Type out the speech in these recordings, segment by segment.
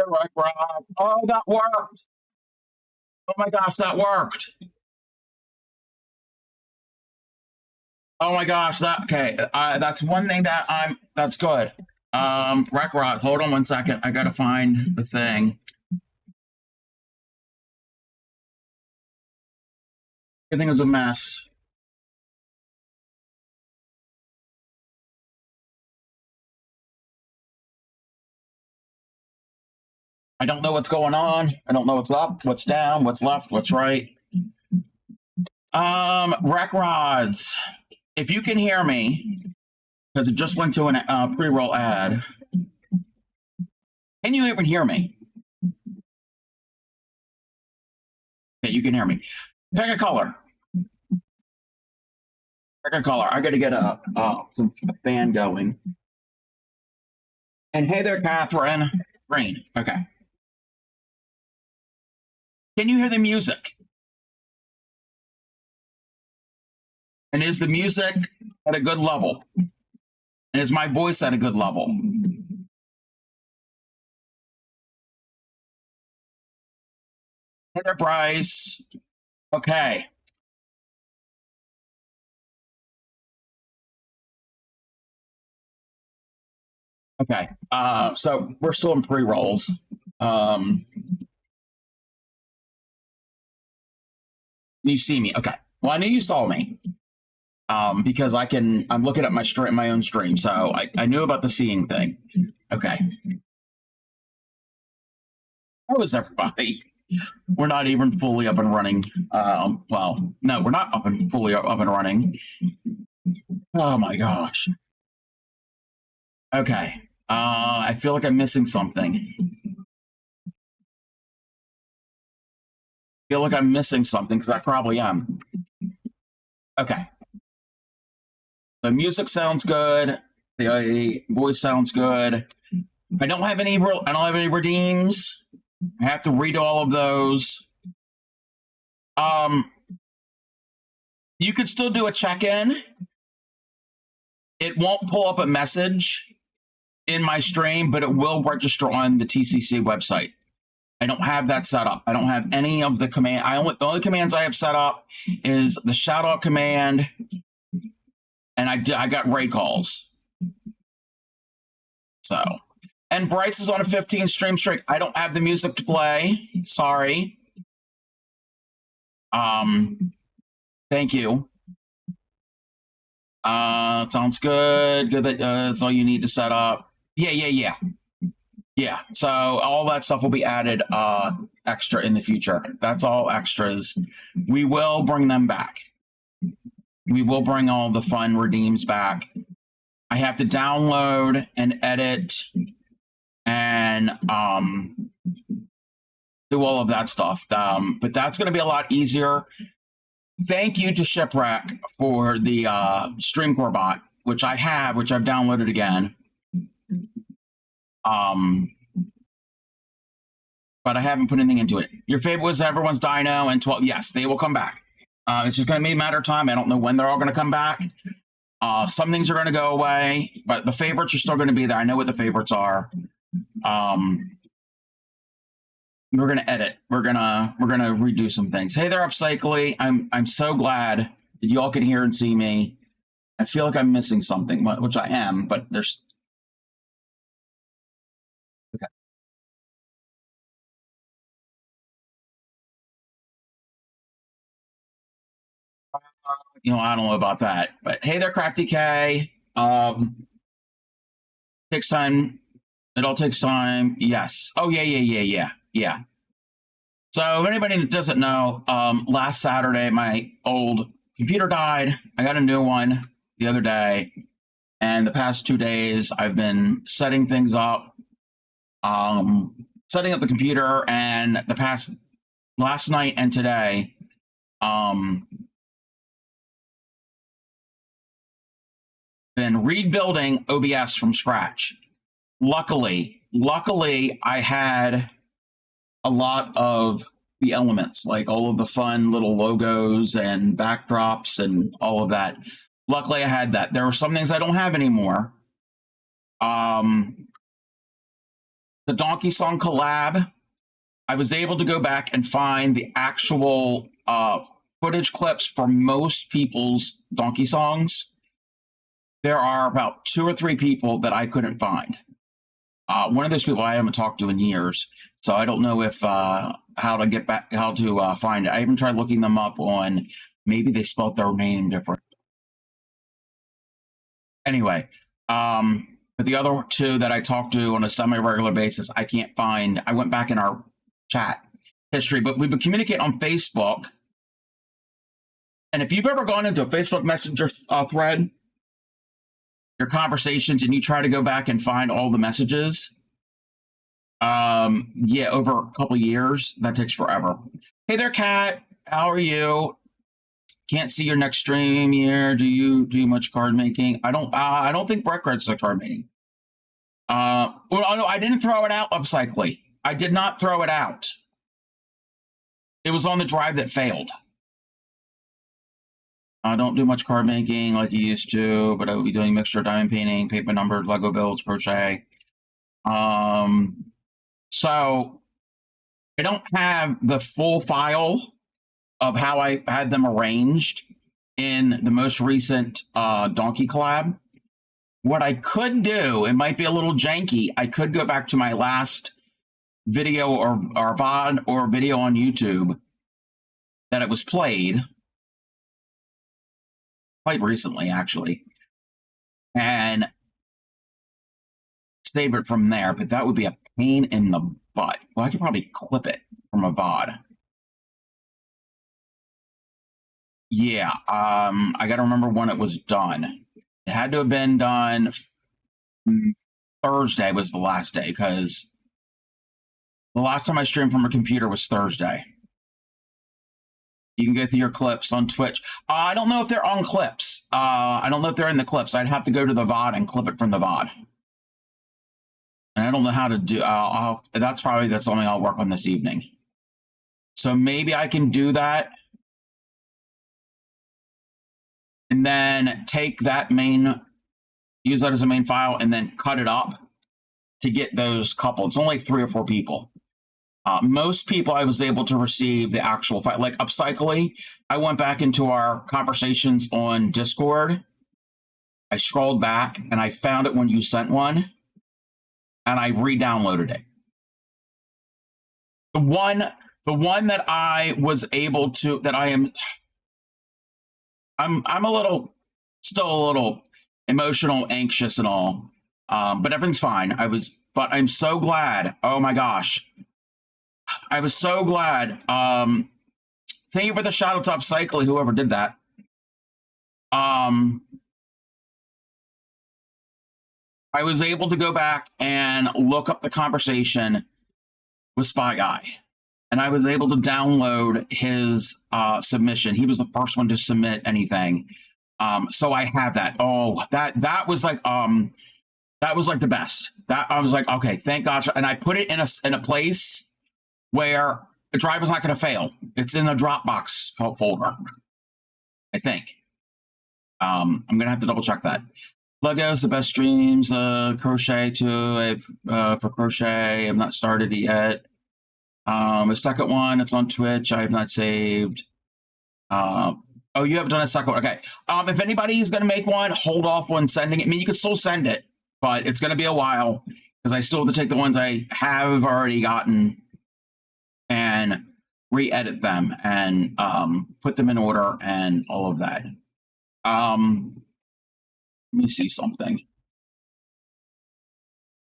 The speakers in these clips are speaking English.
Right, Rob. Oh, that worked. Oh my gosh, that worked. Oh my gosh, that okay. That's one thing that that's good. Rec Rock, hold on one second. I gotta find the thing. Everything is a mess. I don't know what's going on. I don't know what's up, what's down, what's left, what's right. Rec Rods, if you can hear me, because it just went to a pre-roll ad. Can you even hear me? Okay, you can hear me. Pick a color. Pick a color. I got to get a fan going. And hey there, Catherine. Green. Okay. Can you hear the music? And is the music at a good level? And is my voice at a good level? Hey there, Bryce. Okay. Okay. So we're still in pre-rolls. You see me? Okay. Well, I knew you saw me. Because I'm looking at my own stream, so I knew about the seeing thing. Okay. How is everybody? We're not even fully up and running. Well, no, we're not fully up and running. Oh my gosh. Okay. I feel like I'm missing something. I feel like I'm missing something because I probably am. Okay. The music sounds good. The voice sounds good. I don't have any redeems. I have to read all of those. You could still do a check-in. It won't pull up a message in my stream, but it will register on the TCC website. I don't have that set up. I don't have any of the command. The only commands I have set up is the shout out command, and I got raid calls. So, and Bryce is on a 15 stream streak. I don't have the music to play. Sorry. Thank you. Sounds good. Good that that's all you need to set up. Yeah. So all that stuff will be added extra in the future. That's all extras. We will bring them back. We will bring all the fun redeems back. I have to download and edit and do all of that stuff. But that's going to be a lot easier. Thank you to Shipwreck for the StreamCore bot, which I've downloaded again. But I haven't put anything into it. Your favorite was everyone's Dino and 12. Yes, they will come back. It's just going to be a matter of time. I don't know when they're all going to come back. Some things are going to go away, but the favorites are still going to be there. I know what the favorites are. We're going to edit. We're going to redo some things. Hey there, Upcycly. I'm so glad that you all can hear and see me. I feel like I'm missing something, which I am, but there's... Okay. I don't know about that, but hey there, Crafty K. Takes time. It all takes time. Yes. Oh, yeah. So if anybody that doesn't know, last Saturday, my old computer died. I got a new one the other day. And the past 2 days, I've been setting things up, setting up the computer, and last night and today, been rebuilding OBS from scratch. Luckily, I had a lot of the elements, like all of the fun little logos and backdrops and all of that. Luckily, I had that. There were some things I don't have anymore. The the Donkey Song collab, I was able to go back and find the actual footage clips for most people's Donkey Songs. There are about 2 or 3 people that I couldn't find. One of those people I haven't talked to in years, so I don't know if how to find it. I even tried looking them up on, maybe they spelled their name different. Anyway, but the other 2 that I talk to on a semi-regular basis, I can't find. I went back in our chat history, but we would communicate on Facebook. And if you've ever gone into a Facebook Messenger thread, your conversations, and you try to go back and find all the messages, yeah, over a couple years, that takes forever. Hey there, Kat. How are you? Can't see your next stream here. Do you do much card making? I don't think Brett Red's a card making. Well, no, I didn't throw it out upcycling. I did not throw it out. It was on the drive that failed. I don't do much card making like you used to, but I will be doing mixture of diamond painting, paper numbers, Lego builds, crochet. So I don't have the full file of how I had them arranged in the most recent Donkey collab. What I could do, it might be a little janky, I could go back to my last video or VOD or video on YouTube that it was played quite recently, actually, and save it from there, but that would be a pain in the butt. Well, I could probably clip it from a VOD. Yeah, I got to remember when it was done. It had to have been done Thursday was the last day, because the last time I streamed from a computer was Thursday. You can go through your clips on Twitch. I don't know if they're on clips. I don't know if they're in the clips. I'd have to go to the VOD and clip it from the VOD. And I don't know how to do. That's something I'll work on this evening. So maybe I can do that, and then take that use that as a main file, and then cut it up to get those couple. It's only 3 or 4 people. Most people I was able to receive the actual file. Like Upcycling, I went back into our conversations on Discord. I scrolled back and I found it when you sent one, and I re-downloaded it. The one that I was able to, that I'm still a little emotional, anxious and all, but everything's fine. But I'm so glad. Oh my gosh. I was so glad. Thank you for the shout out to Upcycling, whoever did that. I was able to go back and look up the conversation with Spy Guy, and I was able to download his submission. He was the first one to submit anything. So I have that. Oh, that was like the best. That I was like, okay, thank God. And I put it in a place where the drive is not going to fail. It's in the Dropbox folder, I think. I'm going to have to double check that. Legos, the best streams, crochet too. For crochet, I've not started it yet. The second one, it's on Twitch. I have not saved. Oh, you haven't done a second one. Okay. If anybody is going to make one, hold off on sending it. I mean, you could still send it, but it's going to be a while, because I still have to take the ones I have already gotten and re-edit them and put them in order and all of that. Let me see something.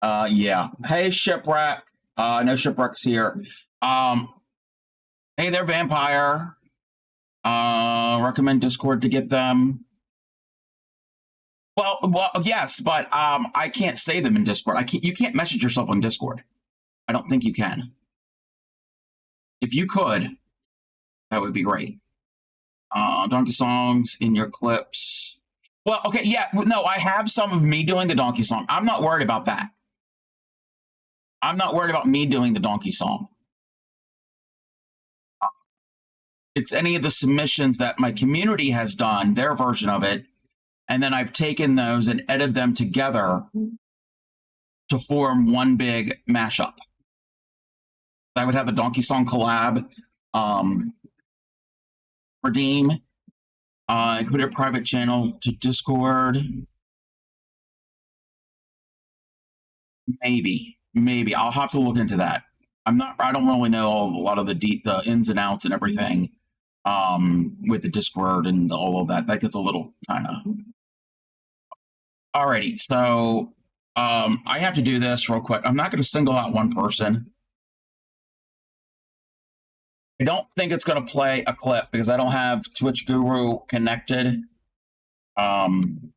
Yeah. Hey, Shipwreck. No, Shipwreck's here. Hey there, Vampire. Recommend Discord to get them. Well, yes, but I can't say them in Discord. You can't message yourself on Discord. I don't think you can. If you could, that would be great. Donkey songs in your clips. Well, okay, yeah, no, I have some of me doing the donkey song. I'm not worried about that. I'm not worried about me doing the donkey song. It's any of the submissions that my community has done, their version of it, and then I've taken those and edited them together to form one big mashup. I would have the Donkey Song collab, redeem, put a private channel to Discord. Maybe I'll have to look into that. I don't really know a lot of the ins and outs and everything with the Discord and all of that. That gets a little kind of. Alrighty, so I have to do this real quick. I'm not going to single out one person. I don't think it's going to play a clip because I don't have Twitch Guru connected. I'm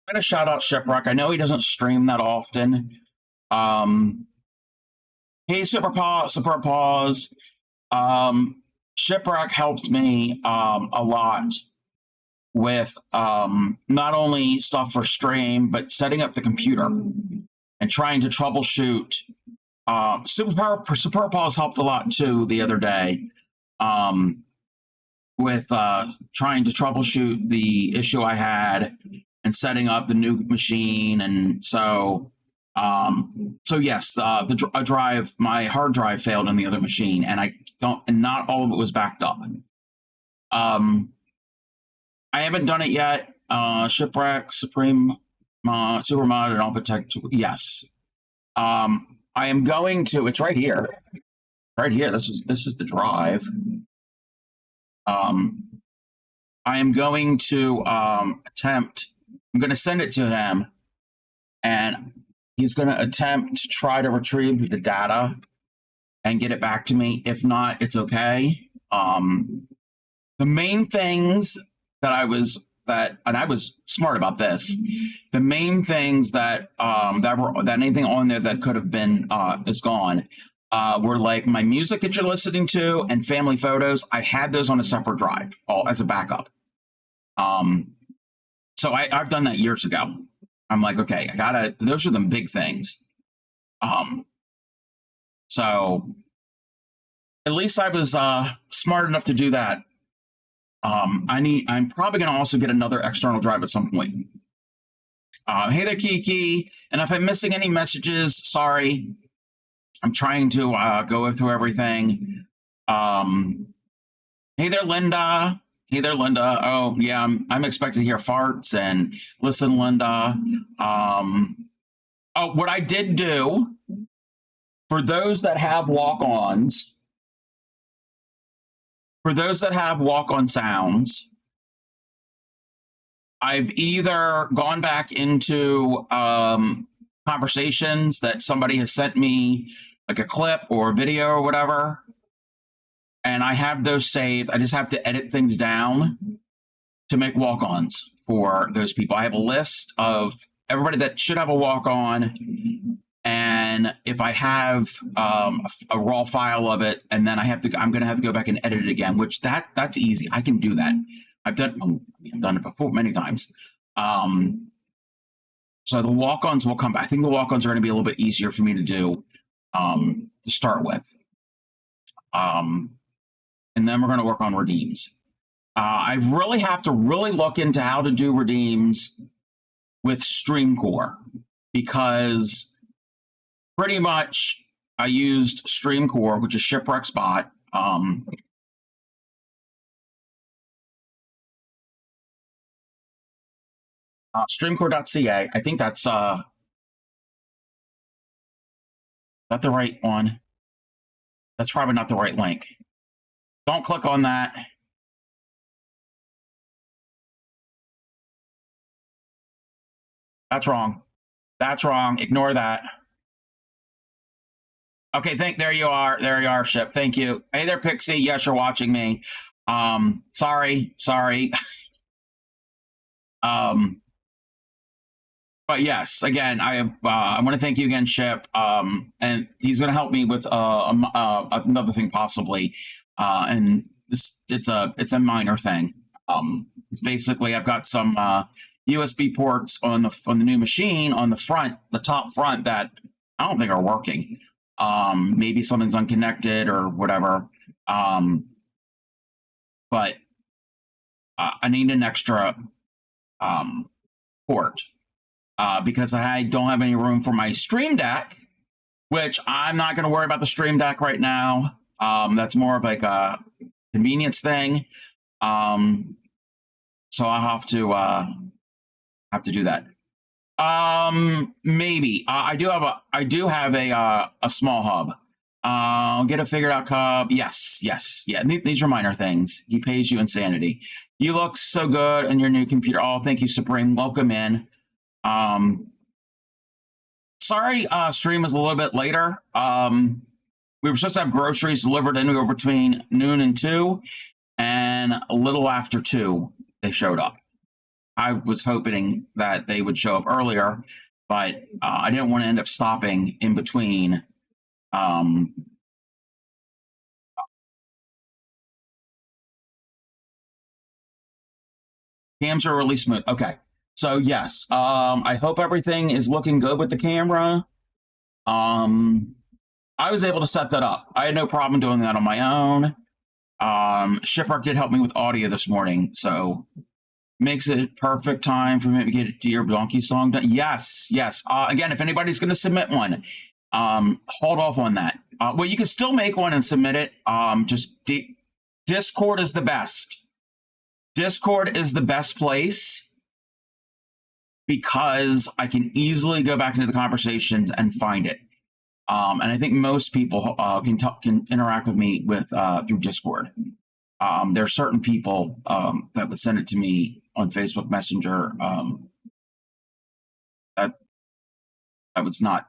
going to shout out Shipwreck. I know he doesn't stream that often. Hey, Super Pause. Shipwreck helped me a lot with not only stuff for stream, but setting up the computer and trying to troubleshoot. Super Pause helped a lot too the other day with trying to troubleshoot the issue I had and setting up the new machine. And so yes, my hard drive failed on the other machine, and not all of it was backed up. I haven't done it yet. Shipwreck, Supreme, Supermod, and I'll protect. Yes. I am going to. It's right here. Right here. This is the drive. I am going to attempt. I'm going to send it to him, and he's going to attempt to try to retrieve the data and get it back to me. If not, it's okay. The main things I was smart about this. The main things that anything on there that could have been is gone were like my music that you're listening to and family photos. I had those on a separate drive, all as a backup. So I've done that years ago. I'm like, okay, those are the big things. So at least I was smart enough to do that. I'm probably going to also get another external drive at some point. Hey there, Kiki. And if I'm missing any messages, sorry. I'm trying to go through everything. Hey there, Linda. Hey there, Linda. Oh, yeah, I'm expecting to hear farts and listen, Linda. What I did do for those that have walk-ons, sounds, I've either gone back into conversations that somebody has sent me, like a clip or a video or whatever, and I have those saved. I just have to edit things down to make walk-ons for those people. I have a list of everybody that should have a walk-on, and if I have a raw file of it, and then I'm going to have to go back and edit it again, which that's easy. I can do that. I've done it before many times. So the walk-ons will come back. I think the walk-ons are going to be a little bit easier for me to do to start with. And then we're going to work on redeems. I really have to look into how to do redeems with StreamCore, because pretty much I used StreamCore, which is Shipwreck's bot. Streamcore.ca. I think that's not the right one. That's probably not the right link. Don't click on that. That's wrong. That's wrong. Ignore that. Okay, there you are. There you are, Ship. Thank you. Hey there, Pixie. Yes, you're watching me. Sorry. But yes, again, I want to thank you again, Ship. And he's going to help me with another thing possibly. And it's a minor thing. It's basically I've got some USB ports on the new machine on the top front that I don't think are working. Maybe something's unconnected or whatever. But I need an extra port because I don't have any room for my Stream Deck, which I'm not going to worry about the Stream Deck right now. That's more of like a convenience thing. So I'll have to do that. Maybe I do have a small hub. I'll get a figured out, Cub. Yes, yeah. These are minor things. He pays you insanity. You look so good in your new computer. Oh, thank you, Supreme. Welcome in. Sorry, stream is a little bit later. We were supposed to have groceries delivered anywhere between noon and 2, and a little after 2, they showed up. I was hoping that they would show up earlier, but I didn't want to end up stopping in between. Cams are really smooth. Okay. So yes, I hope everything is looking good with the camera. I was able to set that up. I had no problem doing that on my own. Shipwreck did help me with audio this morning, so makes it perfect time for me to get your donkey song done. Yes. Again, if anybody's going to submit one, hold off on that. Well, you can still make one and submit it. Just Discord is the best. Discord is the best place because I can easily go back into the conversations and find it. And I think most people can interact with me through Discord. There are certain people that would send it to me on Facebook Messenger. That was not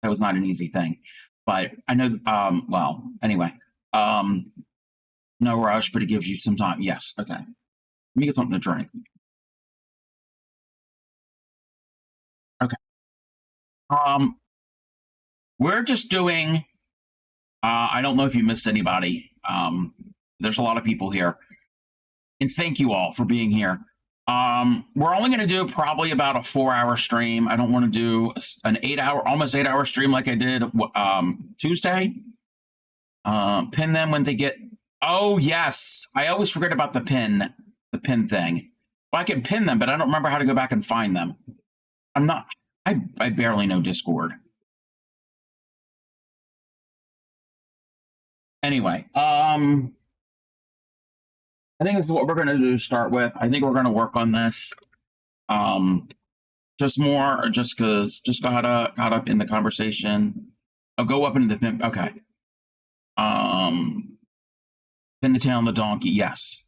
an easy thing, but I know. Well, anyway, no rush, but it gives you some time. Yes, okay. Let me get something to drink. Okay. We're just doing. I don't know if you missed anybody. There's a lot of people here, and thank you all for being here. We're only going to do probably about a 4-hour stream. I don't want to do an almost 8-hour stream like I did Tuesday. Pin them when they get. Oh yes, I always forget about the pin thing. Well, I can pin them, but I don't remember how to go back and find them. I barely know Discord. Anyway, I think this is what we're going to do to start with. I think we're going to work on this. Just got up in the conversation. I'll go up into the pin. Okay. Pin the tail on the donkey. Yes.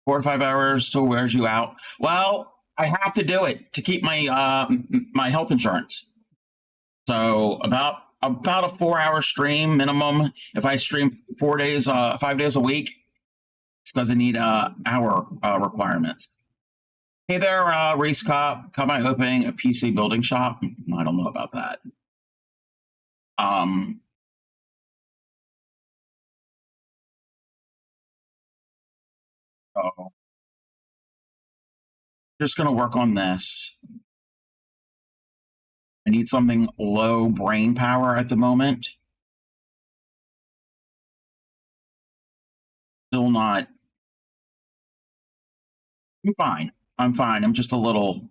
4 to 5 hours still wears you out. Well, I have to do it to keep my my health insurance. So about a 4-hour stream minimum. If I stream 5 days a week, it's because I need hour requirements. Hey there, Race Cop. Come by opening a PC building shop. I don't know about that. So just going to work on this. I need something low brain power at the moment. Still not. I'm fine. I'm just a little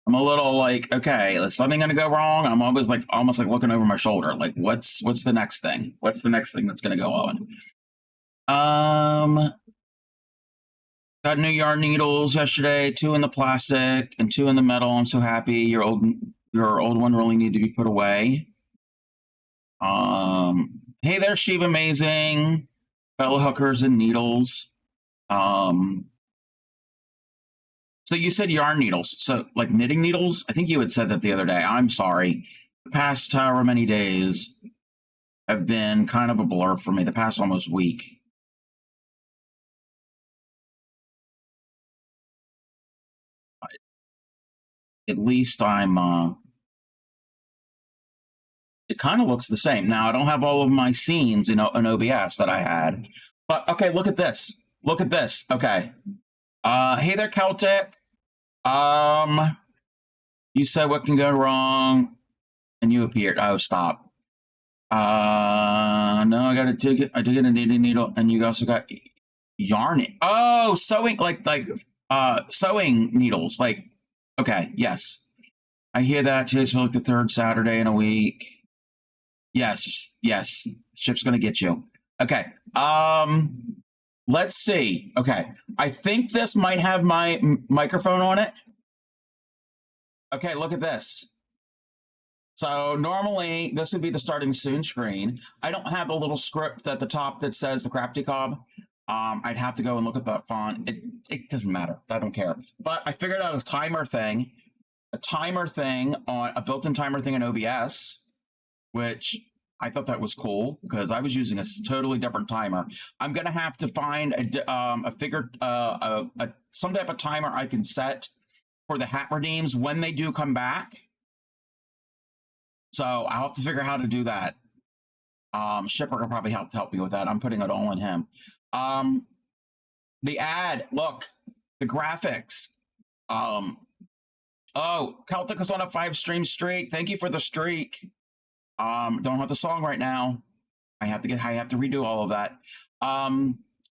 like, okay, is something going to go wrong? I'm always like, almost like looking over my shoulder. Like, what's the next thing? What's the next thing that's going to go on? Got new yarn needles yesterday, 2 in the plastic and 2 in the metal. I'm so happy. Your old one really need to be put away. Hey there, Sheep Amazing, fellow hookers and needles. So you said yarn needles, so like knitting needles? I think you had said that the other day. I'm sorry. The past however many days have been kind of a blur for me, the past almost week. At least I'm, it kind of looks the same. Now, I don't have all of my scenes in OBS that I had. But, okay, look at this. Look at this. Okay. Hey there, Celtic. You said what can go wrong, and you appeared. Oh, stop. No, I got a ticket. I did get a knitting needle, and you also got Yarning. Oh, sewing, like sewing needles. Like, okay, yes. I hear that. Today's like the third Saturday in a week. Yes, yes. Ship's gonna get you. Okay. Let's see. Okay. I think this might have my microphone on it. Okay, look at this. So normally this would be the starting soon screen. I don't have a little script at the top that says the Crafty Cob. I'd have to go and look at that font. It doesn't matter. I don't care. But I figured out a timer thing on a built-in timer thing in OBS, which I thought that was cool because I was using a totally different timer. I'm gonna have to find some type of timer I can set for the hat redeems when they do come back. So I'll have to figure out how to do that. Shipper can probably help me with that. I'm putting it all on him. The ad, look, the graphics. Oh, Celtic is on a 5-stream streak. Thank you for the streak. Don't have the song right now. I have to redo all of that.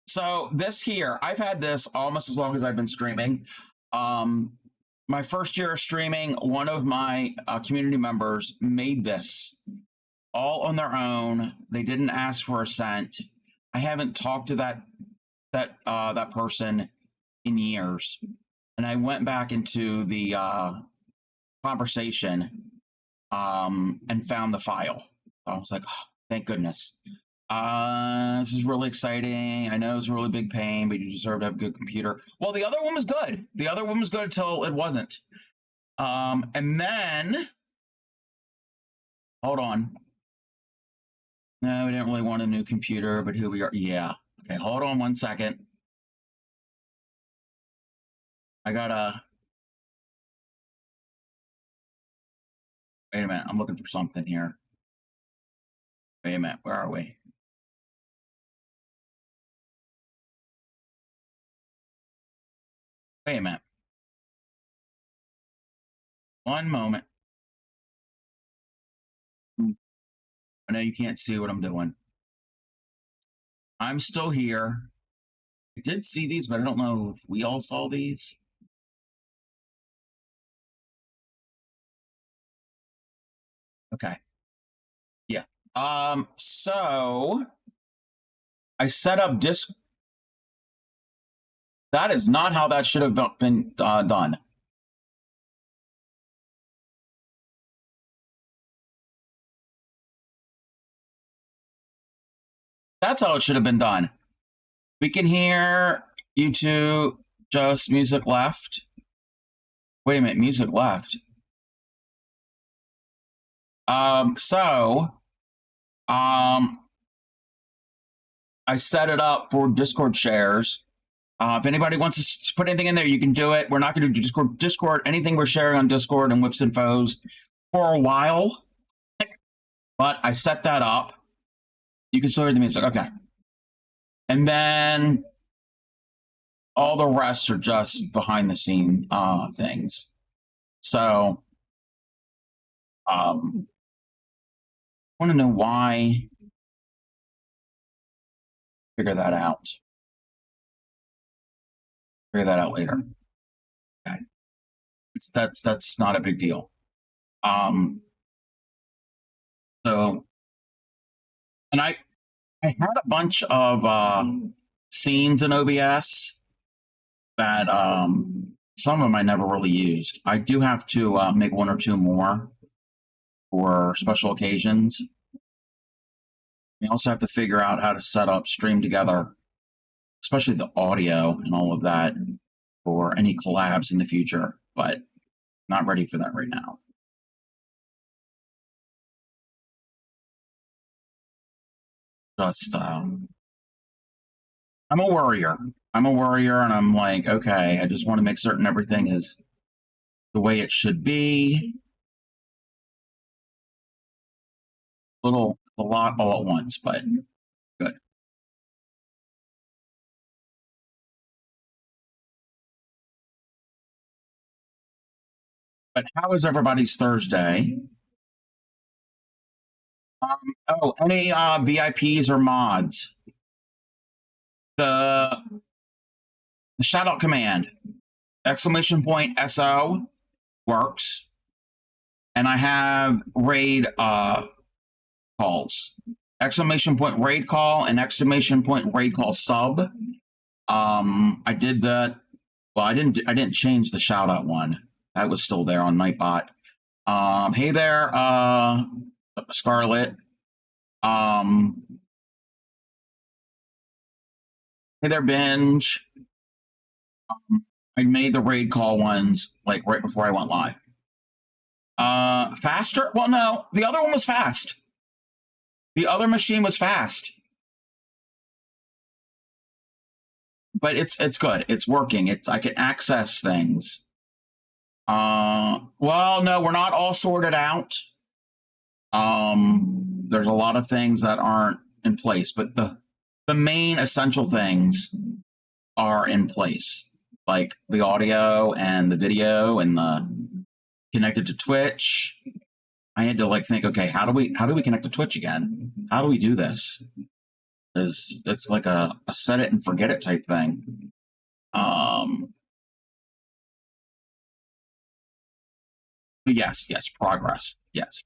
So this here, I've had this almost as long as I've been streaming. My first year of streaming, one of my community members made this all on their own. They didn't ask for a cent. I haven't talked to that person in years, and I went back into the conversation and found the file. I was like, oh, thank goodness. This is really exciting. I know it's a really big pain, but you deserve to have a good computer. Well, the other one was good. The other one was good until it wasn't. And then, hold on. No, we didn't really want a new computer, but here we are. Yeah. Okay, hold on 1 second. I gotta. Wait a minute. I'm looking for something here. Wait a minute. Where are we? Wait a minute. One moment. I know you can't see what I'm doing. I'm still here. I did see these, but I don't know if we all saw these. Okay. Yeah. So I set up disk. That is not how that should have been done. That's how it should have been done. We can hear YouTube, just music left. Wait a minute, music left. I set it up for Discord shares. If anybody wants to put anything in there, you can do it. We're not going to do Discord, anything we're sharing on Discord and Whips and Foes for a while. But I set that up. You can still hear the music. Okay. And then all the rest are just behind the scene things. So I want to know why. Figure that out. Figure that out later. Okay. That's not a big deal. So, and I had a bunch of scenes in OBS that some of them I never really used. I do have to make 1 or 2 more for special occasions. We also have to figure out how to set up Stream Together, especially the audio and all of that for any collabs in the future, but not ready for that right now. Just, I'm a worrier. I'm a worrier, and I'm like, okay, I just want to make certain everything is the way it should be. A lot all at once, but good. But how is everybody's Thursday? Oh, any VIPs or mods? The shout out command, !SO works. And I have raid calls. !raid call and !raid call sub. I did that. Well, I didn't change the shout out one. That was still there on Nightbot. Hey there, Scarlet. Hey there, Binge. I made the raid call ones like right before I went live. Faster? Well, no, the other one was fast. The other machine was fast. But it's good. It's working. I can access things. Well, no, we're not all sorted out. There's a lot of things that aren't in place, but the main essential things are in place, like the audio and the video and the connected to Twitch. I had to like think, okay, how do we connect to Twitch again? How do we do this? It's like a set it and forget it type thing. Yes, progress. Yes.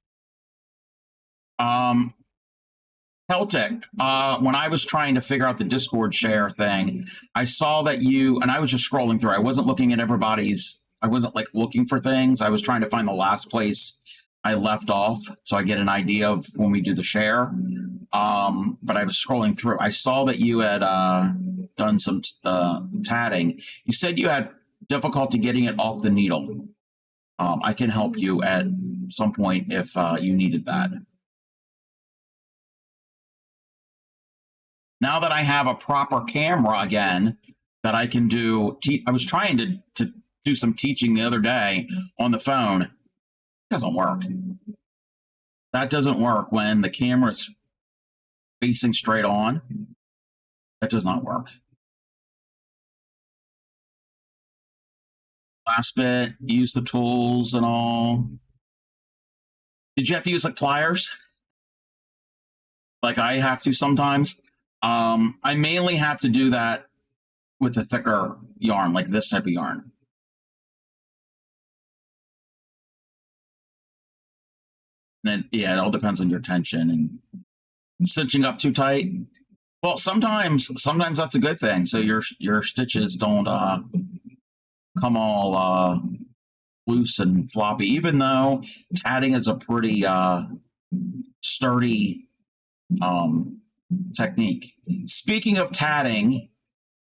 Celtic, when I was trying to figure out the Discord share thing, I saw that and I was just scrolling through. I wasn't looking at everybody's, I wasn't like looking for things. I was trying to find the last place I left off so I get an idea of when we do the share. But I was scrolling through. I saw that you had done some tatting. You said you had difficulty getting it off the needle. I can help you at some point if you needed that. Now that I have a proper camera again that I can do, I was trying to do some teaching the other day on the phone. It doesn't work. That doesn't work when the camera's facing straight on. That does not work. Last bit, use the tools and all. Did you have to use like pliers? Like I have to sometimes. I mainly have to do that with a thicker yarn, like this type of yarn. And then, yeah, it all depends on your tension and cinching up too tight. Well, sometimes that's a good thing. So your stitches don't come all loose and floppy, even though tatting is a pretty sturdy technique. Speaking of tatting,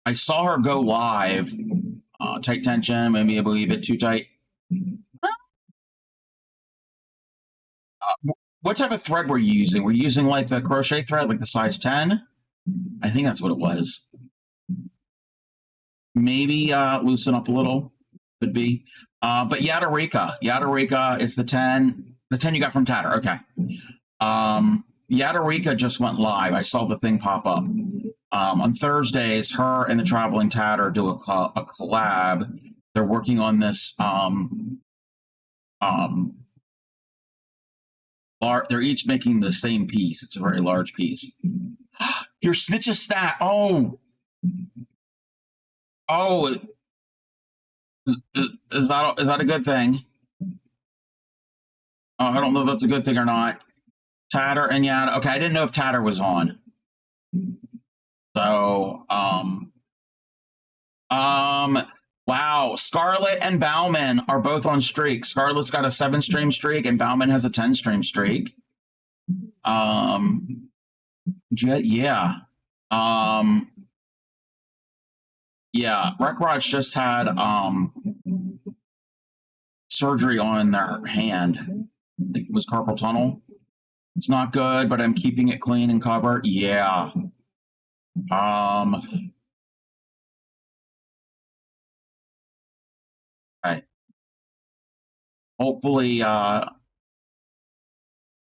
I saw her go live. Tight tension, maybe I believe it too tight. What type of thread were you using? Were you using like the crochet thread, like the size 10? I think that's what it was. Maybe loosen up a little, could be. But Yadarika is the 10. The 10 you got from Tatter, okay. Yadarika just went live. I saw the thing pop up. On Thursdays, her and the Traveling Tatter do a collab. They're working on this. They're each making the same piece. It's a very large piece. Your stitches stat. Oh, is that a good thing? I don't know if that's a good thing or not. Tatter and Yada. Okay, I didn't know if Tatter was on. So, wow. Scarlet and Bauman are both on streak. Scarlet's got a 7-stream streak and Bauman has a 10-stream streak. Yeah. Yeah, Rekraj just had surgery on their hand. I think it was carpal tunnel. It's not good, but I'm keeping it clean and covered. Yeah. Right. Hopefully,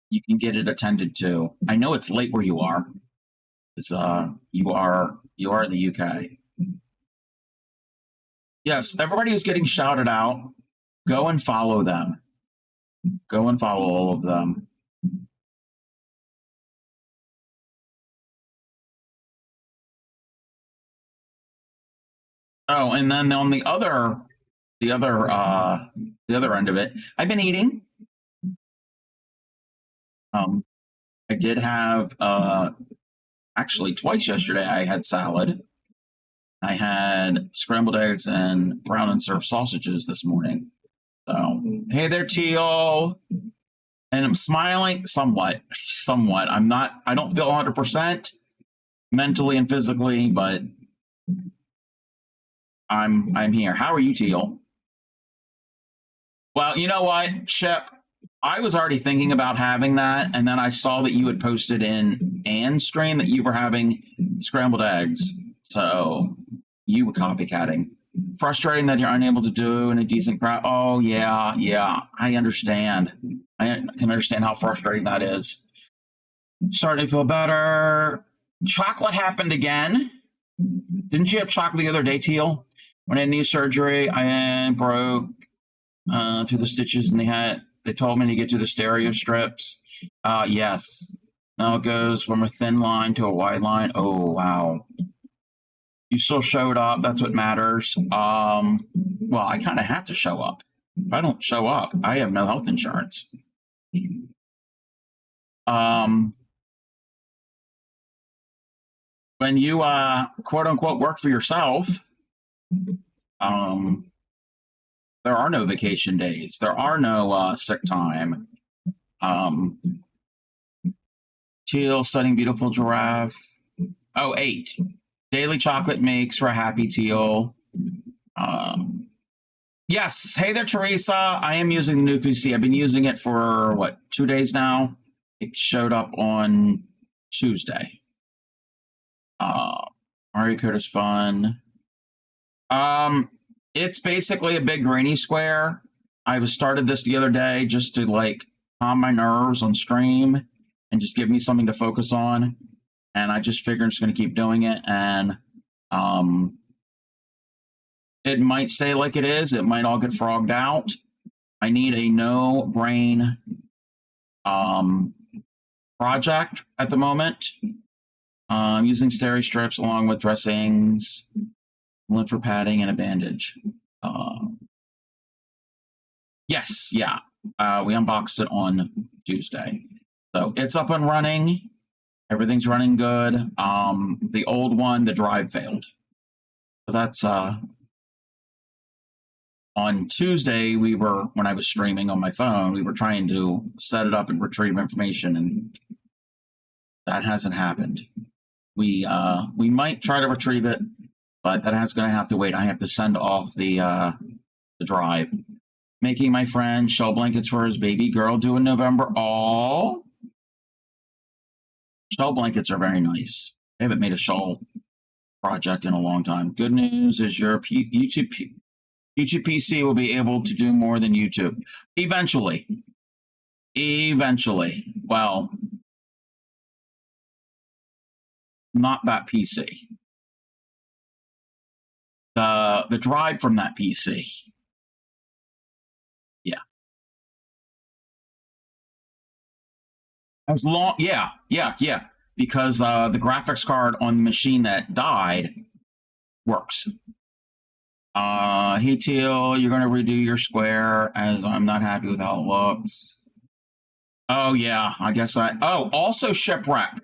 you can get it attended to. I know it's late where you are. It's, you are in the UK. Yes, everybody who's getting shouted out, go and follow them. Go and follow all of them. Oh, and then on the other end of it, I've been eating. I did have actually twice yesterday. I had salad. I had scrambled eggs and brown and served sausages this morning. So, hey there, Teal. And I'm smiling somewhat. Somewhat. I don't feel 100% mentally and physically, but I'm here. How are you, Teal? Well, you know what, Shep? I was already thinking about having that, and then I saw that you had posted in Anne's stream that you were having scrambled eggs. So you were copycatting. Frustrating that you're unable to do in a decent crowd. Oh yeah, I understand. I can understand how frustrating that is. Starting to feel better. Chocolate happened again. Didn't you have chocolate the other day, Teal? When I had knee surgery, I broke to the stitches, and they told me to get to the stereo strips. Yes. Now it goes from a thin line to a wide line. Oh wow. You still showed up. That's what matters. Well, I kind of have to show up. If I don't show up, I have no health insurance. When you quote unquote work for yourself, there are no vacation days. There are no sick time. Teal studying beautiful giraffe. Oh, 8. Daily chocolate makes for a happy Teal. Yes. Hey there, Teresa. I am using the new PC. I've been using it for 2 days now. It showed up on Tuesday. Mario Kart is fun. It's basically a big grainy square. I was started this the other day just to calm my nerves on stream and just give me something to focus on. And I just figured I'm just going to keep doing it. And it might stay like it is. It might all get frogged out. I need a no brain project at the moment. I'm using steri strips along with dressings, lymph padding, and a bandage. Yes, yeah. We unboxed it on Tuesday. So it's up and running. Everything's running good. The old one, the drive failed. So that's on Tuesday, when I was streaming on my phone, we were trying to set it up and retrieve information, and that hasn't happened. We might try to retrieve it, but that's going to have to wait. I have to send off the drive. Making my friend shell blankets for his baby girl due in November. All shell blankets are very nice. I haven't made a shawl project in a long time. Good news is your YouTube PC will be able to do more than YouTube. Eventually. Well, not that PC. The drive from that PC. Yeah. Yeah. Because the graphics card on the machine that died works. Hey Teal, you're gonna redo your square as I'm not happy with how it looks. Oh yeah, I guess also shipwreck.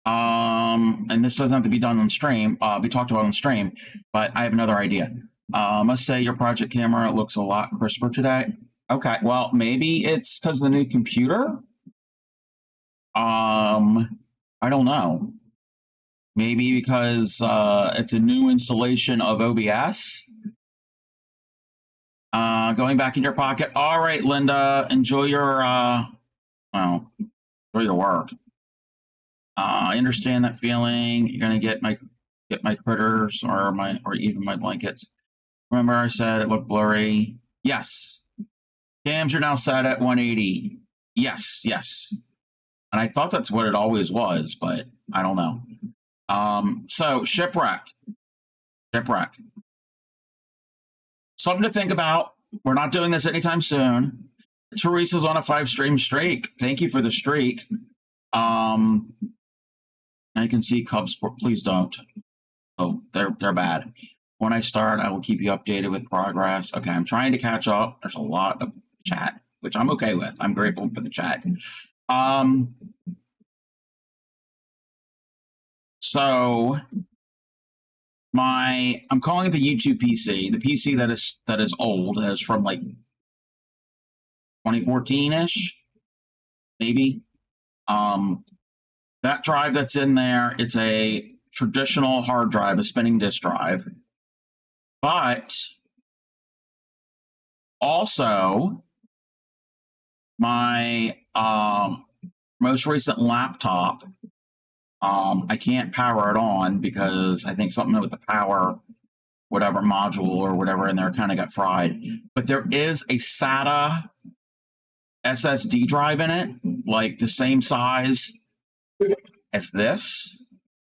And this doesn't have to be done on stream. We talked about on stream, but I have another idea. Must say your project camera looks a lot crisper today. Okay, well maybe it's because of the new computer. I don't know. Maybe because it's a new installation of OBS. Going back in your pocket. All right, Linda, enjoy your enjoy your work. I understand that feeling. You're gonna get my critters or even my blankets. Remember, I said it looked blurry. Yes. Cams are now set at 180. Yes. And I thought that's what it always was, but I don't know. So shipwreck. Something to think about. We're not doing this anytime soon. Teresa's on a 5-stream streak. Thank you for the streak. I can see Cubs. Please don't. Oh, they're bad. When I start, I will keep you updated with progress. Okay, I'm trying to catch up. There's a lot of chat, which I'm okay with. I'm grateful for the chat. So I'm calling it the YouTube PC, the PC that is old, that is from like 2014-ish, maybe. That drive that's in there, it's a traditional hard drive, a spinning disk drive. But also my most recent laptop, I can't power it on because I think something with the power, whatever module or whatever in there kind of got fried. But there is a SATA SSD drive in it, like the same size as this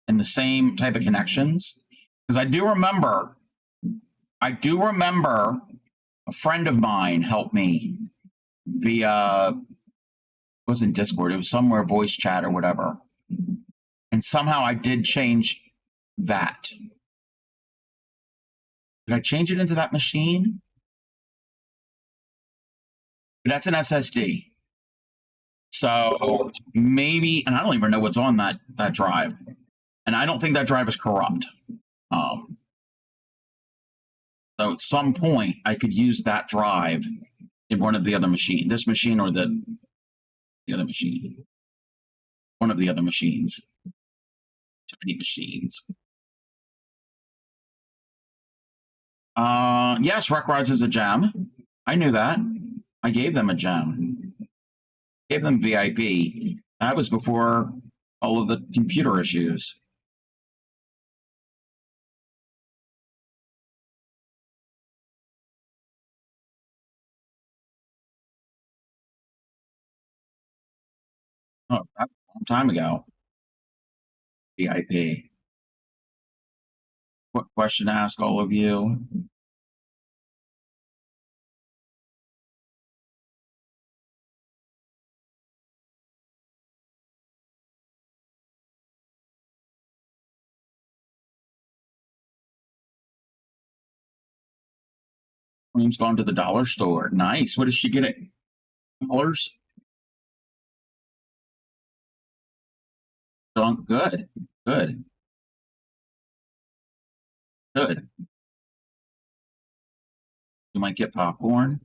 and the same type of connections. Because I do remember a friend of mine helped me via, it wasn't Discord, it was somewhere voice chat or whatever. And somehow I did change that. Did I change it into that machine? That's an SSD. So maybe, and I don't even know what's on that drive. And I don't think that drive is corrupt. So at some point, I could use that drive in one of the other machines, this machine or the other machine, one of the other machines. Too many machines. Yes, Wreck Rides is a gem. I knew that. I gave them a gem. Gave them VIP. That was before all of the computer issues. Oh, that was a long time ago. VIP. What question to ask all of you? Queen's gone to the dollar store. Nice. What does she get at dollars? Good. Good. Good. You might get popcorn.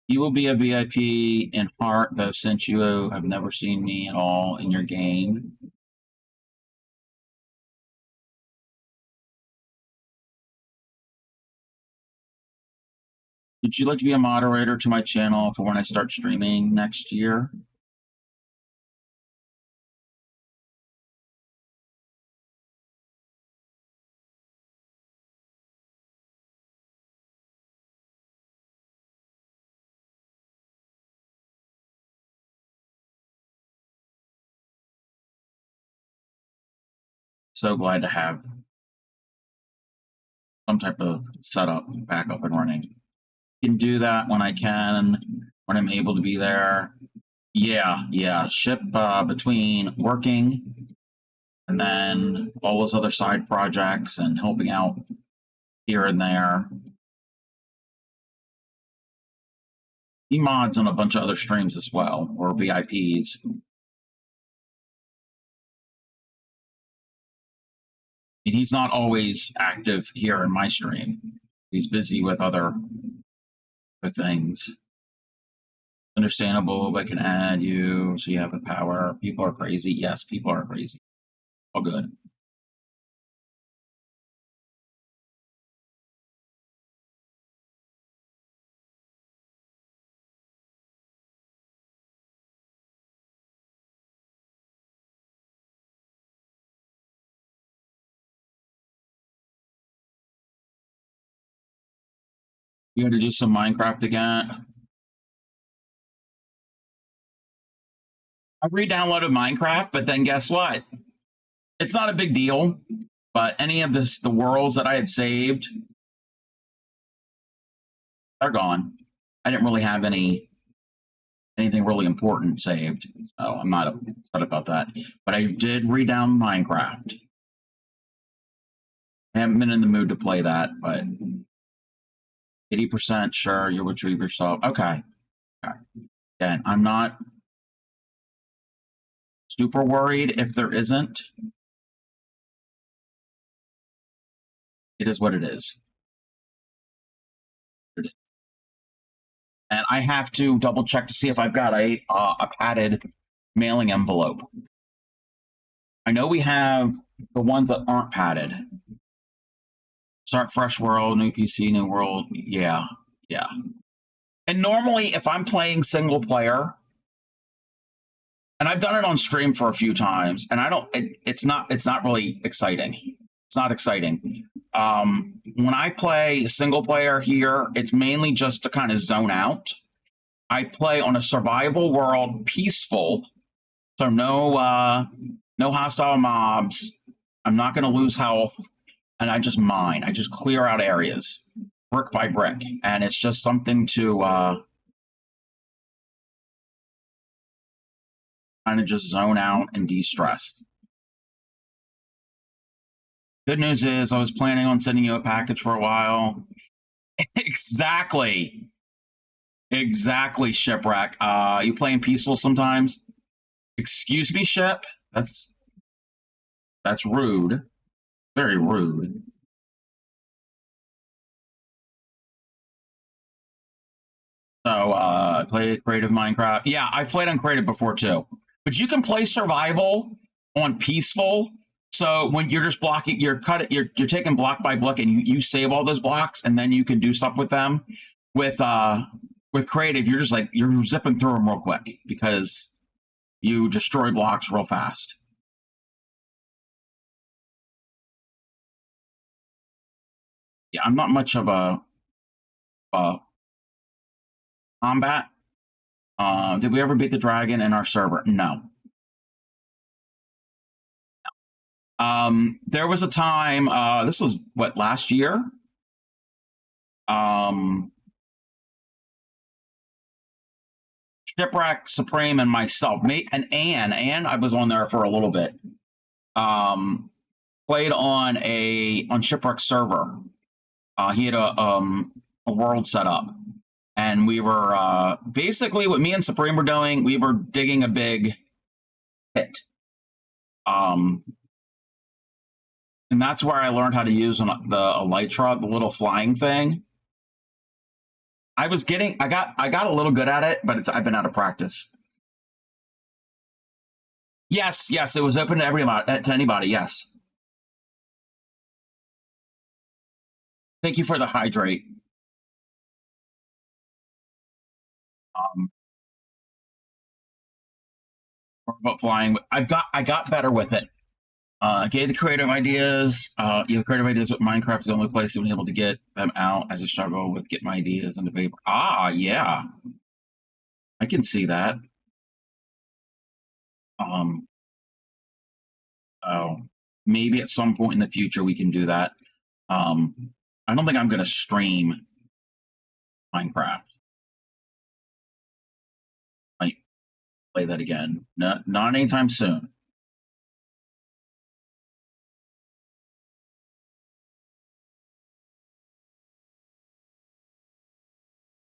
You will be a VIP in heart, though, since you have never seen me at all in your game. Would you like to be a moderator to my channel for when I start streaming next year? So glad to have some type of setup back up and running. Can do that when I can, when I'm able to be there. Yeah. Ship between working and then all those other side projects and helping out here and there. He mods on a bunch of other streams as well, or VIPs. And he's not always active here in my stream. He's busy with other things. Understandable, I can add you so you have the power. People are crazy. Yes, people are crazy. All good. You had to do some Minecraft again. I re-downloaded Minecraft, but then guess what? It's not a big deal. But any of the worlds that I had saved, they're gone. I didn't really have anything really important saved, so I'm not upset about that. But I did re-down Minecraft. I haven't been in the mood to play that, but 80% sure you'll retrieve yourself. Okay. Again, I'm not super worried if there isn't. It is what it is. And I have to double check to see if I've got a padded mailing envelope. I know we have the ones that aren't padded. Start fresh world, new PC, new world. Yeah. And normally, if I'm playing single player, and I've done it on stream for a few times, and I don't. It's not really exciting. It's not exciting. When I play single player here, it's mainly just to kind of zone out. I play on a survival world, peaceful, so no hostile mobs. I'm not going to lose health, and I just mine. I just clear out areas, brick by brick, and it's just something to kind of just zone out and de-stress. Good news is I was planning on sending you a package for a while. Exactly, Shipwreck. You playing peaceful sometimes? Excuse me, Ship? That's rude. Very rude. So, play creative Minecraft. Yeah, I've played on creative before too. But you can play survival on peaceful. So when you're just blocking, you're taking block by block, and you save all those blocks, and then you can do stuff with them. With creative, you're just like you're zipping through them real quick because you destroy blocks real fast. Yeah, I'm not much of a combat. Did we ever beat the dragon in our server? No. There was a time, this was what, last year? Shipwreck, Supreme, and myself, and Anne, I was on there for a little bit. Played on Shipwreck server. He had a world set up, and we were basically what me and Supreme were doing. We were digging a big pit. And that's where I learned how to use the elytra, the little flying thing. I got a little good at it, but I've been out of practice. Yes, it was open to anybody. Yes. Thank you for the hydrate. About flying, I got better with it. Gave the creative ideas. The creative ideas with Minecraft is the only place I've been able to get them out as I struggle with getting my ideas into paper. Yeah. I can see that. Maybe at some point in the future we can do that. I don't think I'm going to stream Minecraft. Might play that again. Not anytime soon.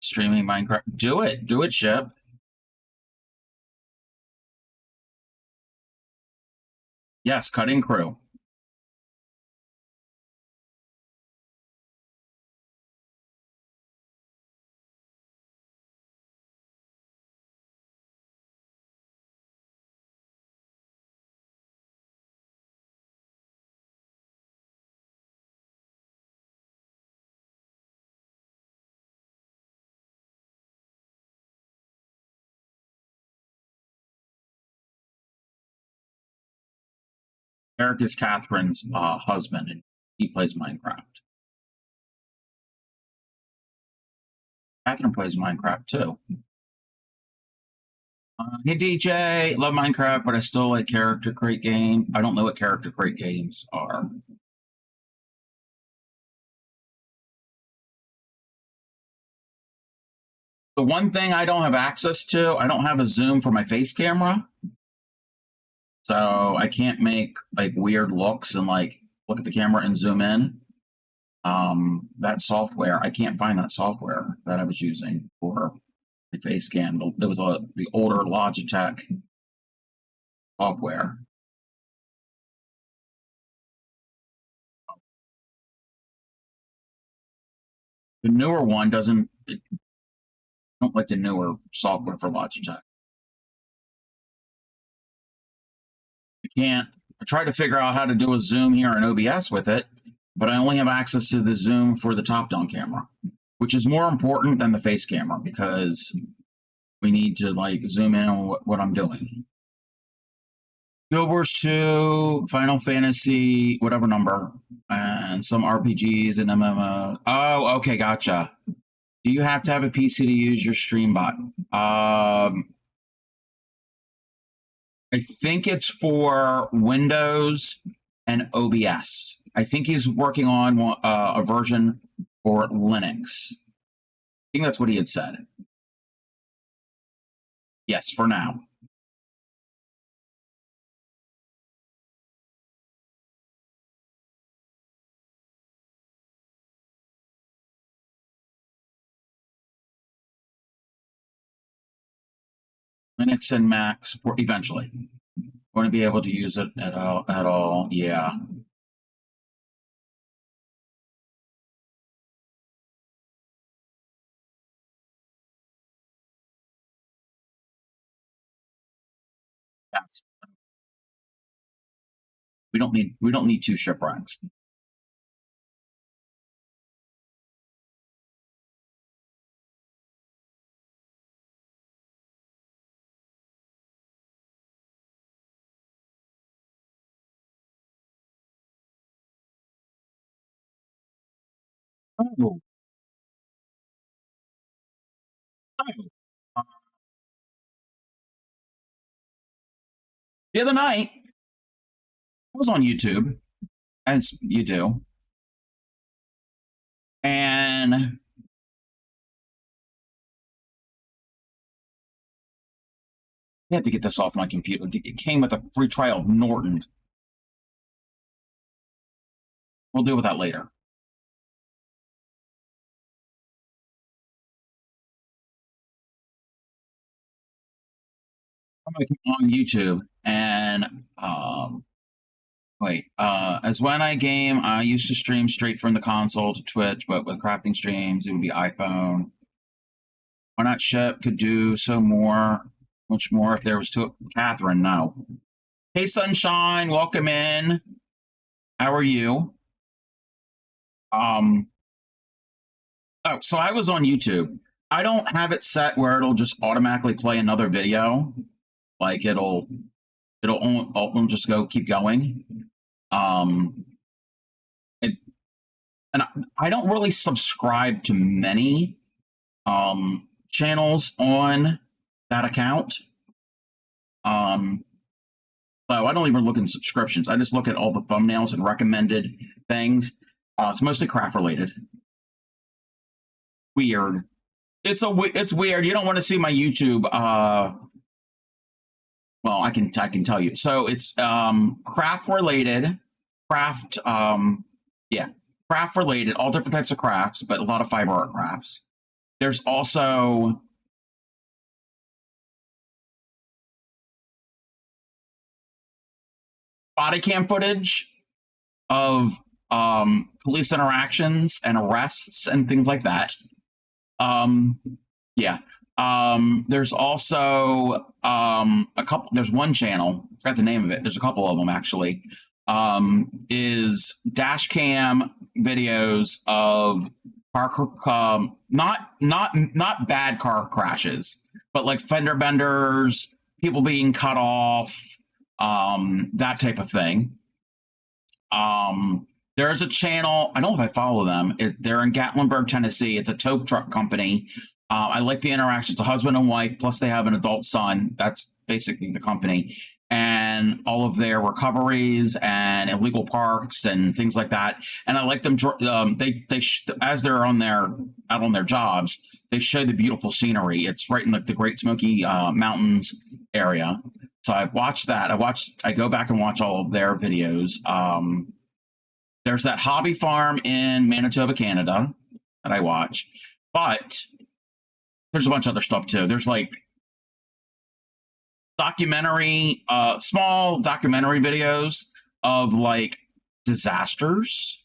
Streaming Minecraft. Do it, Ship. Yes, cutting crew. Eric is Catherine's husband, and he plays Minecraft. Catherine plays Minecraft too. Hey DJ, love Minecraft, but I still like character create game. I don't know what character create games are. The one thing I don't have access to, I don't have a zoom for my face camera. So I can't make like weird looks and like look at the camera and zoom in. That software, I can't find that software that I was using for the face scan. There was the older Logitech software. The newer one doesn't. I don't like the newer software for Logitech. I can't. I tried to figure out how to do a zoom here in OBS with it, but I only have access to the zoom for the top-down camera, which is more important than the face camera because we need to like zoom in on what I'm doing. Guild Wars 2, Final Fantasy, whatever number, and some RPGs and MMO. Oh, okay, gotcha. Do you have to have a PC to use your stream bot? I think it's for Windows and OBS. I think he's working on a version for Linux. I think that's what he had said. Yes, for now. Linux and Mac support eventually. Going to be able to use it at all. Yeah. Yes. We don't need two shipwrecks. Oh. The other night, I was on YouTube, as you do, and I had to get this off my computer. It came with a free trial of Norton. We'll deal with that later. I'm on YouTube, and as when I game, I used to stream straight from the console to Twitch, but with crafting streams, it would be iPhone. Why not Shep could do so much more if there was to Catherine, no. Hey Sunshine, welcome in. How are you? So I was on YouTube. I don't have it set where it'll just automatically play another video. Like it'll just keep going. And I don't really subscribe to many channels on that account. So I don't even look in subscriptions. I just look at all the thumbnails and recommended things. It's mostly craft related. Weird. It's weird. You don't want to see my YouTube. Well, I can tell you. So it's craft related. Craft related. All different types of crafts, but a lot of fiber art crafts. There's also body cam footage of police interactions and arrests and things like that. There's also a couple. There's one channel. I forgot the name of it. There's a couple of them actually. Is dash cam videos of car, not bad car crashes, but like fender benders, people being cut off, that type of thing. There's a channel. I don't know if I follow them. They're in Gatlinburg, Tennessee. It's a tow truck company. I like the interactions. It's a husband and wife, plus they have an adult son. That's basically the company. And all of their recoveries and illegal parks and things like that. And I like them. As they're out on their jobs, they show the beautiful scenery. It's right in like the Great Smoky Mountains area. So I watched that. I go back and watch all of their videos. There's that hobby farm in Manitoba, Canada that I watch. But there's a bunch of other stuff too. There's like small documentary videos of like disasters,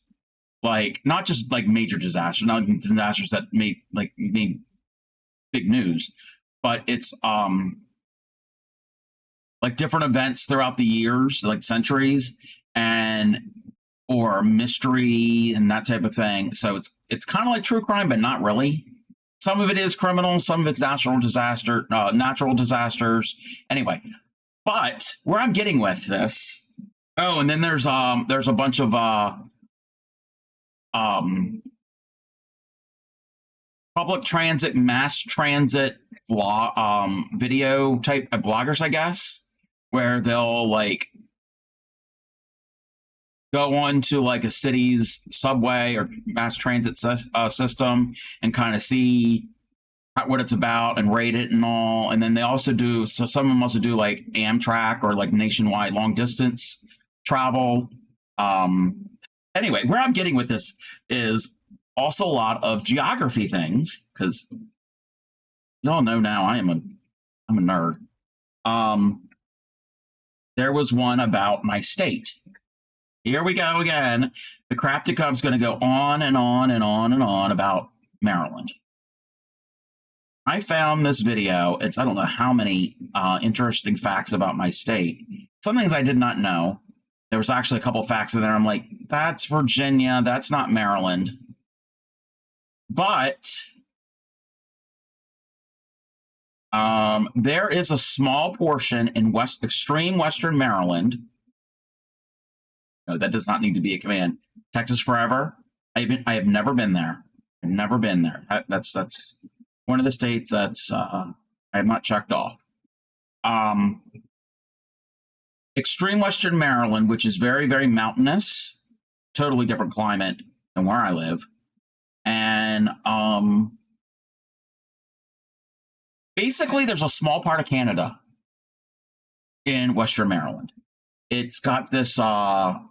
like not just like major disasters, not disasters that made big news, but it's like different events throughout the years, like centuries, and or mystery and that type of thing. So it's kind of like true crime, but not really. Some of it is criminal, some of it's natural disasters. Anyway, but where I'm getting with this. Oh, and then there's a bunch of public transit, mass transit video type of vloggers, I guess, where they'll like go on to like a city's subway or mass transit system and kind of see what it's about and rate it and all. And then they also do, so some of them also do like Amtrak or like nationwide long distance travel. Anyway, where I'm getting with this is also a lot of geography things, because y'all know now I'm a nerd. There was one about my state. Here we go again. The Crafty Cub's going to go on and on and on and on about Maryland. I found this video. I don't know how many interesting facts about my state. Some things I did not know. There was actually a couple facts in there. I'm like, that's Virginia. That's not Maryland. But there is a small portion in extreme Western Maryland. No, that does not need to be a command. Texas forever. I have never been there. I've never been there. That's one of the states that's I have not checked off. Extreme Western Maryland, which is very, very mountainous, totally different climate than where I live. And basically there's a small part of Canada in Western Maryland. It's got this landform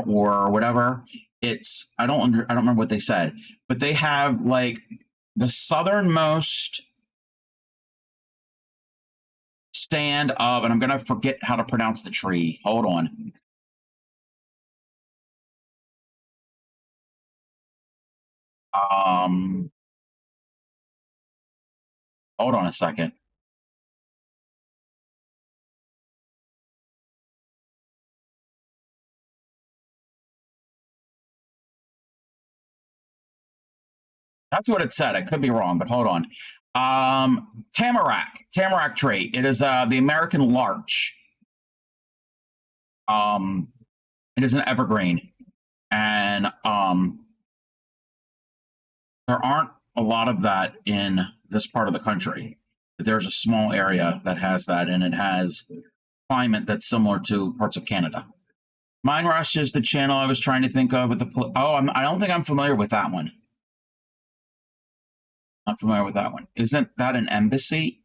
or whatever. I don't remember what they said, but they have like the southernmost stand of, and I'm going to forget how to pronounce the tree. Hold on. Hold on a second. That's what it said. I could be wrong, but hold on. Tamarack tree. It is the American larch. It is an evergreen, and there aren't a lot of that in this part of the country. There's a small area that has that, and it has climate that's similar to parts of Canada. Mine Rush is the channel I was trying to think of with the. I don't think I'm familiar with that one. Not familiar with that one. Isn't that an embassy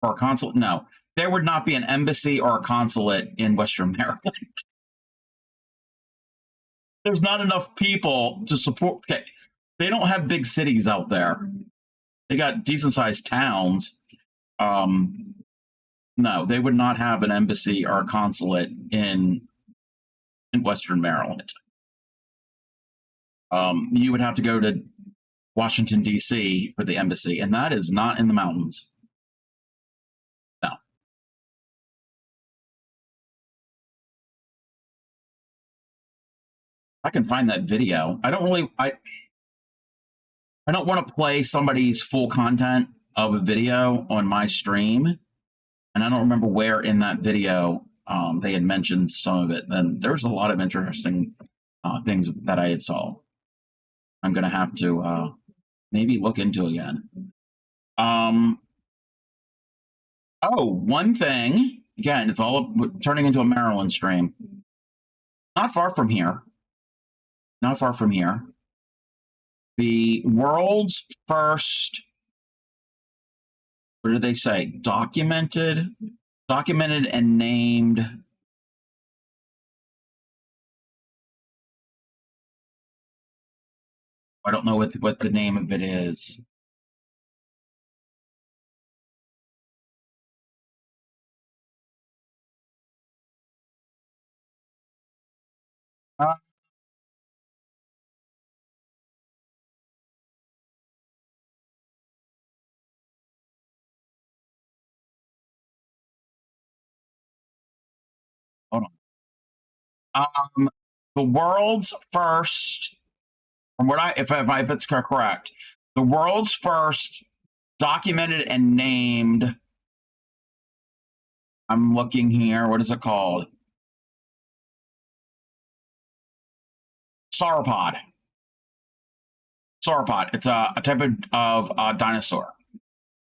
or a consulate? No, there would not be an embassy or a consulate in Western Maryland. There's not enough people to support. Okay, they don't have big cities out there. They got decent sized towns. No, they would not have an embassy or a consulate in Western Maryland. You would have to go to Washington, D.C. for the embassy, and that is not in the mountains. No. I can find that video. I don't want to play somebody's full content of a video on my stream, and I don't remember where in that video they had mentioned some of it. Then there was a lot of interesting things that I had saw. I'm going to have to maybe look into again. One thing, again, it's all turning into a Maryland stream. Not far from here. The world's first, what did they say? Documented and named I don't know what the name of it is. Uh, Hold on. The world's first, from what if it's correct, the world's first documented and named. I'm looking here. What is it called? Sauropod. Sauropod. It's a type of dinosaur.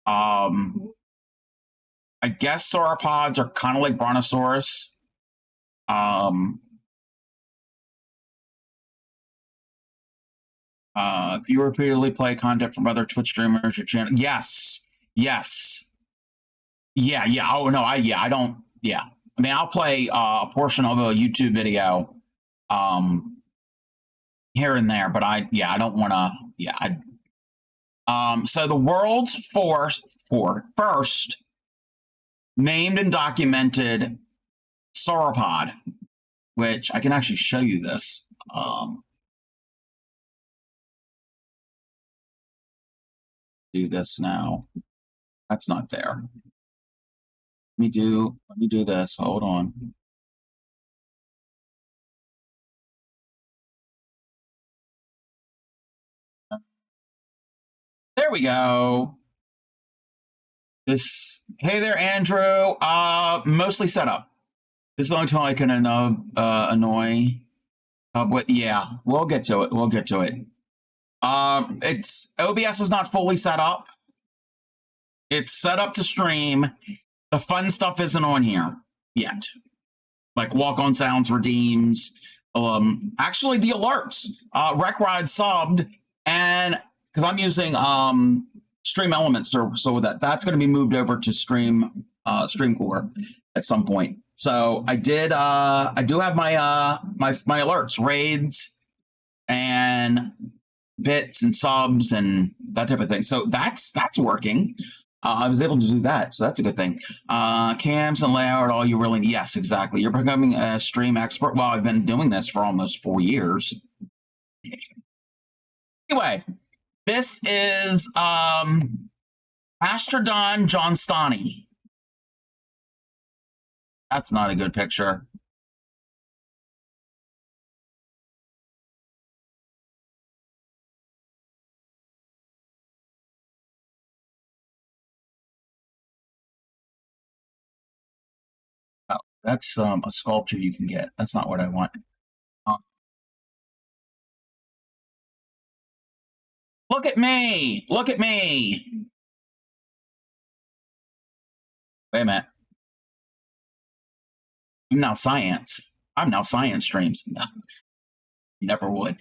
I guess sauropods are kind of like brontosaurus. If you repeatedly play content from other Twitch streamers, your channel. Yes. Yes. Yeah. Yeah. Oh no. I don't. Yeah. I mean, I'll play a portion of a YouTube video, here and there, but I don't want to. Yeah. So the world's first named and documented sauropod, which I can actually show you this. Do this now. That's not fair. Let me do this. Hold on. There we go. Hey there, Andrew. Mostly set up. This is the only time I can annoy. But yeah, we'll get to it. We'll get to it. It's OBS is not fully set up. It's set up to stream. The fun stuff isn't on here yet. Like walk-on sounds, redeems. Actually, the alerts. Rec Ride subbed, and because I'm using Stream Elements, so that's going to be moved over to Streamcore at some point. So I do have my my alerts, raids, and bits and subs and that type of thing. So that's working. I was able to do that, so that's a good thing. Cams and layout, all you really need. Yes, exactly. You're becoming a stream expert. Well, I've been doing this for almost 4 years. Anyway, this is Astrodon johnstoni. That's not a good picture. Oh, that's a sculpture you can get. That's not what I want. Look at me! Look at me! Wait a minute. I'm now science streams. No, never would.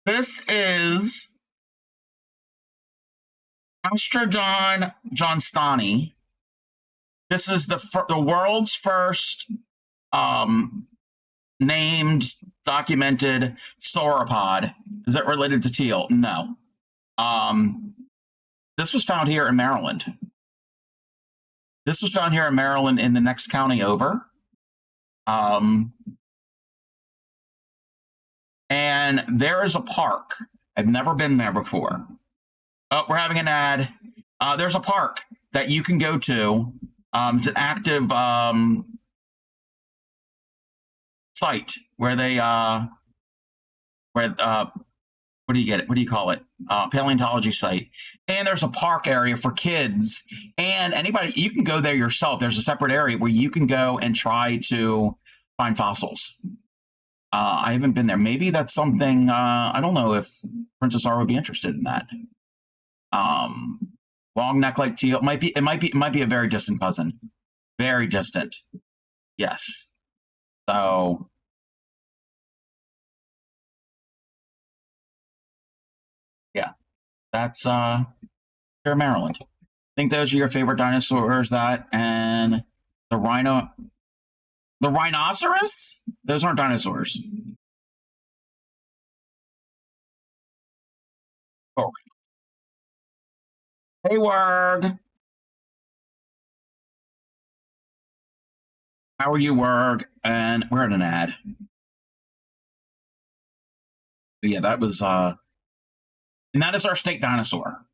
This is Astrodon johnstoni. This is the world's first named, documented sauropod. Is it related to teal? No. This was found here in Maryland. This was found here in Maryland in the next county over. And there is a park. I've never been there before. Oh, we're having an ad. There's a park that you can go to. It's an active site where they what do you get it? What do you call it? Paleontology site. And there's a park area for kids and anybody. You can go there yourself. There's a separate area where you can go and try to find fossils. I haven't been there. Maybe that's something. I don't know if Princess R would be interested in that. Long neck like teal. It might be a very distant cousin. Very distant. Yes. So yeah, that's here in Maryland. I think those are your favorite dinosaurs. That and the rhinoceros. Those aren't dinosaurs. Oh, hey, Word. How are you, Word? And we're in an ad. But yeah, that was and that is our snake dinosaur.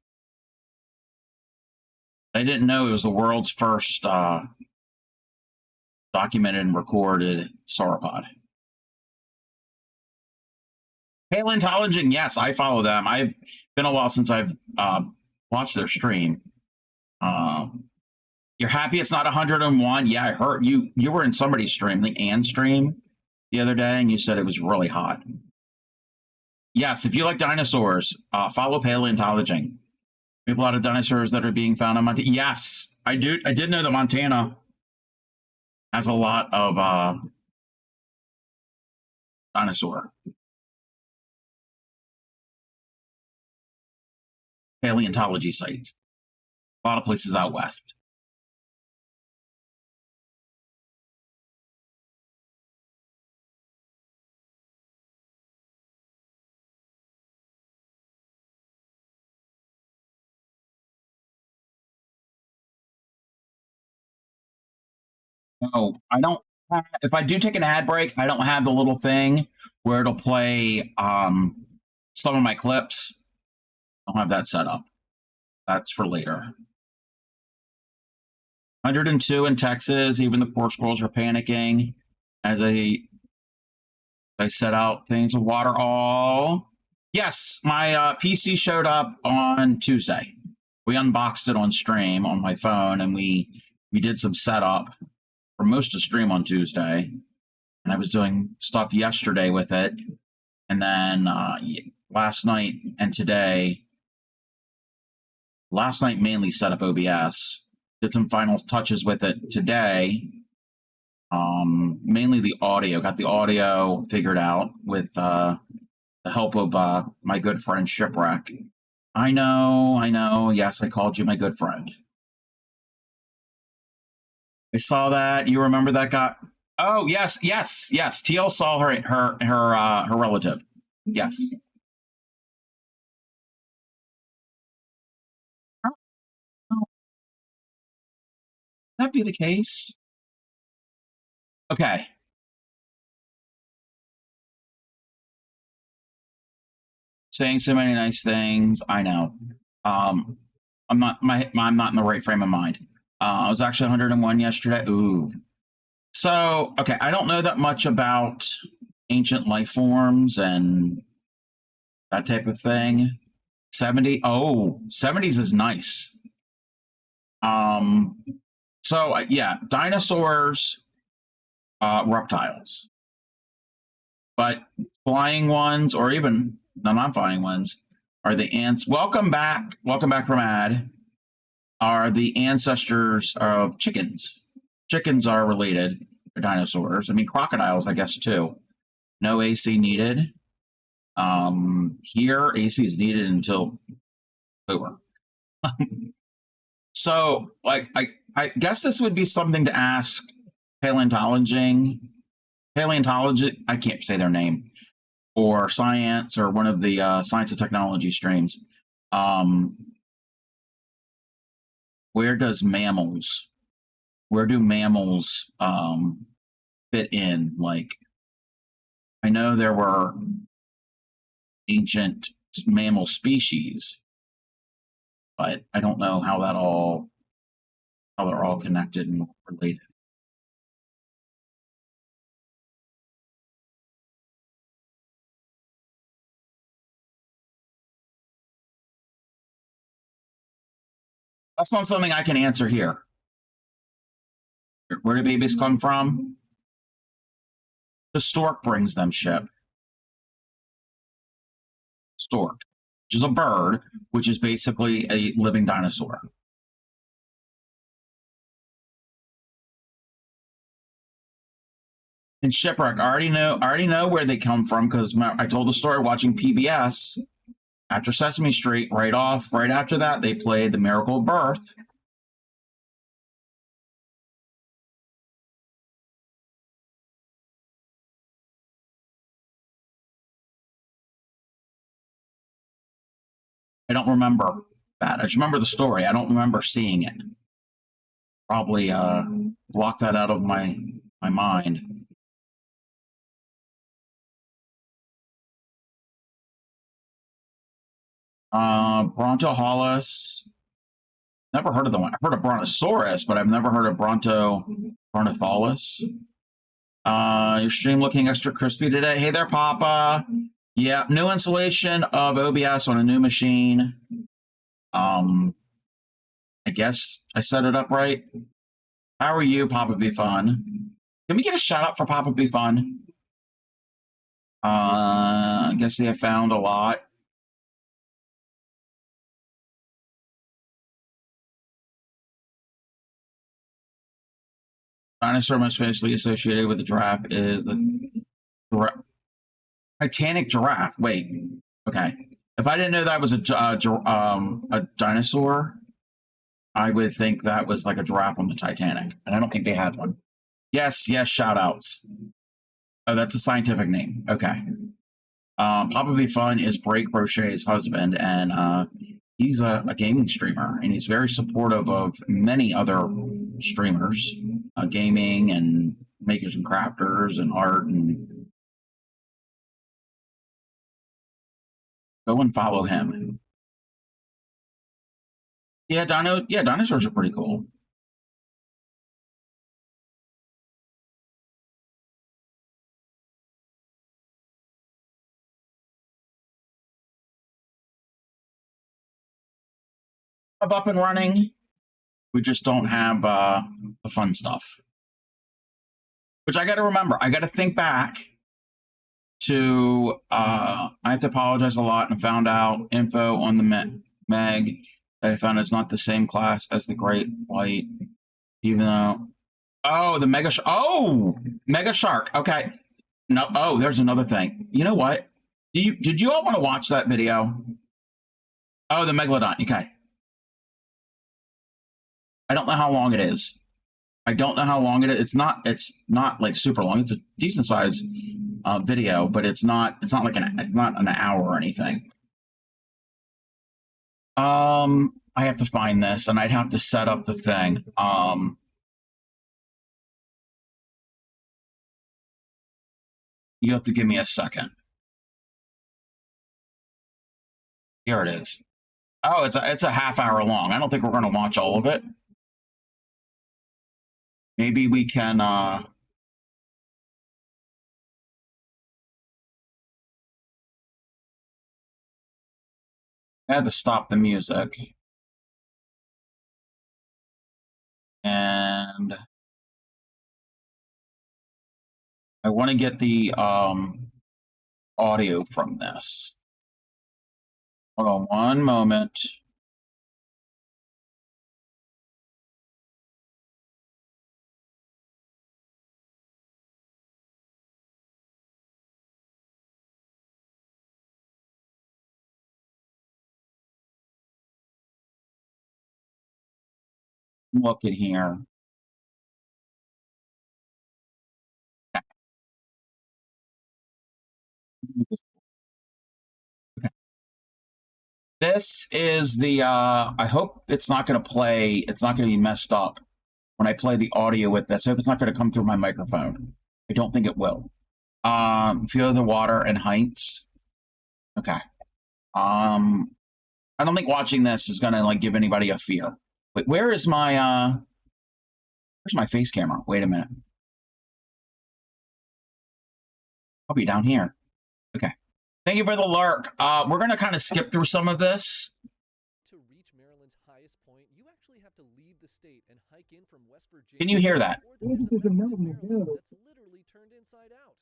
I didn't know it was the world's first documented and recorded sauropod. Paleontology, yes, I follow them. I've been a while since I've watched their stream. Um, you're happy it's not 101? Yeah, I heard you. You were in somebody's stream, the Ann stream, the other day, and you said it was really hot. Yes, if you like dinosaurs, follow paleontology. We have a lot of dinosaurs that are being found in Montana. Yes, I do. I did know that Montana has a lot of dinosaur paleontology sites. A lot of places out west. No, I don't. If I do take an ad break, I don't have the little thing where it'll play some of my clips. I don't have that set up. That's for later. 102 in Texas. Even the poor squirrels are panicking as I set out things with water. All yes, my PC showed up on Tuesday. We unboxed it on stream on my phone, and we did some setup for most of stream on Tuesday. And I was doing stuff yesterday with it, and then last night and today. Last night mainly set up OBS. Did some final touches with it today. Mainly the audio. Got the audio figured out with the help of my good friend Shipwreck. I know. Yes, I called you my good friend. I saw that. You remember that guy? Oh yes. TL saw her relative. Yes. Oh, that be the case? Okay. Saying so many nice things. I know. Um, I'm not in the right frame of mind. I was actually 101 yesterday. Ooh. So okay, I don't know that much about ancient life forms and that type of thing. 70. Oh, 70s is nice. Um. So yeah, dinosaurs, reptiles, but flying ones or even no, not flying ones are the ants. Welcome back. Welcome back from ad. Are the ancestors of chickens. Chickens are related to dinosaurs. I mean, crocodiles, I guess, too. No AC needed. Here, AC is needed until October. So, like, I guess this would be something to ask paleontology. Paleontology, I can't say their name, or science, or one of the science and technology streams. Um, where does mammals? Where do mammals fit in? Like, I know there were ancient mammal species, but I don't know how they're all connected and related. That's not something I can answer here. Where do babies come from? The stork brings them ship. Stork, which is a bird, which is basically a living dinosaur. And shipwreck, I already know where they come from because I told the story watching PBS after Sesame Street. Right after that, they played The Miracle of Birth. I don't remember that. I just remember the story. I don't remember seeing it. Probably block that out of my mind. Brontoholus. Never heard of the one. I've heard of Brontosaurus, but I've never heard of Brontotholus. Your stream looking extra crispy today. Hey there, Papa. Yeah, new installation of OBS on a new machine. I guess I set it up right. How are you, Papa Be Fun? Can we get a shout out for Papa Be Fun? I guess they have found a lot. Dinosaur most famously associated with the giraffe is the Titanic giraffe. Wait, okay. If I didn't know that was a dinosaur, I would think that was like a giraffe on the Titanic, and I don't think they had one. Yes, shout outs. Oh, that's a scientific name. Okay. Papa Be Fun is Bray Crochet's husband, and he's a gaming streamer, and he's very supportive of many other streamers, gaming and makers and crafters and art. And go and follow him. Yeah, dinosaurs are pretty cool. Up and running. We just don't have the fun stuff. Which I got to remember. I got to think back to. I have to apologize a lot and found out info on the Meg that I found it's not the same class as the Great White, even though. Oh, the Mega Shark. Okay. No. Oh, there's another thing. You know what? Did you all want to watch that video? Oh, the Megalodon. Okay. I don't know how long it is. It's not like super long. It's a decent sized video, but it's not like an hour or anything. I have to find this, and I'd have to set up the thing. You have to give me a second. Here it is. Oh, it's a half hour long. I don't think we're going to watch all of it. Maybe we can. I had to stop the music. And I want to get the audio from this. Hold on one moment. Look at here. Okay. This is the I hope it's not going to play, it's not going to be messed up when I play the audio with this. I hope it's not going to come through my microphone. I don't think it will. Feel the Water and Heights. Okay. I don't think watching this is going to like give anybody a fear. Wait, where's my face camera? Wait a minute. I'll be down here. Okay. Thank you for the lurk. We're going to kind of skip through some of this. To reach Maryland's highest point, you actually have to leave the state and hike in from West Virginia. Can you hear that? That's literally turned inside out.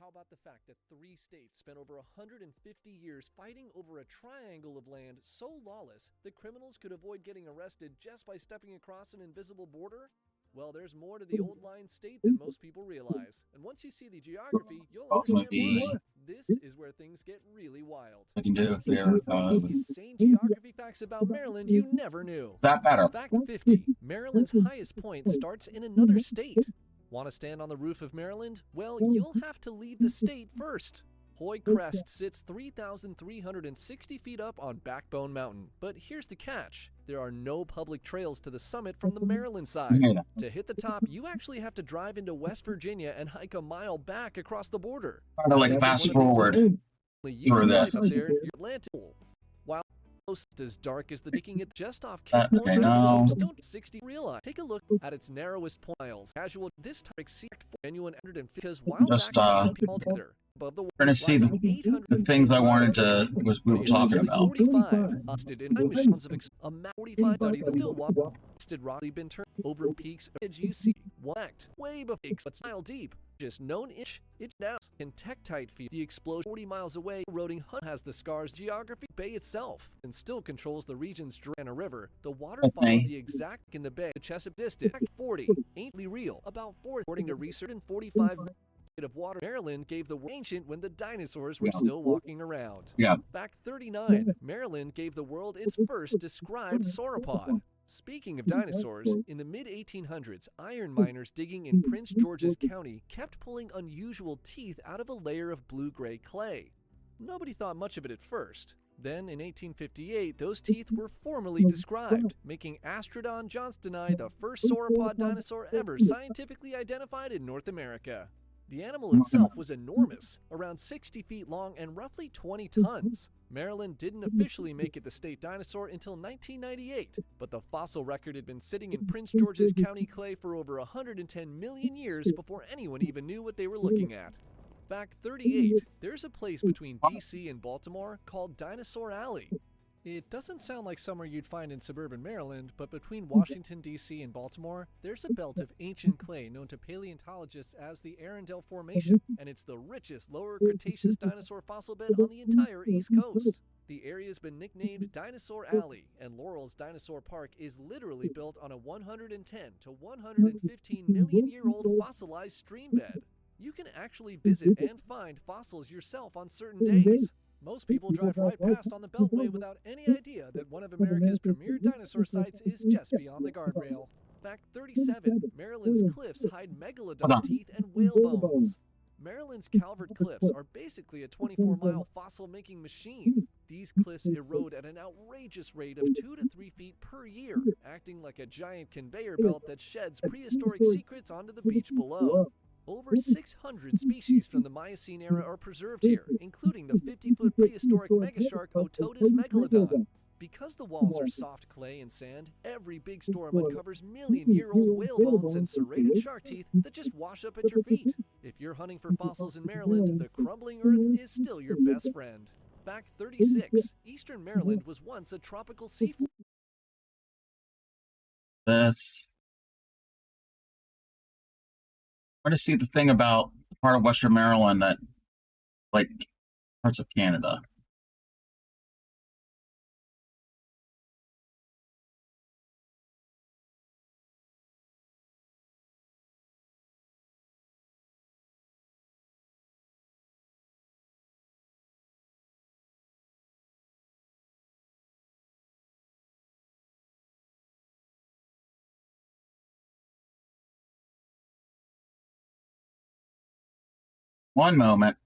How about the fact that 3 states spent over 150 years fighting over a triangle of land so lawless that criminals could avoid getting arrested just by stepping across an invisible border? Well, there's more to the old line state than most people realize. And once you see the geography, you'll understand why. This is where things get really wild. I can do it there. Insane geography facts about Maryland you never knew. Is that better? Fact 50. Maryland's highest point starts in another state. Want to stand on the roof of Maryland? Well, you'll have to leave the state first. Hoy Crest sits 3,360 feet up on Backbone Mountain, but here's the catch. There are no public trails to the summit from the Maryland side. Yeah. To hit the top, you actually have to drive into West Virginia and hike a mile back across the border. Try to like fast forward You through can this. sleep up there, you're Atlantic. While it's as dark as the making it just off Kishport, Okay, no. Massachusetts, don't 60 realize. Take a look at its narrowest miles. Casual this time exceed genuine 150 because while Just, back altogether above the Trying to see the things I wanted to we were talking about. 45 busted in emissions of a 45 study that still busted rocky been turned over peaks edge you see whacked way before but mile deep just known it now in Tektite feet the explosion 40 miles away eroding has the scars geography bay itself and still controls the region's Joanna River. The water followed the exact in the bay the Chesapeake distant 40 ain't real about 4 according to research in 45 of water. Maryland gave the ancient when the dinosaurs were still walking around. Yeah. Fact 39. Maryland gave the world its first described sauropod. Speaking of dinosaurs, in the mid-1800s, iron miners digging in Prince George's County kept pulling unusual teeth out of a layer of blue-gray clay. Nobody thought much of it at first. Then, in 1858, those teeth were formally described, making Astrodon johnstoni the first sauropod dinosaur ever scientifically identified in North America. The animal itself was enormous, around 60 feet long and roughly 20 tons. Maryland didn't officially make it the state dinosaur until 1998, but the fossil record had been sitting in Prince George's County clay for over 110 million years before anyone even knew what they were looking at. Fact 38. There's a place between D.C. and Baltimore called Dinosaur Alley. It doesn't sound like somewhere you'd find in suburban Maryland, but between Washington, D.C. and Baltimore, there's a belt of ancient clay known to paleontologists as the Arundel Formation, and it's the richest lower Cretaceous dinosaur fossil bed on the entire East Coast. The area's been nicknamed Dinosaur Alley, and Laurel's Dinosaur Park is literally built on a 110 to 115 million-year-old fossilized stream bed. You can actually visit and find fossils yourself on certain days. Most people drive right past on the Beltway without any idea that one of America's premier dinosaur sites is just beyond the guardrail. Fact 37. Maryland's cliffs hide megalodon teeth and whale bones. Maryland's Calvert Cliffs are basically a 24-mile fossil-making machine. These cliffs erode at an outrageous rate of 2 to 3 feet per year, acting like a giant conveyor belt that sheds prehistoric secrets onto the beach below. Over 600 species from the Miocene era are preserved here, including the 50-foot prehistoric megashark Otodus megalodon. Because the walls are soft clay and sand, every big storm uncovers million-year-old whale bones and serrated shark teeth that just wash up at your feet. If you're hunting for fossils in Maryland, the crumbling earth is still your best friend. Fact 36. Eastern Maryland was once a tropical seafloor. I want to see the thing about part of Western Maryland that, like, parts of Canada. One moment.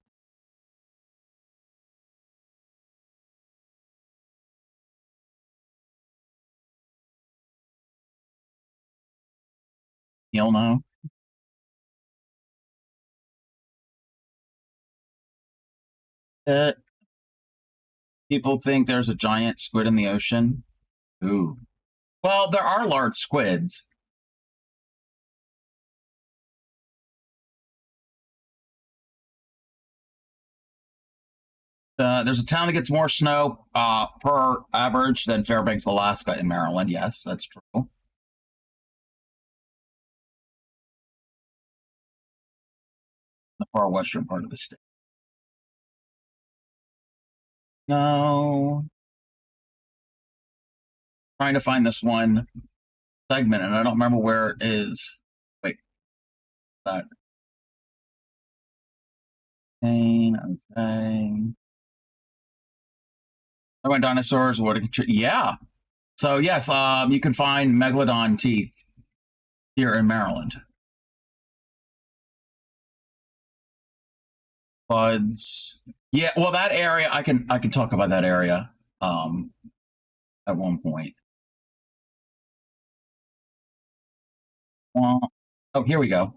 You'll know. People think there's a giant squid in the ocean. Ooh. Well, there are large squids. There's a town that gets more snow per average than Fairbanks, Alaska in Maryland. Yes, that's true. The far western part of the state. No. Trying to find this one segment, and I don't remember where it is. Wait. That. Okay. I went dinosaurs. What? Yeah. So yes, you can find megalodon teeth here in Maryland. Buds. Yeah, well, that area I can talk about that area at one point. Well, oh, here we go.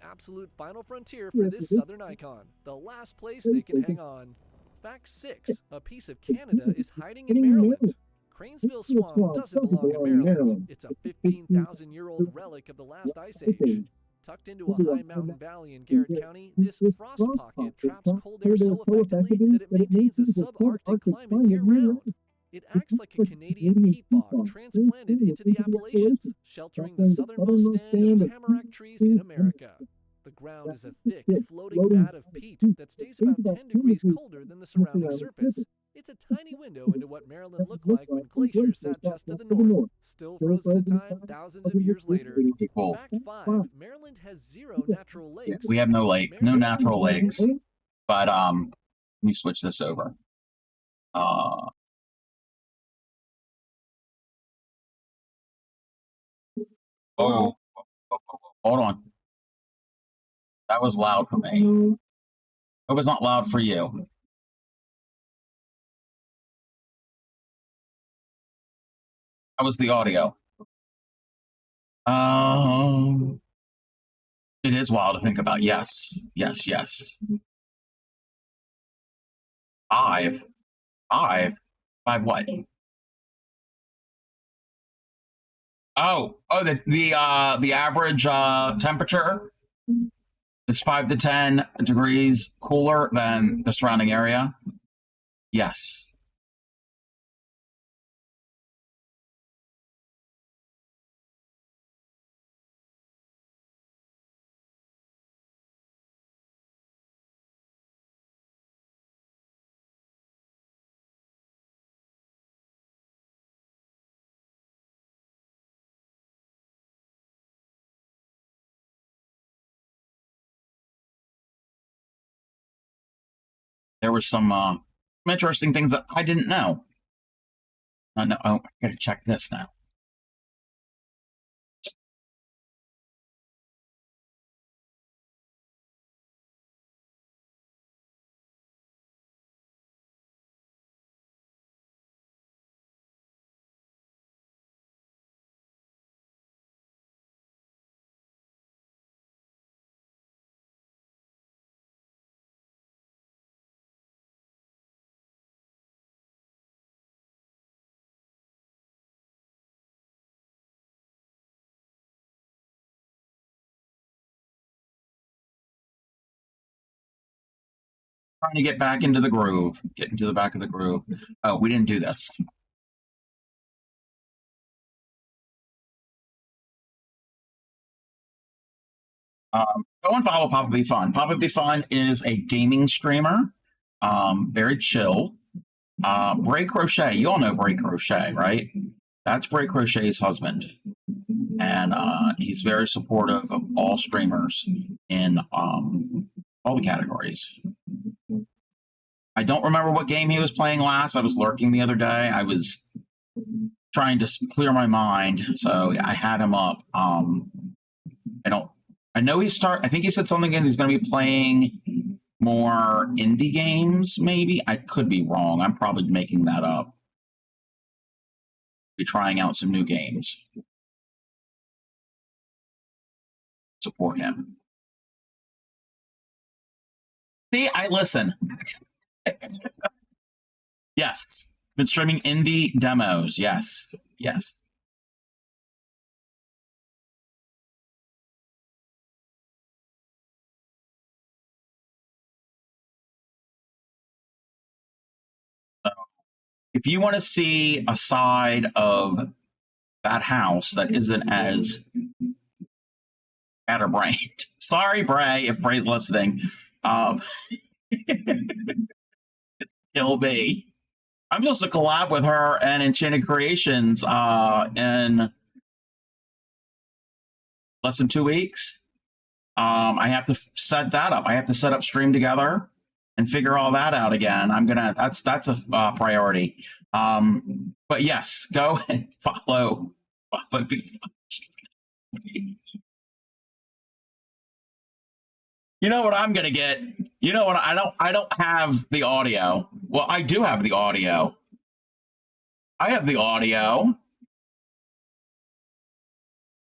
Absolute final frontier for this southern icon, the last place they can hang on. Fact 6: a piece of Canada is hiding in Maryland. Cranesville Swamp doesn't belong in Maryland. It's a 15,000-year-old relic of the last ice age. Tucked into a high mountain valley in Garrett County, this frost pocket traps cold air so effectively that it maintains a subarctic climate year-round. It acts like a Canadian peat bog transplanted into the Appalachians, sheltering the southernmost stand of tamarack trees in America. The ground is a thick, floating mat of peat that stays about 10 degrees colder than the surrounding surface. It's a tiny window into what Maryland looked like when glaciers sat just to the north, still frozen in time thousands of years later. Cool. Fact 5: Maryland has 0 natural lakes. Yeah, we have no lake, no natural lakes. But let me switch this over. Oh, hold on. That was loud for me. It was not loud for you. That was the audio. It is wild to think about. Yes, yes, yes. Five, five what? Oh, the average temperature is 5 to 10 degrees cooler than the surrounding area. Yes. There were some interesting things that I didn't know. I gotta check this now. Trying to get back into the groove, get into the back of the groove. Oh, we didn't do this. Go and follow Papa Be Fun. Papa Be Fun is a gaming streamer, very chill. Bray Crochet, you all know Bray Crochet, right? That's Bray Crochet's husband, and he's very supportive of all streamers in all the categories. I don't remember what game he was playing last. I was lurking the other day. I was trying to clear my mind, so I had him up. I know I think he said something again. He's going to be playing more indie games, maybe. I could be wrong. I'm probably making that up. Be trying out some new games. Support him. See, I listen. Yes. Been streaming indie demos. Yes. Yes. If you want to see a side of that house that isn't as scatterbrained, sorry, Bray, if Bray's listening, it'll be. I'm supposed to collab with her and Enchanted Creations in less than 2 weeks. I have to set that up. I have to set up Stream Together and figure all that out again. That's a priority. But yes, go and follow. You know what I'm gonna get? You know what? I don't have the audio. Well, I do have the audio. I have the audio.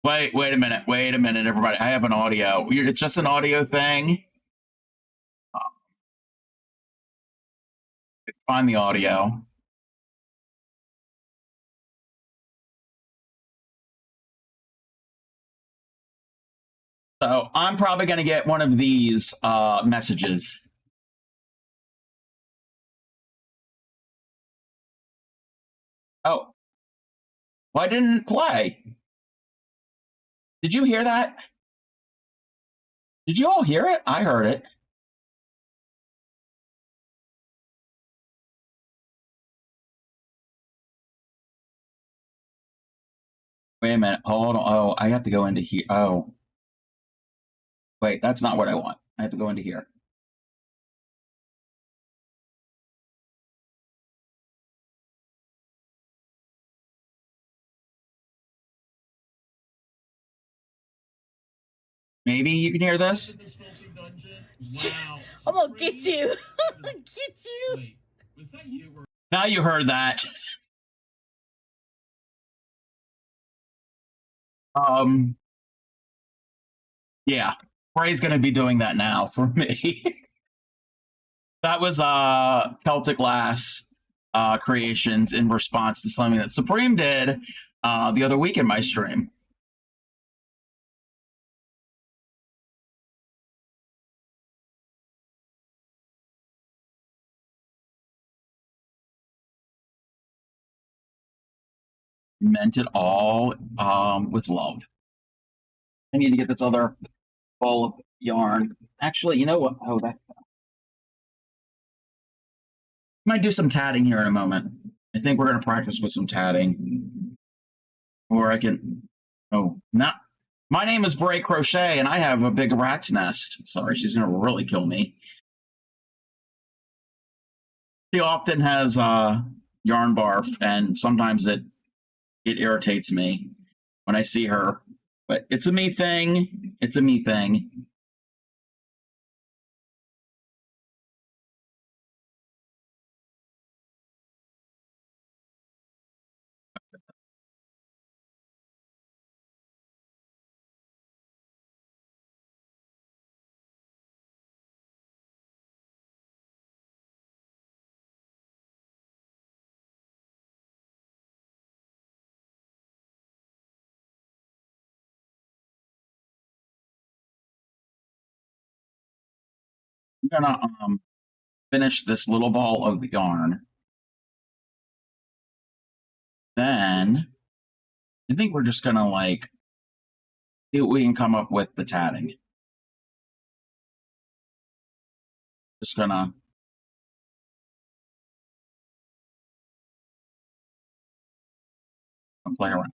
Wait a minute. Wait a minute, everybody. I have an audio. It's just an audio thing. Find the audio. So I'm probably going to get one of these messages. Oh, why didn't it play? Did you hear that? Did you all hear it? I heard it. Wait a minute. Hold on. Oh, I have to go into here. Oh. Wait, that's not what I want. I have to go into here. Maybe you can hear this? Wow. I'm gonna get you. I'm gonna get you. Wait, was that you? Or- Now you heard that. Yeah. Bray's going to be doing that now for me. That was Celtic Glass creations in response to something that Supreme did the other week in my stream. Meant it all with love. I need to get this other ball of yarn. Actually, you know what? Oh, that. Might do some tatting here in a moment. I think we're going to practice with some tatting. Or I can. Oh, not. My name is Bray Crochet, and I have a big rat's nest. Sorry, she's going to really kill me. She often has yarn barf, and sometimes it irritates me when I see her. But it's a me thing. It's a me thing. I'm gonna finish this little ball of yarn. Then I think we're just gonna like see what we can come up with the tatting. Just gonna play around.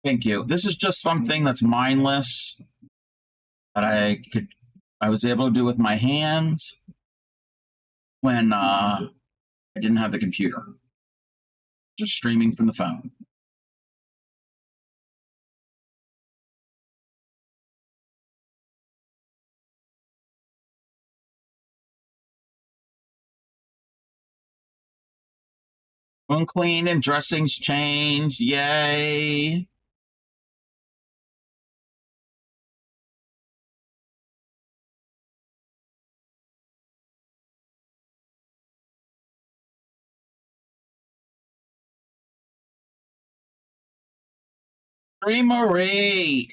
Thank you. This is just something that's mindless that I was able to do with my hands when I didn't have the computer. Just streaming from the phone. Phone clean and dressings changed. Yay. Marie.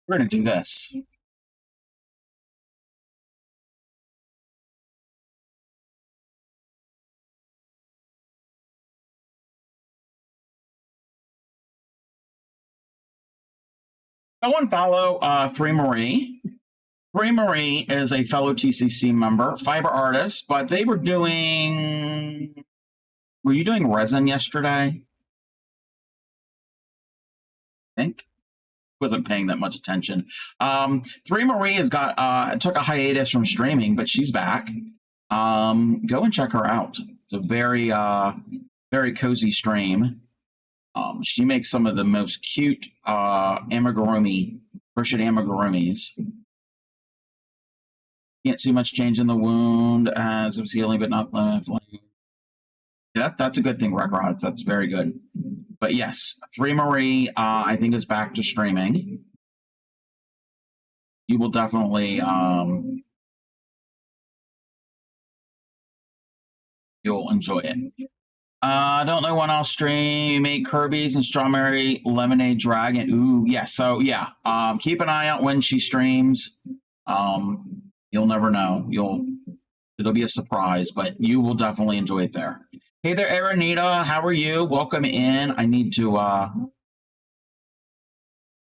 We're gonna do this. Go and follow Three Marie. Three Marie is a fellow TCC member, fiber artist, but they were doing. Were you doing resin yesterday? I think. wasn't paying that much attention. Three Marie has got took a hiatus from streaming, but she's back. Go and check her out. It's a very very cozy stream. She makes some of the most cute amigurumi, Russian amigurumis. Can't see much change in the wound as of healing, but not that's a good thing, Rec Rods. That's very good. But yes, Three Marie, I think, is back to streaming. You will definitely you'll enjoy it. I don't know when I'll stream. Make Kirby's and Strawberry Lemonade Dragon. Ooh, yes. So yeah, keep an eye out when she streams. You'll never know. It'll be a surprise, but you will definitely enjoy it there. Hey there, Aranita. How are you? Welcome in. I need to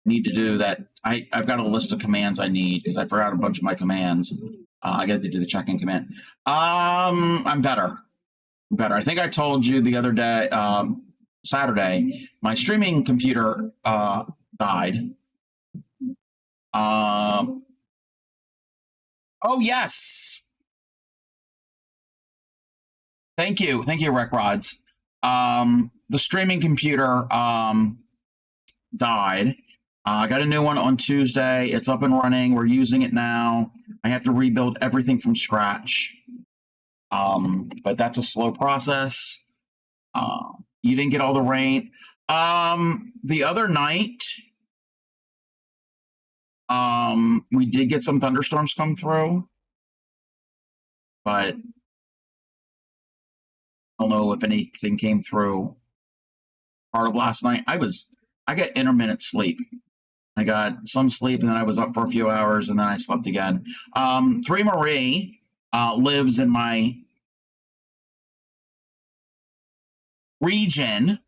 do that. I've got a list of commands I need because I forgot a bunch of my commands. I got to do the check-in command. I'm better. I think I told you the other day, Saturday, my streaming computer died. Oh yes. Thank you, Rec Rods. The streaming computer died. I got a new one on Tuesday. It's up and running. We're using it now. I have to rebuild everything from scratch. But that's a slow process. You didn't get all the rain. The other night, we did get some thunderstorms come through, but I don't know if anything came through part of last night. I got intermittent sleep. I got some sleep, and then I was up for a few hours, and then I slept again. Three Marie lives in my region,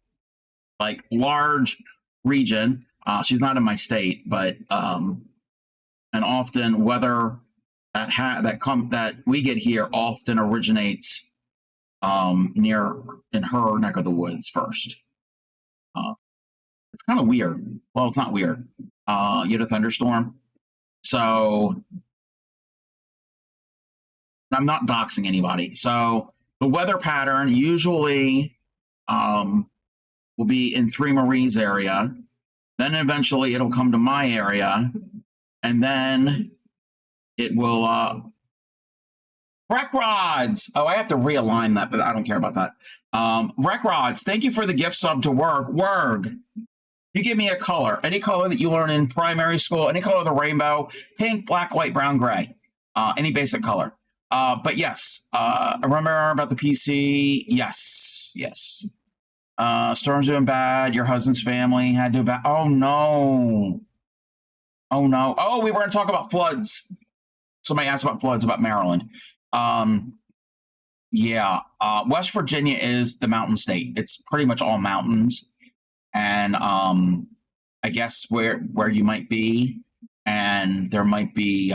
like large region. She's not in my state, but and often weather that we get here often originates near in her neck of the woods first. It's kind of weird. Well, it's not weird. You had a thunderstorm, so I'm not doxing anybody. So the weather pattern usually will be in Three Marie's area. Then eventually it'll come to my area, and then it will Rec Rods. Oh, I have to realign that, but I don't care about that. Rec Rods, thank you for the gift sub to Werg. You give me a color, any color that you learn in primary school, any color of the rainbow, pink, black, white, brown, gray, any basic color. But yes, I remember about the PC. Yes. Storm's doing bad. Your husband's family had to evacuate. Oh no. Oh, we were going to talk about floods. Somebody asked about floods about Maryland. Yeah. West Virginia is the mountain state. It's pretty much all mountains. And I guess where you might be, and there might be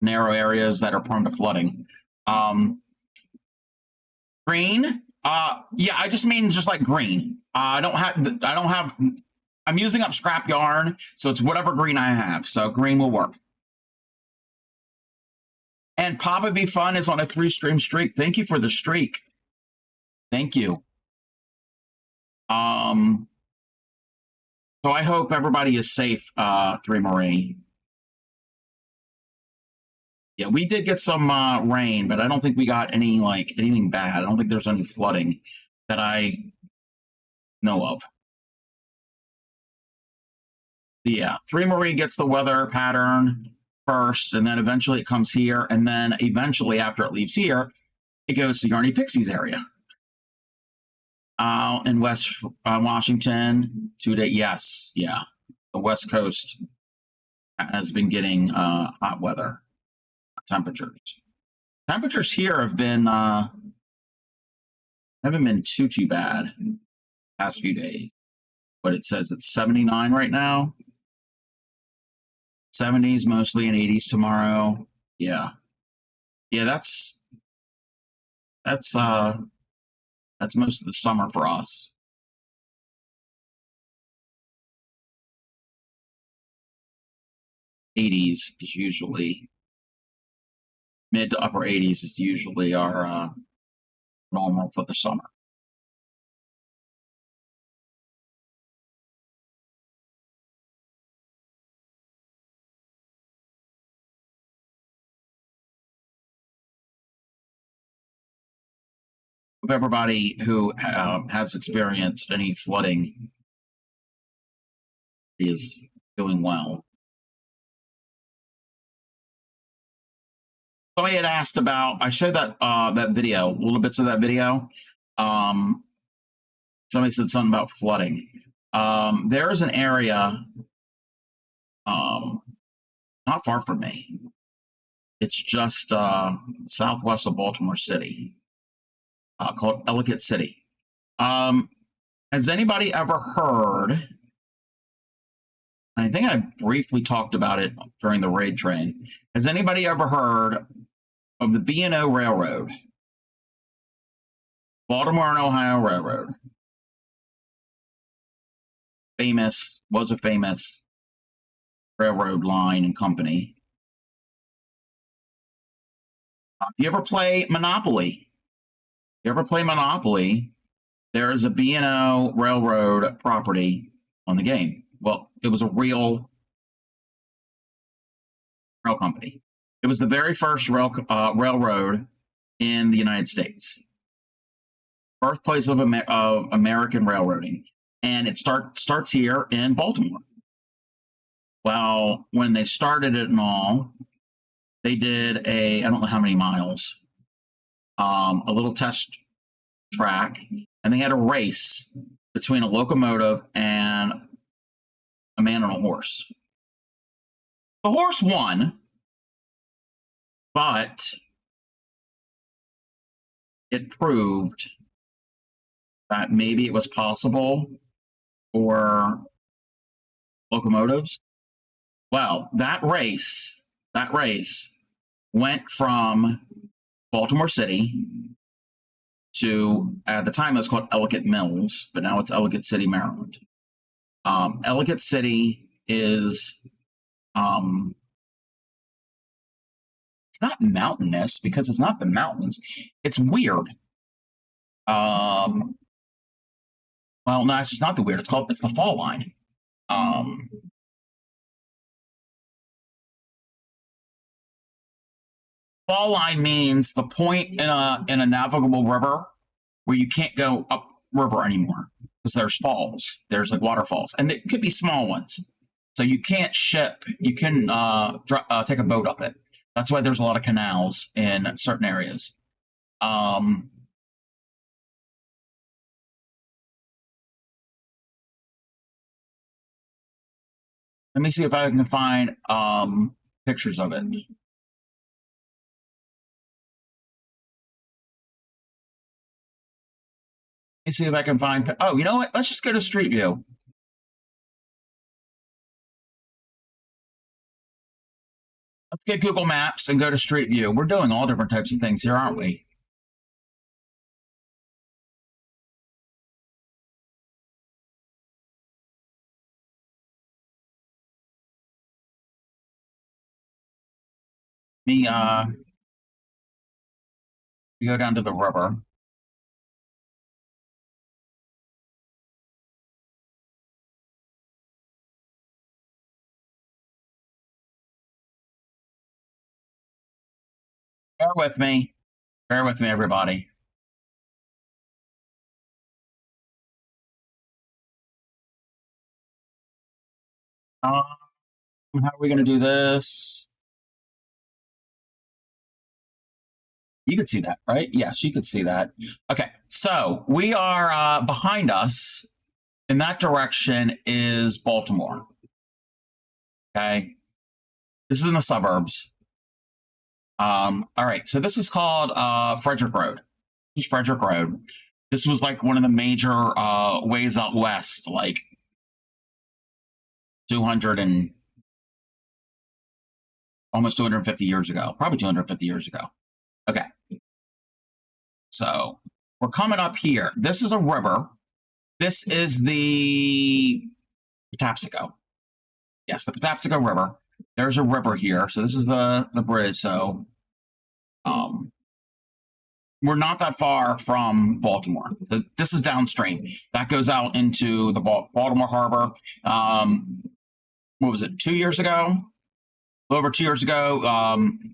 narrow areas that are prone to flooding. Green? Yeah, I just mean just like green. I'm using up scrap yarn, so it's whatever green I have. So green will work. And Papa Be Fun is on a 3-stream streak. Thank you for the streak. Thank you. So I hope everybody is safe, Three Marie. Yeah, we did get some rain, but I don't think we got anything bad. I don't think there's any flooding that I know of. Yeah, Three Marie gets the weather pattern first, and then eventually it comes here, and then eventually after it leaves here, it goes to Yarny Pixie's area. In West Washington, 2 days. Yes, yeah. The West Coast has been getting hot weather temperatures. Temperatures here have been haven't been too bad past few days, but it says it's 79 right now. 70s mostly and 80s tomorrow. Yeah, that's most of the summer for us. 80s is usually, mid to upper 80s is usually our normal for the summer. Of everybody who has experienced any flooding is doing well. Somebody had asked about. I showed that that video, little bits of that video. Somebody said something about flooding. There is an area not far from me. It's just southwest of Baltimore City, called Ellicott City. Has anybody ever heard? I think I briefly talked about it during the raid train. Has anybody ever heard of the B&O Railroad? Baltimore and Ohio Railroad. Was a famous railroad line and company. If you ever play Monopoly, there is a B&O Railroad property on the game. Well, it was a real company. It was the very first railroad in the United States. Birthplace of American railroading. And it starts here in Baltimore. Well, when they started it and all, they did I don't know how many miles, a little test track, and they had a race between a locomotive and a man on a horse. The horse won, but it proved that maybe it was possible for locomotives. Well, that race went from Baltimore City to, at the time it was called Ellicott Mills, but now it's Ellicott City, Maryland. Ellicott City is, it's not mountainous because it's not the mountains. It's weird. Well, no, it's just not the weird. It's the fall line. Fall line means the point in a navigable river where you can't go up river anymore because there's falls. There's like waterfalls, and it could be small ones. So you can't ship. You can take a boat up it. That's why there's a lot of canals in certain areas. Let me see if I can find pictures of it. Let me see if I can find. Oh, you know what? Let's just go to Street View. Let's get Google Maps and go to Street View. We're doing all different types of things here, aren't we? We go down to the river. Bear with me, everybody. How are we going to do this? You could see that, right? Yes, you could see that. Okay, so we are behind us in that direction is Baltimore. Okay, this is in the suburbs. All right, so this is called Frederick Road. This is Frederick Road. This was like one of the major ways out west, like 200 and almost 250 years ago, probably 250 years ago. Okay. So we're coming up here. This is a river. This is the Patapsco. Yes, the Patapsco River. there's a river here. So this is the bridge. So we're not that far from Baltimore. So this is downstream. That goes out into the Baltimore Harbor. What was it? 2 years ago? A little over 2 years ago,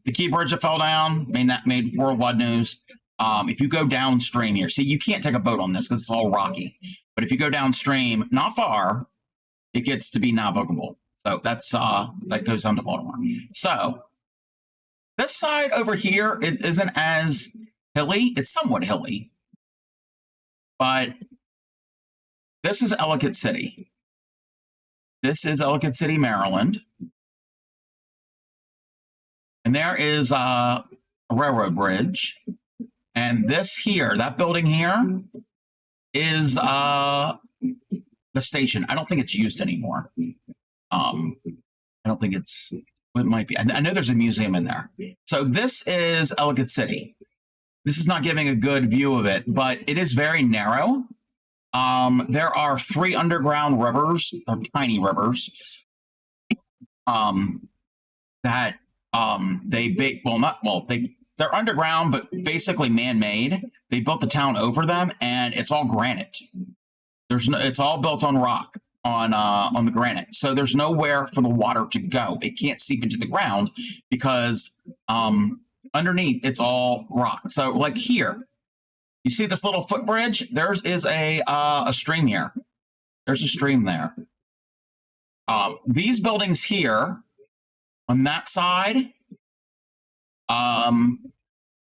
the Key Bridge that fell down made worldwide news. If you go downstream here, see, you can't take a boat on this because it's all rocky. But if you go downstream, not far, it gets to be navigable. So that's that goes down to Baltimore. So this side over here, it isn't as hilly. It's somewhat hilly, but this is Ellicott City. This is Ellicott City, Maryland. And there is a railroad bridge. And this here, that building here, is the station. I don't think it's used anymore. I don't think it might be. I know there's a museum in there. So this is Ellicott City. This is not giving a good view of it, but it is very narrow. There are 3 underground rivers, or tiny rivers, that they're underground, but basically man-made. They built the town over them, and it's all granite. It's all built on rock, on the granite. So there's nowhere for the water to go. It can't seep into the ground because underneath it's all rock. So like here, you see this little footbridge? There is a stream here. There's a stream there. These buildings here on that side,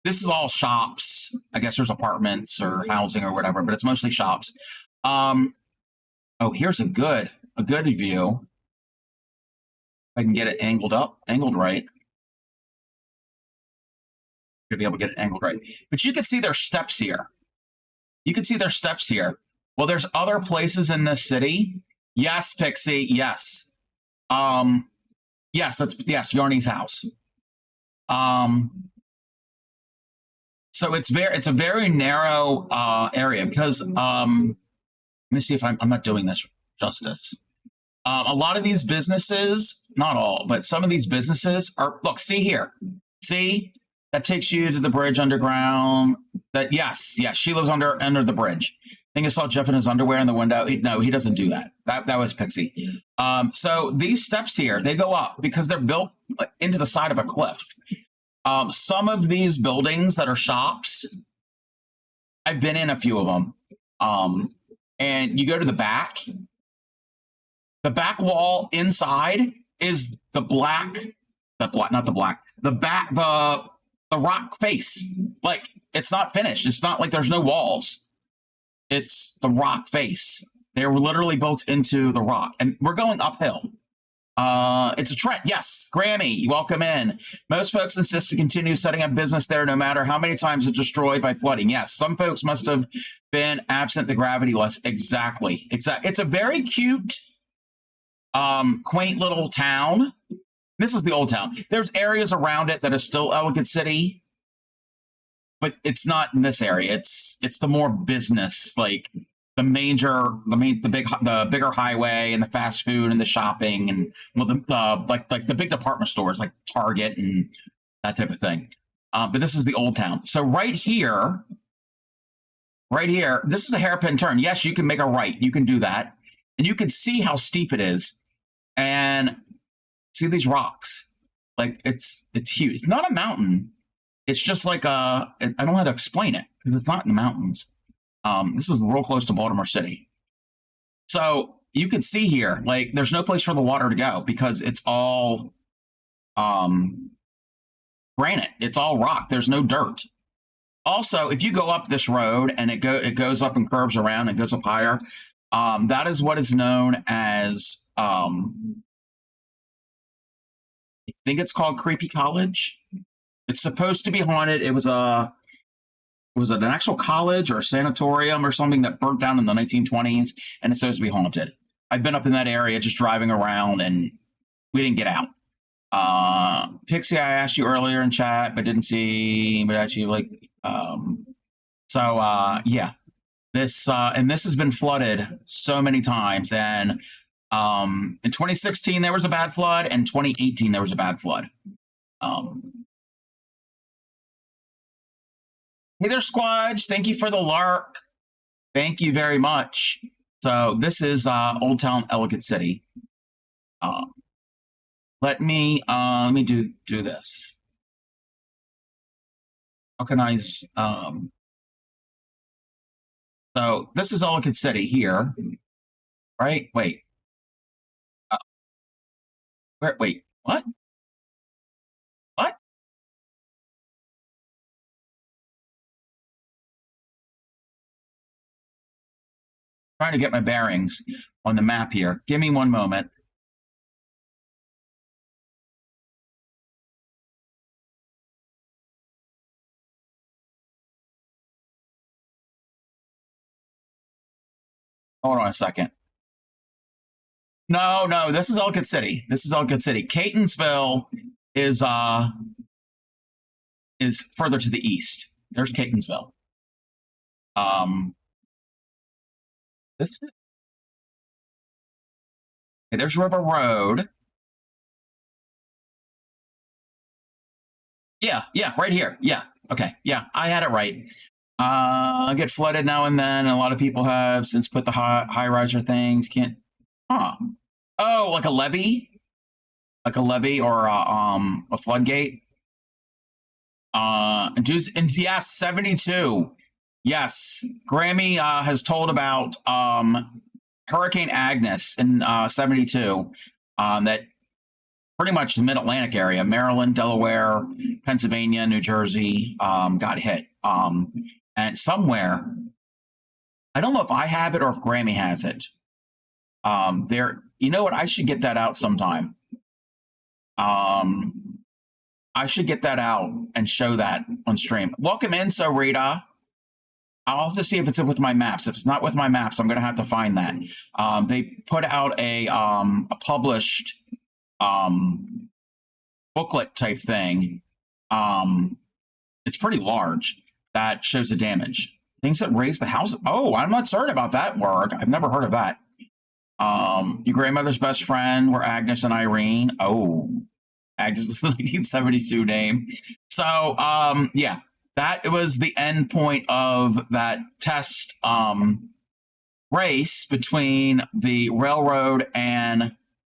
this is all shops. I guess there's apartments or housing or whatever, but it's mostly shops. Oh, here's a good view. I can get it angled right. Gonna be able to get it angled right. But you can see their steps here. Well, there's other places in this city. Yes, Pixie, yes. Yes, Yarny's house. So it's a very narrow area because let me see if I'm not doing this justice. A lot of these businesses, not all, but some of these businesses are, look, see here. See? That takes you to the bridge underground. Yes, she lives under the bridge. I think I saw Jeff in his underwear in the window. No, he doesn't do that. That was Pixie. So these steps here, they go up because they're built into the side of a cliff. Some of these buildings that are shops, I've been in a few of them. And you go to the back wall inside is the rock face. Like, it's not finished. It's not like there's no walls. It's the rock face. They were literally built into the rock. And we're going uphill. It's a trend. Yes, Grammy, welcome in. Most folks insist to continue setting up business there no matter how many times it's destroyed by flooding. Yes, some folks must have been absent the gravity less. Exactly. It's a very cute, quaint little town. This is the old town. There's areas around it that are still Ellicott City, but it's not in this area. It's the more business, like the bigger highway and the fast food and the shopping and like the big department stores like Target and that type of thing. But this is the old town. So right here, this is a hairpin turn. Yes, you can make a right. You can do that, and you can see how steep it is, and see these rocks. Like it's huge. It's not a mountain. It's just like I don't know how to explain it because it's not in the mountains. This is real close to Baltimore City. So you can see here, like there's no place for the water to go because it's all granite. It's all rock. There's no dirt. Also, if you go up this road and it goes up and curves around and goes up higher, that is what is known as I think it's called Creepy College. It's supposed to be haunted. It was an actual college or a sanatorium or something that burnt down in the 1920s, and it's supposed to be haunted. I've been up in that area just driving around, and we didn't get out. Pixie, I asked you earlier in chat, but didn't see, but actually yeah. This has been flooded so many times, and In 2016 there was a bad flood, and 2018 there was a bad flood. Hey there, Squadge. Thank you for the lark. Thank you very much. So this is Old Town Ellicott City. Let me do this. How can I so this is Ellicott City here, right? Wait. Wait, what? What? Trying to get my bearings on the map here. Give me one moment. Hold on a second. No, this is Ellicott City. This is Ellicott City. Catonsville is further to the east. There's Catonsville. This okay, there's River Road. Yeah, right here. Yeah, okay. Yeah, I had it right. I get flooded now and then. And a lot of people have since put the high riser things. Can't. Oh, like a levee, or a floodgate. And yes, 72. Yes, Grammy has told about Hurricane Agnes in 72. That pretty much the Mid-Atlantic area, Maryland, Delaware, Pennsylvania, New Jersey, got hit. And somewhere, I don't know if I have it or if Grammy has it. You know what? I should get that out sometime. I should get that out and show that on stream. Welcome in, so Rita. I'll have to see if it's with my maps. If it's not with my maps, I'm going to have to find that. They put out a published booklet type thing. It's pretty large that shows the damage. Things that raise the house. Oh, I'm not certain about that word. I've never heard of that. Your grandmother's best friend were Agnes and Irene. Oh, Agnes is the 1972 name. So, yeah, that was the end point of that test race between the railroad and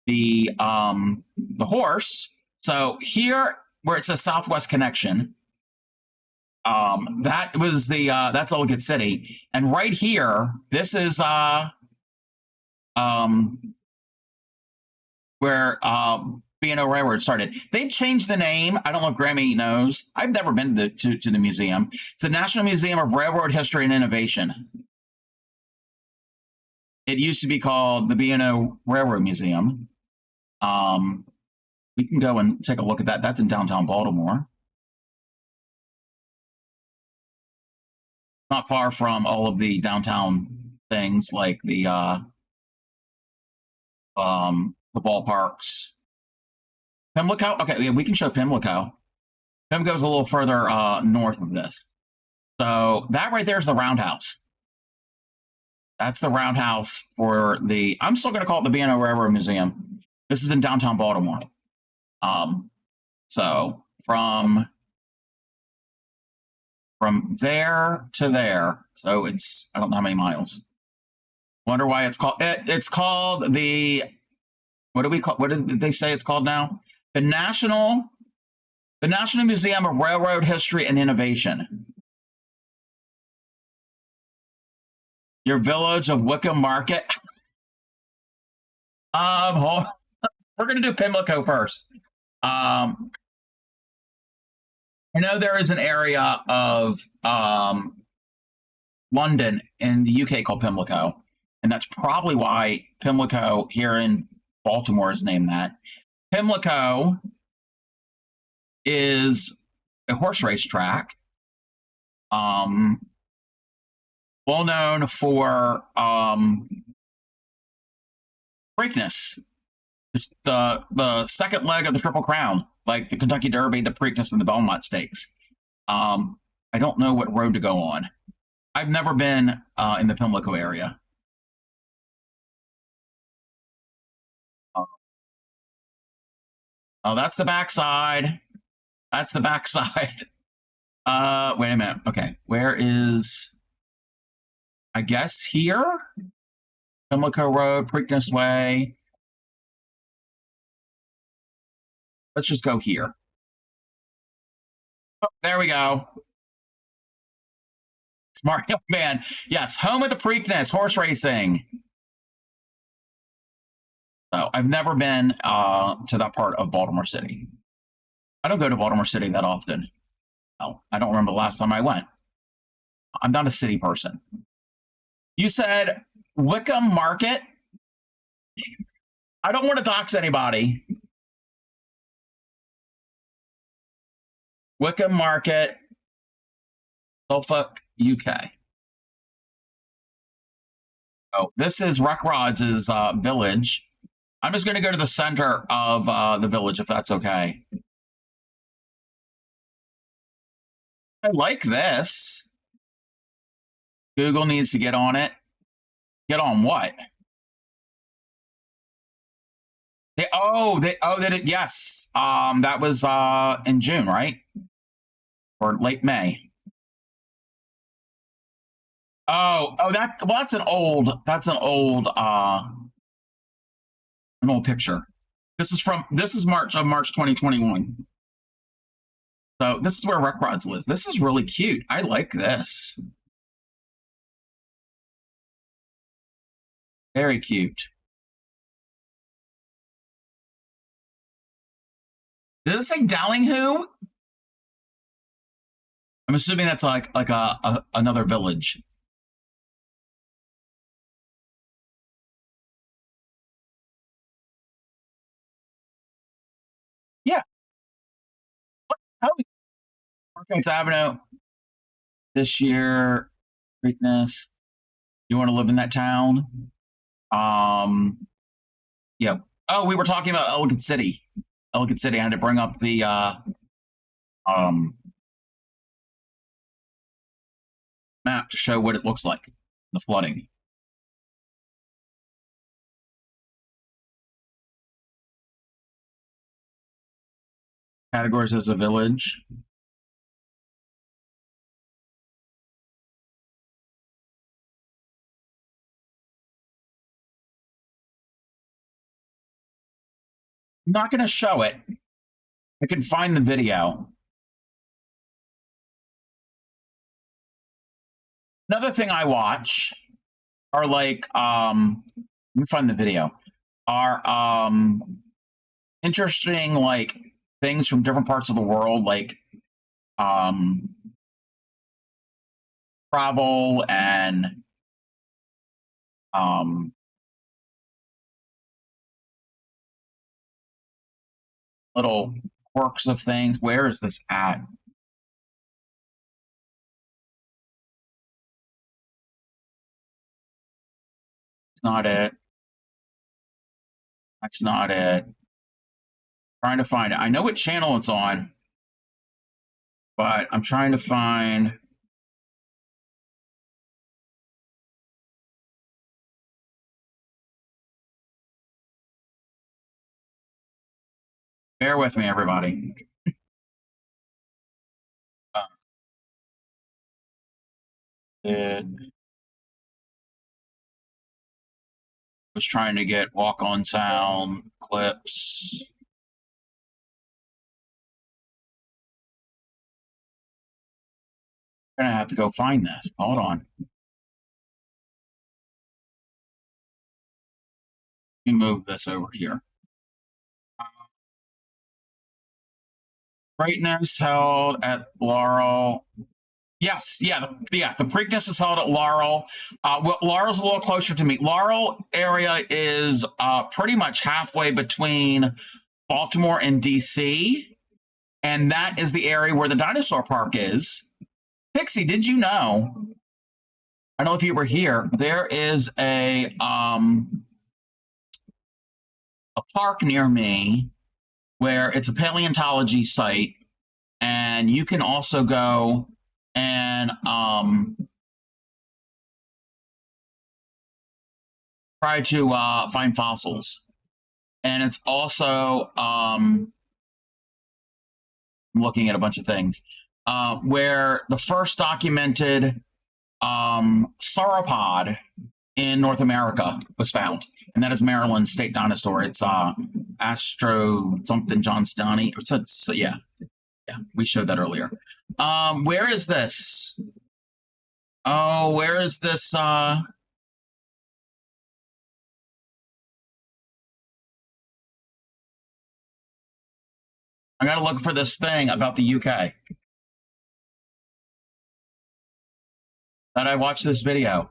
the horse. So here, where it's a Southwest connection, that was that's Ellicott City, and right here, this is where B&O Railroad started. They've changed the name. I don't know if Grammy knows. I've never been to the museum. It's the National Museum of Railroad History and Innovation. It used to be called the B&O Railroad Museum. We can go and take a look at that. That's in downtown Baltimore. Not far from all of the downtown things like the ballparks. Pimlico? Okay, yeah, we can show Pimlico. Pimlico's a little further north of this. So that right there is the roundhouse. That's the roundhouse for the, I'm still going to call it the B&O Railroad Museum. This is in downtown Baltimore. So from there to there, so it's, I don't know how many miles. Wonder why it's called, it's called the, what did they say it's called now? The National Museum of Railroad History and Innovation. Your village of Wickham Market. We're going to do Pimlico first. I know there is an area of London in the UK called Pimlico, and that's probably why Pimlico here in Baltimore is named that. Pimlico is a horse race track, well known for Preakness, just the second leg of the Triple Crown, like the Kentucky Derby, the Preakness, and the Belmont Stakes. I don't know what road to go on. I've never been in the Pimlico area. Oh, that's the backside. That's the backside. Wait a minute. Okay, where is? I guess here. Pimlico Road, Preakness Way. Let's just go here. Oh, there we go. Smart young man. Yes, home of the Preakness horse racing. So I've never been to that part of Baltimore City. I don't go to Baltimore City that often. No, I don't remember the last time I went. I'm not a city person. You said Wickham Market? I don't want to dox anybody. Wickham Market, Suffolk, UK. Oh, this is Rec Rod's village. I'm just going to go to the center of the village, if that's okay. I like this. Google needs to get on it. Get on what? Yes. That was in June, right? Or late May. That's an old picture. This is March 2021. So this is where Rec Rods lives. This is really cute. I like this. Very cute. Did it say Dallinghu? I'm assuming that's like another village. Yeah. Marquette Avenue this year. Preakness. You want to live in that town? Yeah. Oh, we were talking about Ellicott City. Ellicott City. I had to bring up the map to show what it looks like. The flooding. Categories as a village. I'm not going to show it. I can find the video. Another thing I watch are like, let me find the video, are interesting like things from different parts of the world, like travel and little quirks of things. Where is this at? It's not it. That's not it. Trying to find it. I know what channel it's on, but I'm trying to find. Bear with me, everybody. It was trying to get walk on sound clips. I'm gonna have to go find this. Hold on. Let me move this over here. Brightness held at Laurel. Yes, the Preakness is held at Laurel. Well, Laurel's a little closer to me. Laurel area is pretty much halfway between Baltimore and DC, and that is the area where the dinosaur park is. Pixie, did you know? I don't know if you were here. There is a park near me where it's a paleontology site, and you can also go and try to find fossils. And it's also I'm looking at a bunch of things. Where the first documented sauropod in North America was found, and that is Maryland's state dinosaur. It's Astro something Johnstoni. Yeah, we showed that earlier. Where is this? Oh, where is this? I gotta look for this thing about the UK that I watched this video.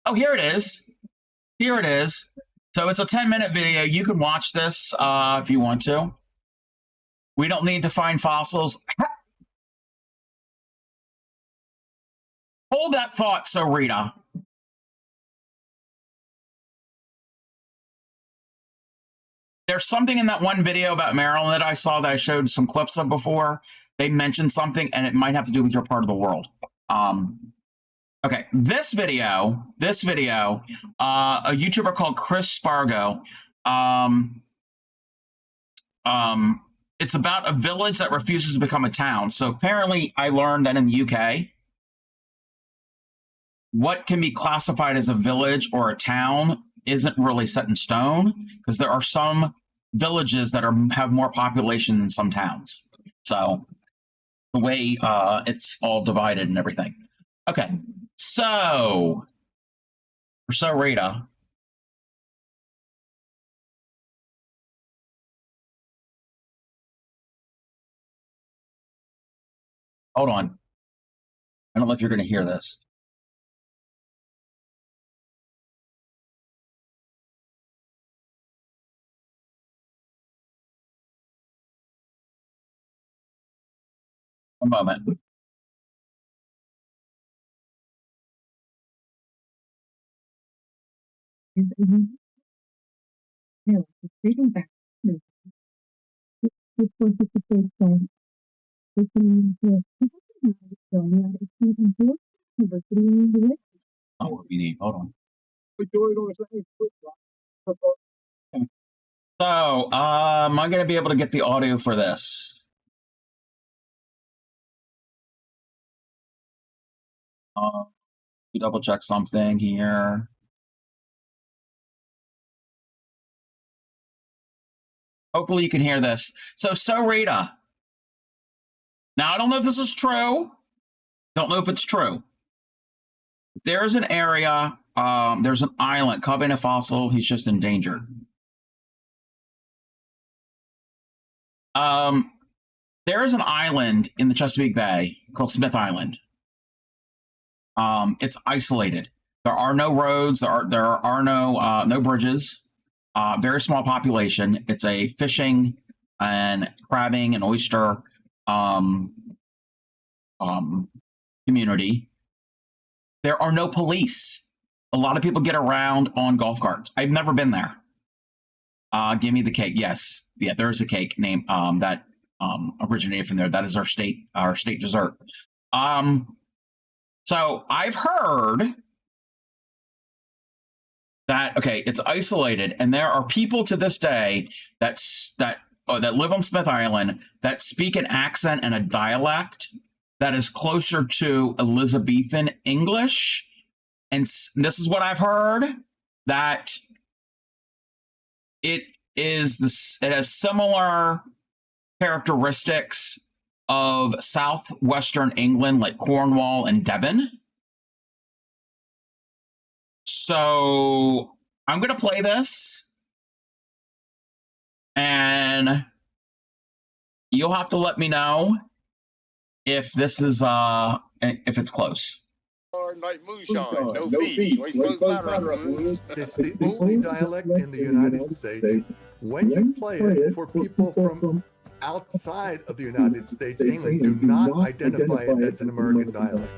Oh, here it is. Here it is. So it's a 10-minute video. You can watch this if you want to. We don't need to find fossils. Hold that thought, Rita. There's something in that one video about Maryland that I saw that I showed some clips of before. They mentioned something, and it might have to do with your part of the world. Okay, this video, a YouTuber called Chris Spargo, it's about a village that refuses to become a town. So apparently I learned that in the UK, what can be classified as a village or a town isn't really set in stone, because there are some villages that have more population than some towns. So the way it's all divided and everything. Okay, so Rita. Hold on. I don't know if you're going to hear this. A moment. Oh, what we need. Hold on. So, am I going to be able to get the audio for this? Double check something here. Hopefully you can hear this. So Rita. Now, I don't know if this is true. Don't know if it's true. There's an area, there's an island, cub and a fossil, he's just endangered. There is an island in the Chesapeake Bay called Smith Island. It's isolated. There are no roads. There are no bridges. Very small population. It's a fishing and crabbing and oyster community. There are no police. A lot of people get around on golf carts. I've never been there. Give me the cake. Yes, yeah, there's a cake named that originated from there. That is our state dessert. So I've heard that it's isolated, and there are people to this day that live on Smith Island that speak an accent and a dialect that is closer to Elizabethan English. And this is what I've heard, that it has similar characteristics of southwestern England, like Cornwall and Devon. So I'm going to play this, and you'll have to let me know if this is if it's close. Night moonshine, no beach. It's the only dialect in the United States. When you play it for people from outside of the United States, England do not identify it as an American dialect.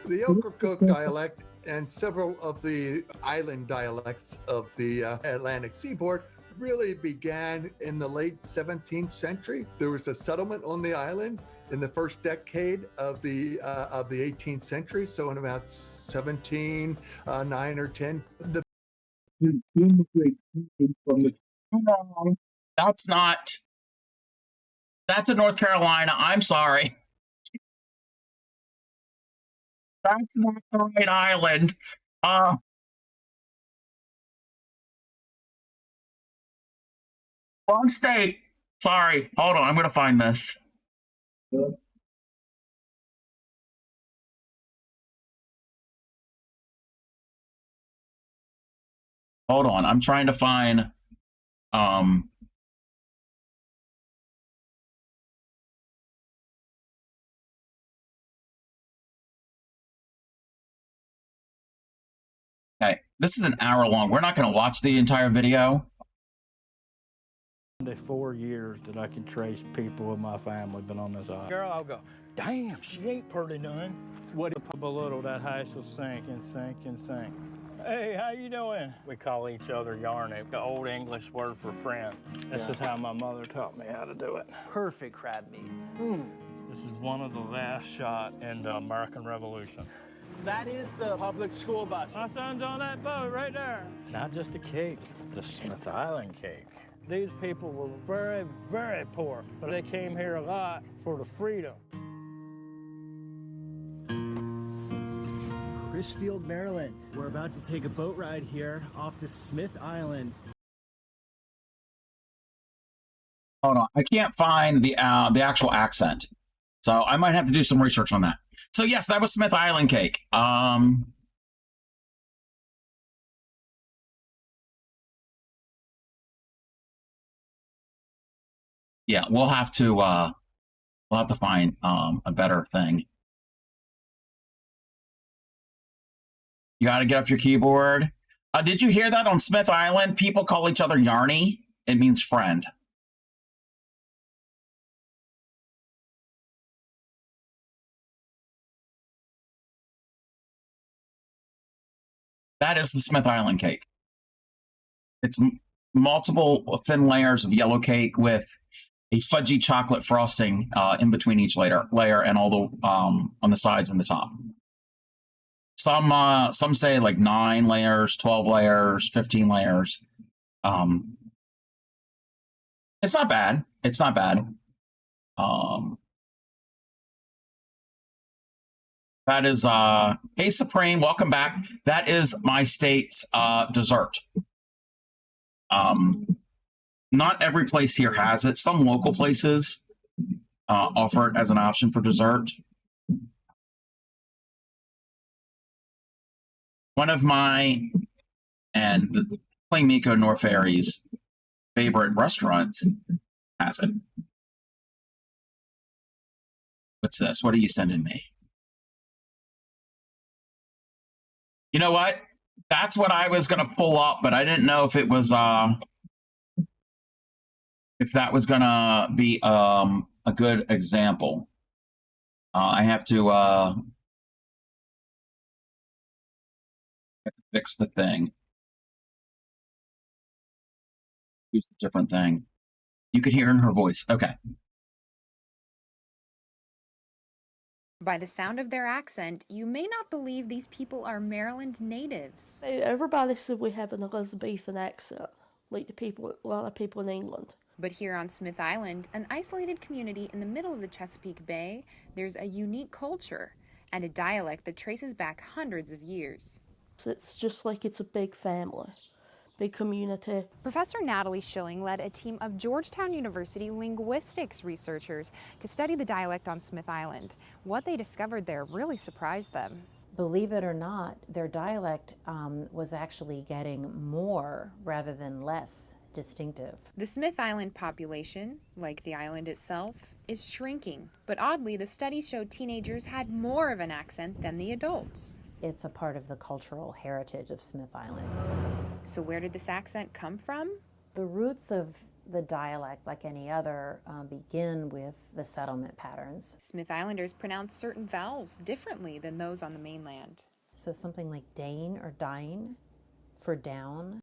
The Ocracoke dialect and several of the island dialects of the Atlantic seaboard really began in the late 17th century. There was a settlement on the island in the first decade of the 18th century. So in about 1709 or 10, That That's not. That's in North Carolina. I'm sorry. That's not the right island. Wrong state. Sorry. Hold on. I'm going to find this. Hold on. I'm trying to find. Um. Okay. This is an hour long. We're not going to watch the entire video. The 4 years that I can trace people in my family been on this island. Girl, I'll go, damn, she ain't pretty none. What if belittle that house will sink and sink and sink. Hey, how you doing? We call each other yarning, the old English word for friend. This is how my mother taught me how to do it. Perfect crab meat. This is one of the last shot in the American Revolution. That is the public school bus. My son's on that boat right there. Not just a cake, the Smith Island cake. These people were very, very poor, but they came here a lot for the freedom. Chrisfield, Maryland. We're about to take a boat ride here off to Smith Island. Hold on. I can't find the actual accent. So I might have to do some research on that. So yes, that was Smith Island cake. Yeah, we'll have to find a better thing. You got to get off your keyboard. Did you hear that on Smith Island? People call each other Yarny. It means friend. That is the Smith Island cake. It's multiple thin layers of yellow cake with a fudgy chocolate frosting in between each layer and all the on the sides and the top. Some say like 9 layers, 12 layers, 15 layers. It's not bad. It's not bad. That is hey Supreme, welcome back. That is my state's dessert. Not every place here has it. Some local places offer it as an option for dessert. One of my and the Plain Miko North Ferry's favorite restaurants has it. What's this? What are you sending me? You know what? That's what I was going to pull up, but I didn't know if it was if that was going to be a good example. I have to fix the thing. Use a different thing. You could hear in her voice. Okay. By the sound of their accent, you may not believe these people are Maryland natives. Everybody said we have an Elizabethan accent, like a lot of people in England. But here on Smith Island, an isolated community in the middle of the Chesapeake Bay, there's a unique culture and a dialect that traces back hundreds of years. It's just like it's a big family, big community. Professor Natalie Schilling led a team of Georgetown University linguistics researchers to study the dialect on Smith Island. What they discovered there really surprised them. Believe it or not, their dialect was actually getting more rather than less distinctive. The Smith Island population, like the island itself, is shrinking, but oddly the study showed teenagers had more of an accent than the adults. It's a part of the cultural heritage of Smith Island. So where did this accent come from? The roots of the dialect, like any other, begin with the settlement patterns. Smith Islanders pronounce certain vowels differently than those on the mainland. So something like Dane or Dine for down.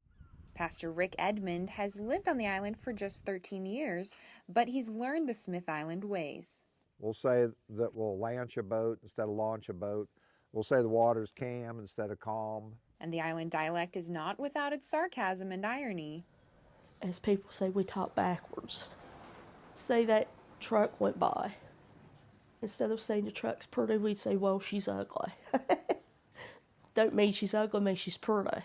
Pastor Rick Edmond has lived on the island for just 13 years, but he's learned the Smith Island ways. We'll say that we'll launch a boat instead of launch a boat. We'll say the water's calm instead of calm. And the island dialect is not without its sarcasm and irony. as people say, we talk backwards. Say that truck went by. Instead of saying the truck's pretty, we'd say, well, she's ugly. Don't mean she's ugly, mean she's pretty.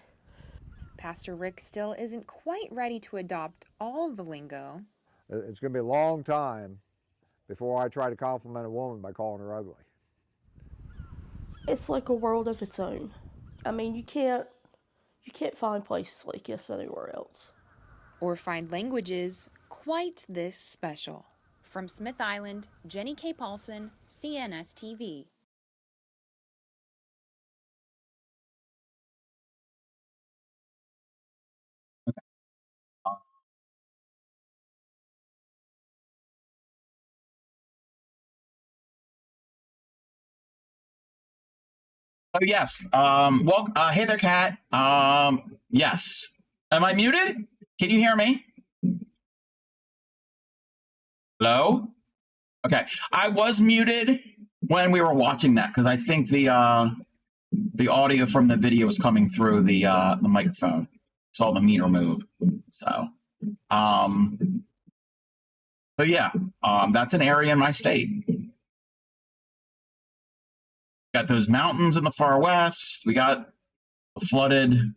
Pastor Rick still isn't quite ready to adopt all the lingo. It's going to be a long time before I try to compliment a woman by calling her ugly. It's like a world of its own. I mean, you can't find places like this anywhere else. Or find languages quite this special. From Smith Island, Jenny K. Paulson, CNS TV. Oh yes. Well, hey there, Kat. Yes. Am I muted? Can you hear me? Hello? Okay. I was muted when we were watching that because I think the audio from the video was coming through the microphone. Saw the meter move. So yeah. That's an area in my state. Got those mountains in the far west. We got a flooded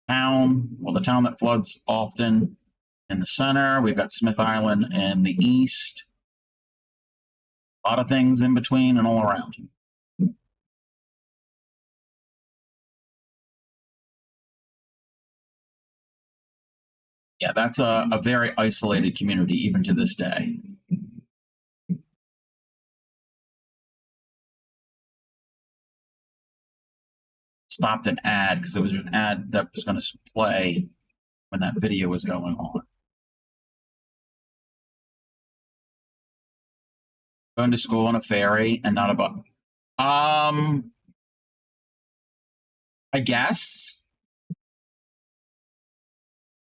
town. Well, the town that floods often in the center. We've got Smith Island in the east. A lot of things in between and all around. Yeah, that's a very isolated community even to this day. Stopped an ad because there was an ad that was going to play when that video was going on. Going to school on a ferry and not a boat. I guess.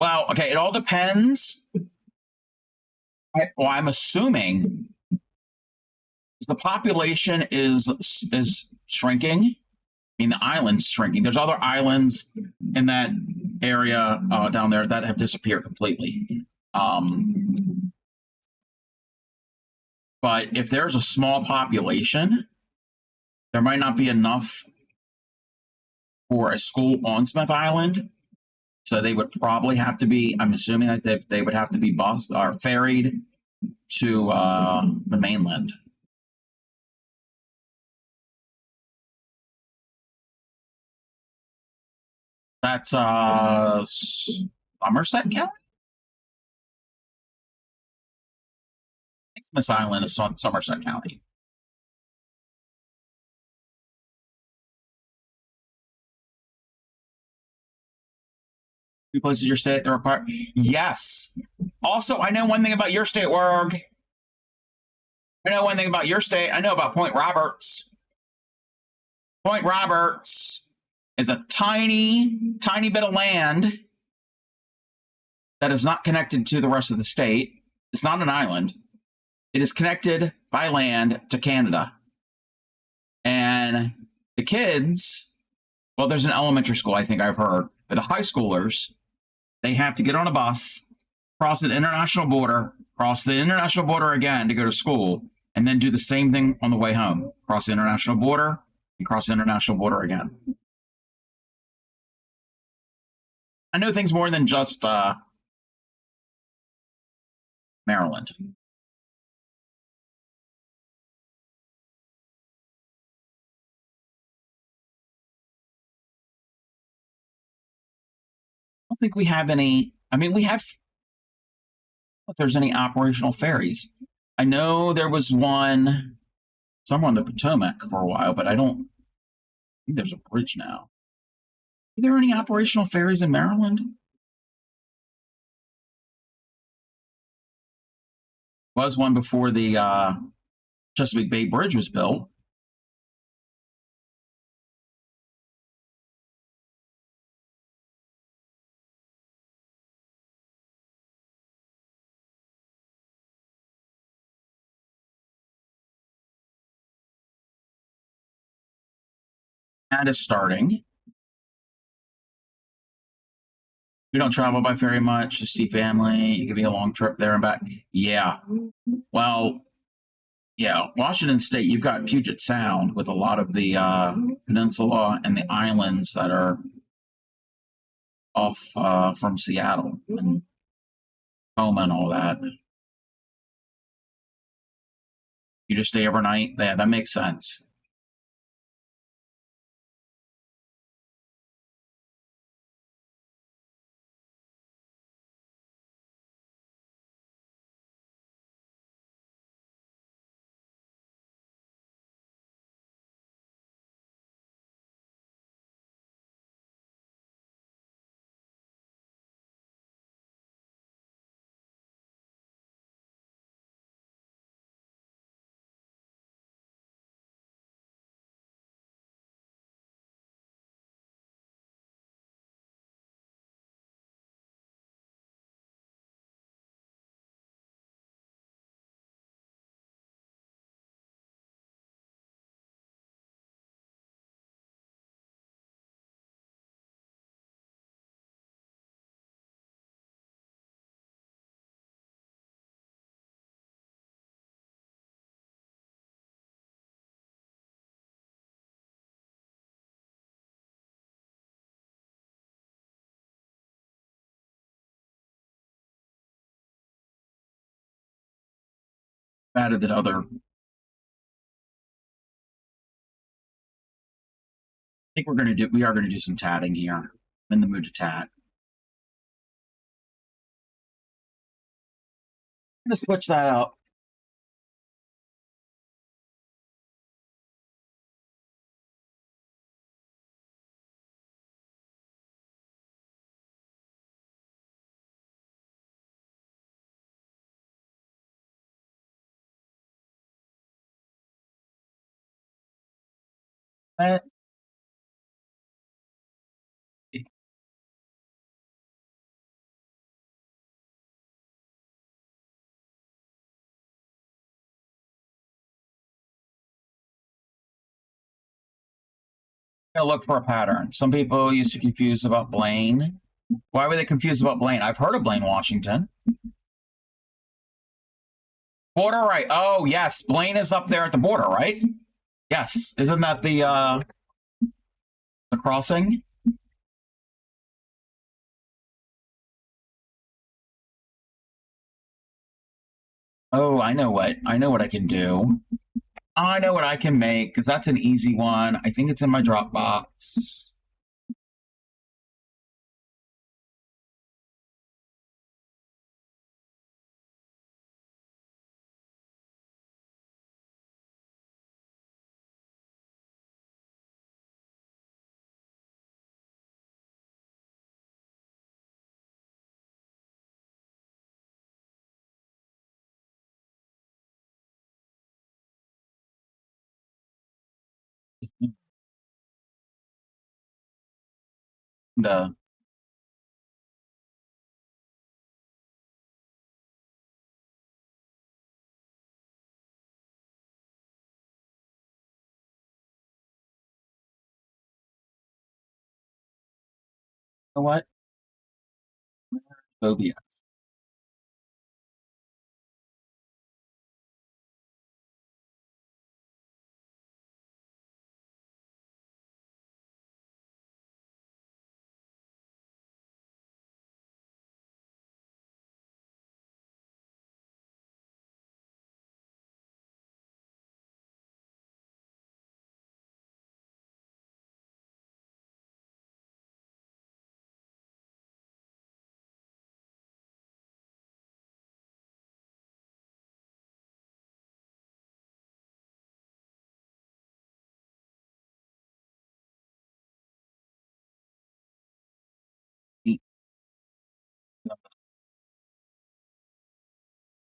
Well, okay, it all depends. I'm assuming the population is shrinking. I mean, the island's shrinking. There's other islands in that area down there that have disappeared completely. But if there's a small population, there might not be enough for a school on Smith Island. So they would probably have to be, I'm assuming that they would have to be bused or ferried to the mainland. That's Somerset County? Smith Island is Somerset County. Two places your state that require. Yes. Also, I know one thing about your state, Warg. I know one thing about your state. I know about Point Roberts. Point Roberts is a tiny, tiny bit of land that is not connected to the rest of the state. It's not an island. It is connected by land to Canada. And the kids, well, there's an elementary school, I think I've heard, but the high schoolers, they have to get on a bus, cross an international border, cross the international border again to go to school, and then do the same thing on the way home. Cross the international border and cross the international border again. I know things more than just Maryland. I don't think we have any. I mean, we have. If there's any operational ferries, I know there was one somewhere on the Potomac for a while, but I don't think there's a bridge now. Are there any operational ferries in Maryland? Was one before the Chesapeake Bay Bridge was built. That is starting. We don't travel by ferry much to see family. It could be a long trip there and back. Yeah. Well, yeah, Washington State, you've got Puget Sound with a lot of the peninsula and the islands that are off from Seattle and Tacoma and all that. You just stay overnight. Yeah, that makes sense. Added that other. I think we are gonna do some tatting here. I'm in the mood to tat. I'm gonna switch that out. Gotta look for a pattern. Some people used to be confused about Blaine. Why were they confused about Blaine? I've heard of Blaine, Washington. Border, right? Oh, yes. Blaine is up there at the border, right? Yes. Isn't that the crossing? Oh, I know what I can do. I know what I can make because that's an easy one. I think it's in my Dropbox. The you know what? Phobia.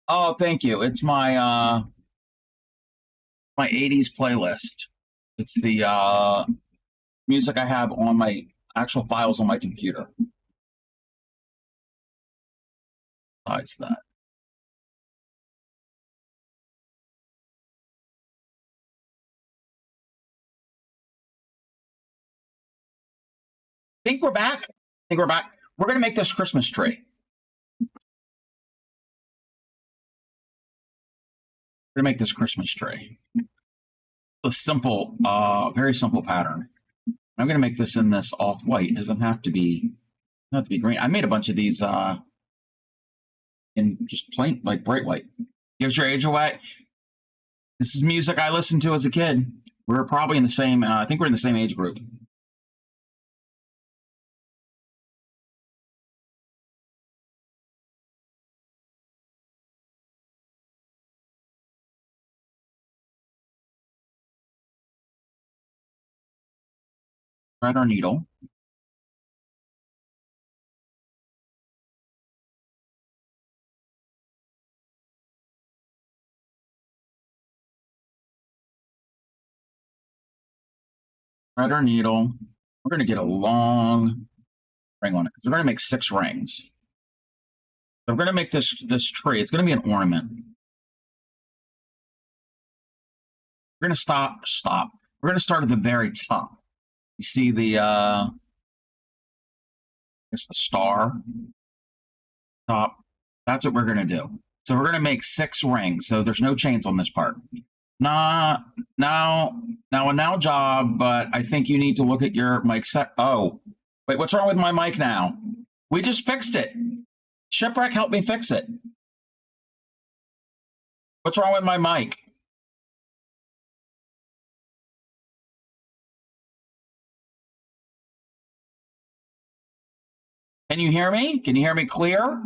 Oh, thank you. It's my 80s playlist. It's the music I have on my actual files on my computer. Besides that. I think we're back. we're going to make this Christmas tree. We're going to make this Christmas tree. A simple, very simple pattern. I'm going to make this in this off-white. It doesn't have to be green. I made a bunch of these in just plain, like bright white. Gives your age away. This is music I listened to as a kid. We're probably in the same, I think we're in the same age group. Thread our needle. Thread our needle. We're going to get a long ring on it because we're going to make 6 rings. So we're going to make this tree. It's going to be an ornament. We're going to stop. We're going to start at the very top. You see the, I guess the star top. That's what we're going to do. So we're going to make 6 rings. So there's no chains on this part. Now a job, but I think you need to look at your mic set. Oh, wait, what's wrong with my mic now? We just fixed it. Shipwreck helped me fix it. What's wrong with my mic? Can you hear me? Can you hear me clear?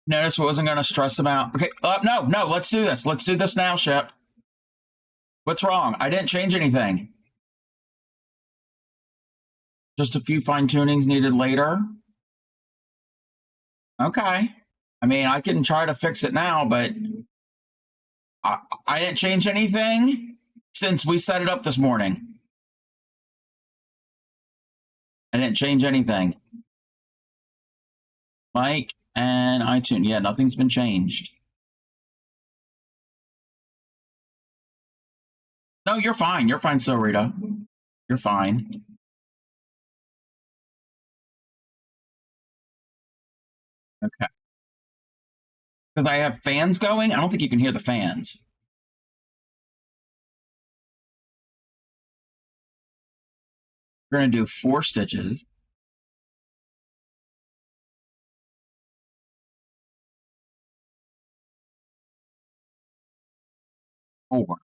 Notice what wasn't going to stress them out. Okay, no, let's do this. Let's do this now, Ship. What's wrong? I didn't change anything. Just a few fine tunings needed later. Okay. I mean, I can try to fix it now, but I didn't change anything since we set it up this morning. I didn't change anything. Mike and iTunes. Yeah, nothing's been changed. No, you're fine. You're fine, so Rita. You're fine. Okay. Because I have fans going. I don't think you can hear the fans. We're going to do 4 stitches. Four.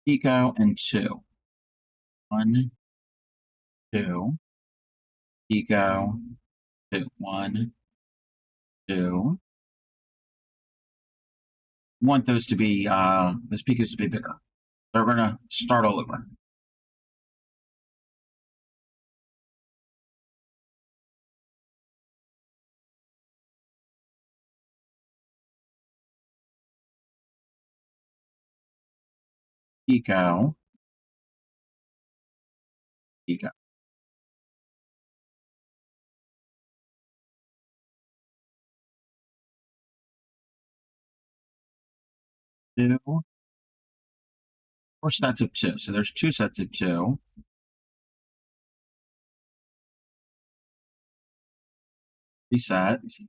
Pico and 2. 1, 2. Pico. 2. 1, 2. Want those to be those picos to be bigger. So we're gonna start all over. Pico. Pico. Two. 4 sets of 2. So there's 2 sets of 2. 3 sets.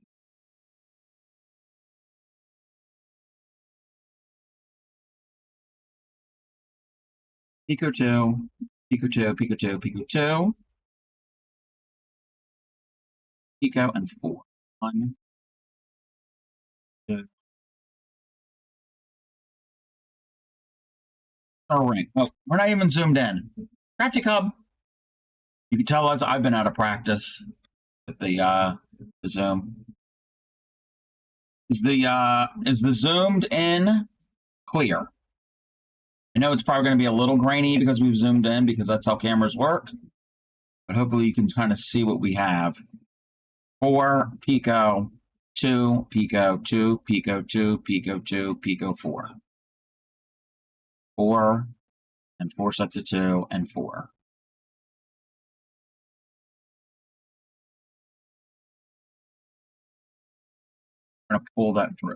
Pico 2. Pico 2. Pico 2. Pico 2. Pico and 4. 1, 2. A ring. Oh, we're not even zoomed in. Crafty Cub. You can tell us I've been out of practice with the zoom. Is the zoomed in clear? I know it's probably going to be a little grainy because we've zoomed in because that's how cameras work. But hopefully you can kind of see what we have. 4 Pico, 2 Pico, 2 Pico, 2 Pico, 2 Pico, 4. 4 and 4 sets of 2 and 4. I'm going to pull that through.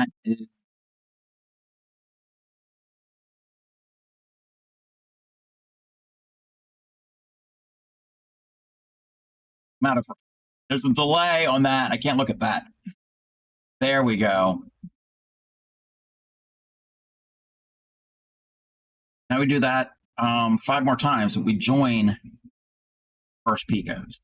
That is matter of there's a delay on that. I can't look at that. There we go. Now we do that 5 more times. We join first picos.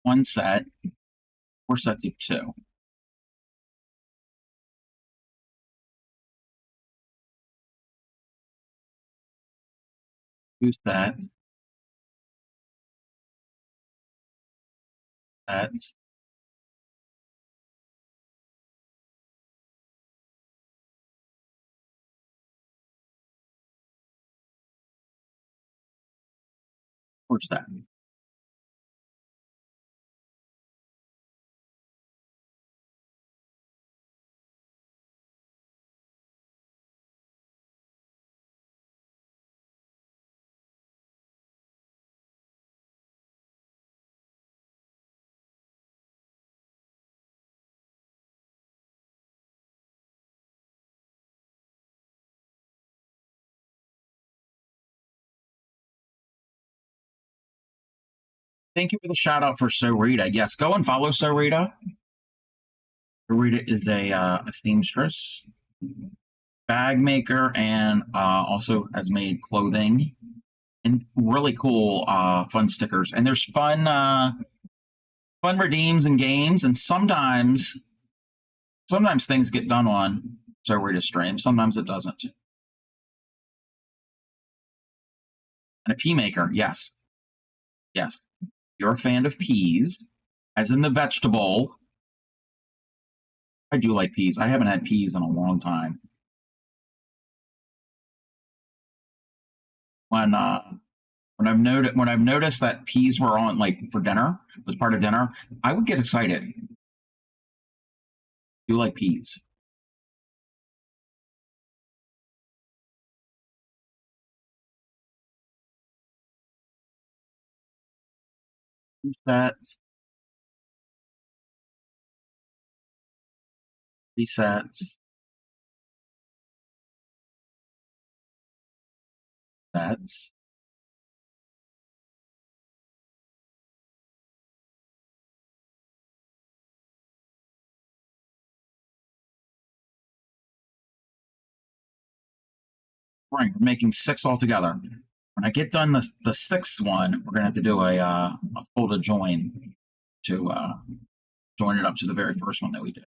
One set, 4 sets of 2. Two sets. Sets. Four sets. Thank you for the shout out for Sarita. Yes, go and follow Sarita. Sarita is a seamstress, bag maker, and also has made clothing and really cool, fun stickers. And there's fun redeems and games, and sometimes things get done on Sarita stream. Sometimes it doesn't. And a pea maker, yes. Yes. You're a fan of peas, as in the vegetable. I do like peas. I haven't had peas in a long time. When I've noticed that peas were on, like, for dinner, was part of dinner, I would get excited. Do like peas. Two sets. 3 sets. Sets. Right, we're making 6 altogether. When I get done the 6th one, we're gonna have to do a folded join to join it up to the very first one that we did.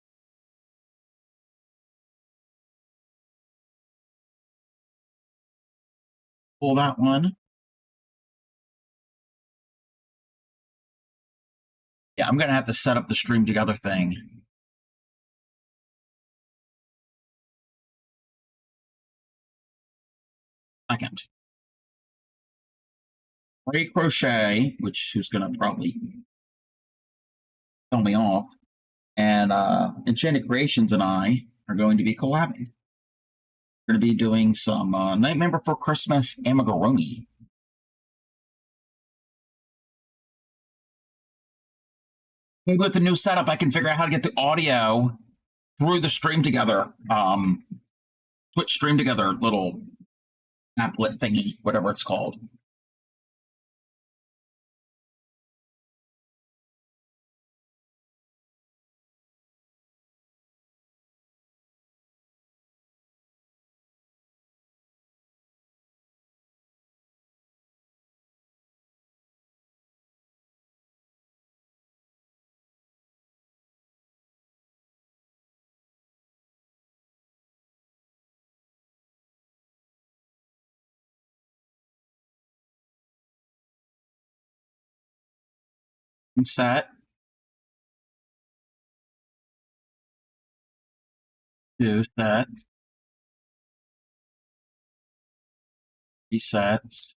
Pull that one. Yeah, I'm gonna have to set up the stream together thing. Second. Ray Crochet, who's gonna probably tell me off, and Enchanted Creations and I are going to be collabing. We're going to be doing some Nightmare Before Christmas amigurumi. Maybe with the new setup, I can figure out how to get the audio through the stream together, Twitch stream together little applet thingy, whatever it's called. And set. 2 sets. 3 sets.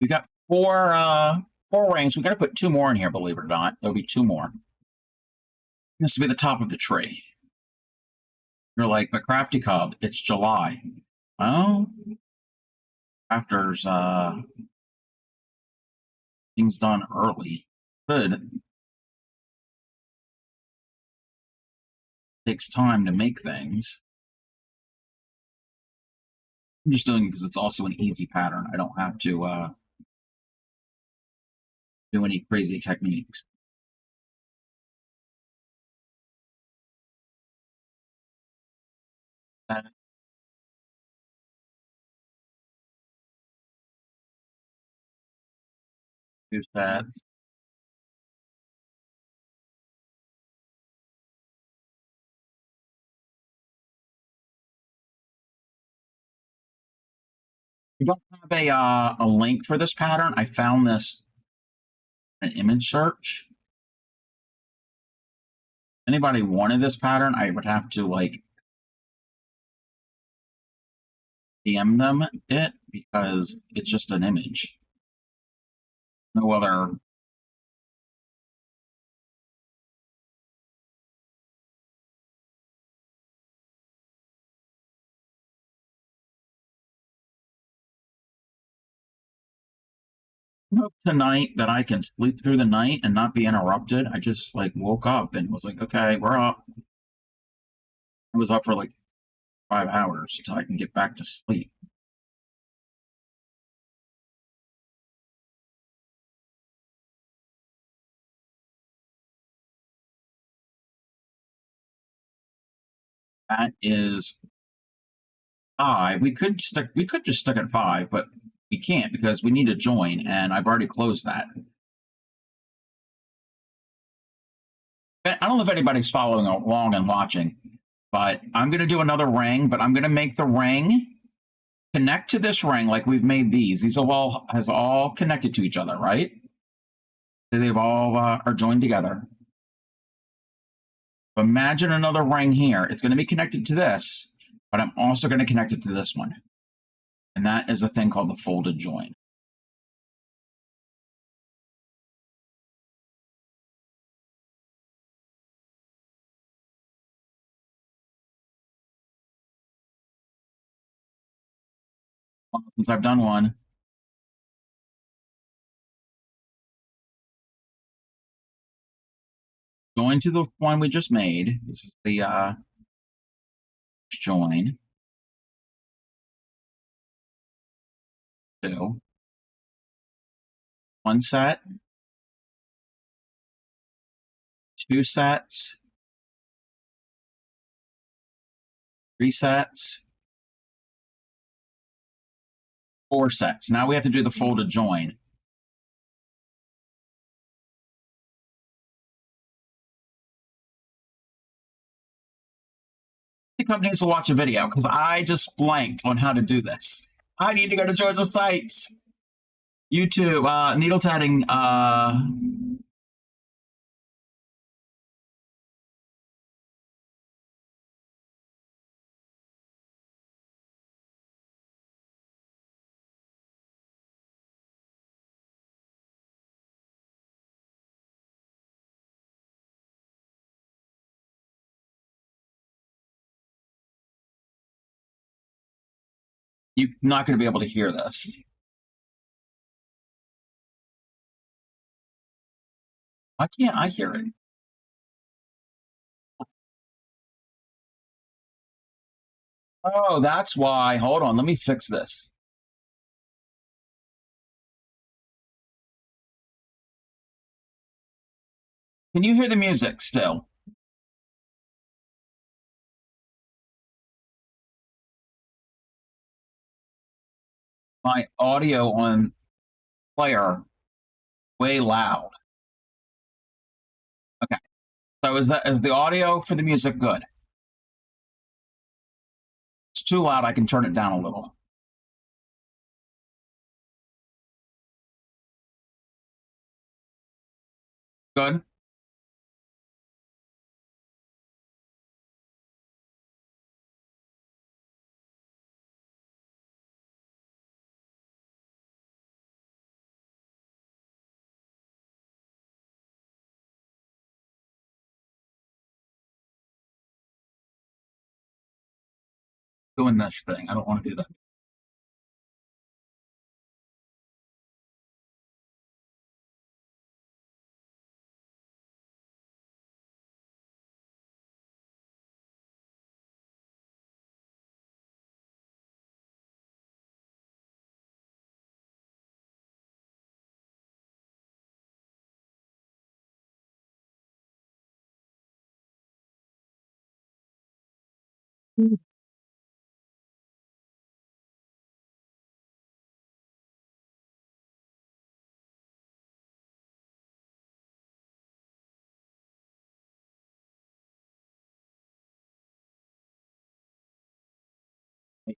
We got four rings. We got to put 2 more in here, believe it or not. There'll be 2 more. This will be the top of the tree. You're like, but Crafty Cub, it's July. Well, crafters, things done early. Good. Takes time to make things. I'm just doing it because it's also an easy pattern. I don't have to do any crazy techniques. Two sets. We don't have a link for this pattern. I found this in an image search. Anybody wanted this pattern, I would have to like DM them it because it's just an image. No other. Hope tonight that I can sleep through the night and not be interrupted. I just like woke up and was like, okay, we're up. I was up for like 5 hours until I can get back to sleep. That is 5. We could just stick at 5, but we can't because we need to join, and I've already closed that. I don't know if anybody's following along and watching, but I'm going to do another ring, but I'm going to make the ring connect to this ring like we've made these. These has all connected to each other, right? They've all are joined together. Imagine another ring here. It's going to be connected to this, but I'm also going to connect it to this one. And that is a thing called the folded join. Well, since I've done one, join to the one we just made. This is the join. 2. 1 set. 2 sets. 3 sets. 4 sets. Now we have to do the folded join. The company needs to watch a video because I just blanked on how to do this. I need to go to Georgia's sites. YouTube, needle tatting, you're not going to be able to hear this. Why can't I hear it? Oh, that's why. Hold on. Let me fix this. Can you hear the music still? My audio on player way loud. Okay. So is the audio for the music good? It's too loud. I can turn it down a little. Good. doing this thing. I don't want to do that.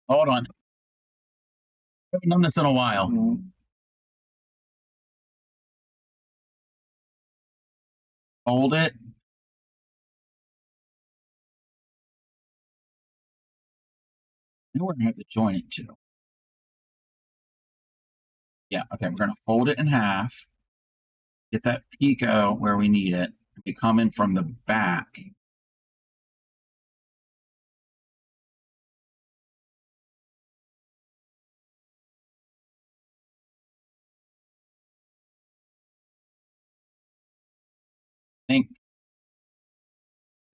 Hold on. I haven't done this in a while. Hold it. Now we're gonna have to join it too. Yeah, okay, we're gonna fold it in half. Get that pico where we need it. We come in from the back.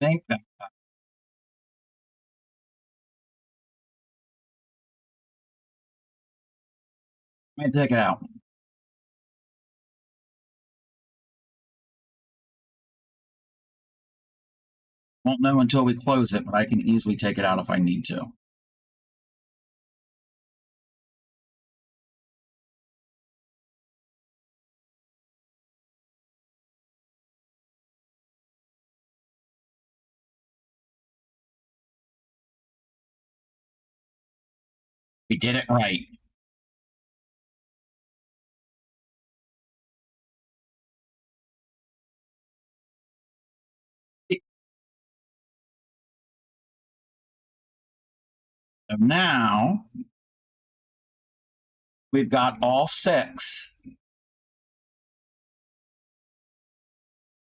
Think that. Let me take it out. Won't know until we close it, but I can easily take it out if I need to. We did it right. So now we've got all 6.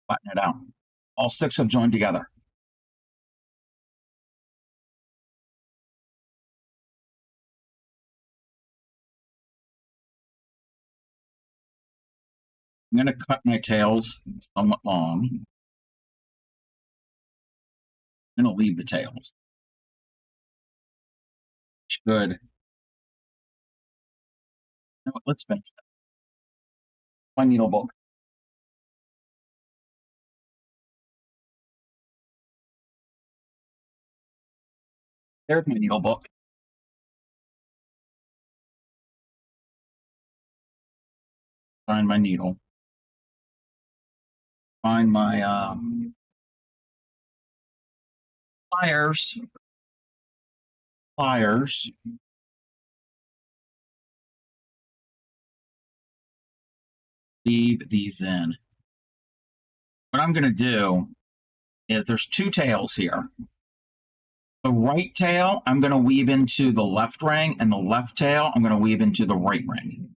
Flatten it out. All 6 have joined together. I'm going to cut my tails somewhat long. I'm going to leave the tails. Good. Let's finish that. My needle book. There's my needle book. Find my needle. Find my pliers. Leave these in. What I'm going to do is there's 2 tails here. The right tail, I'm going to weave into the left ring, and the left tail, I'm going to weave into the right ring.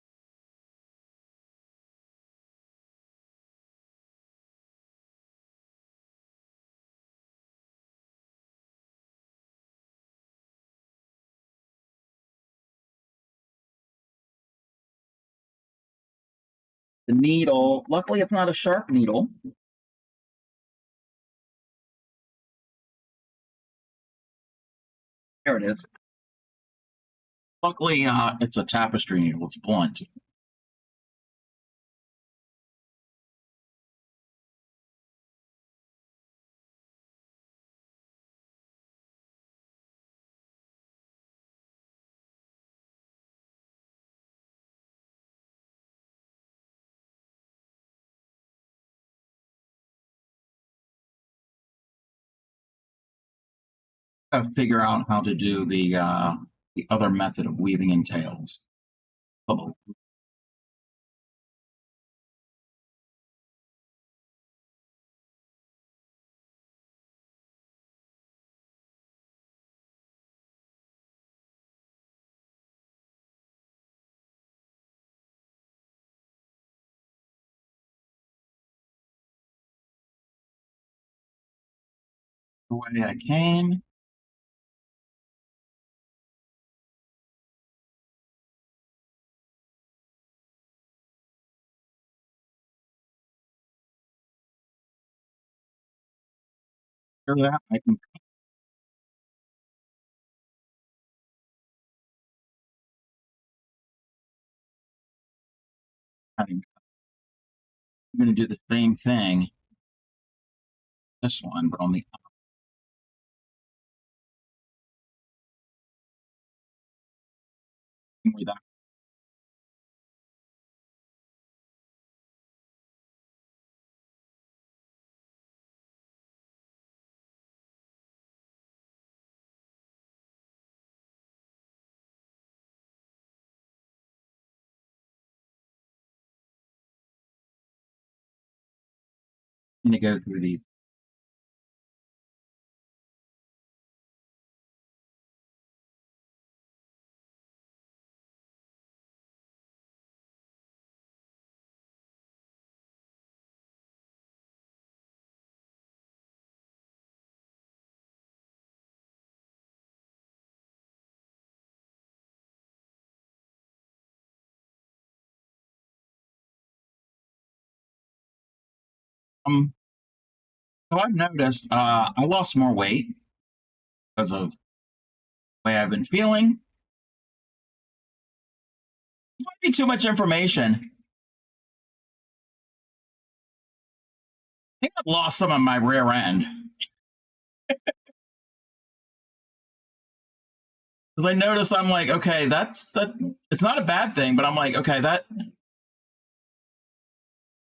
The needle, luckily it's not a sharp needle. There it is. Luckily, it's a tapestry needle. It's blunt. Figure out how to do the other method of weaving in tails. Oh. The way I came. Hear that? I can. I'm going to do the same thing. This one, but on the way that. I'm going to go through these. So I've noticed I lost more weight because of the way I've been feeling. This might be too much information. I think I've lost some of my rear end. Because I notice I'm like, okay, that. It's not a bad thing, but I'm like, okay, that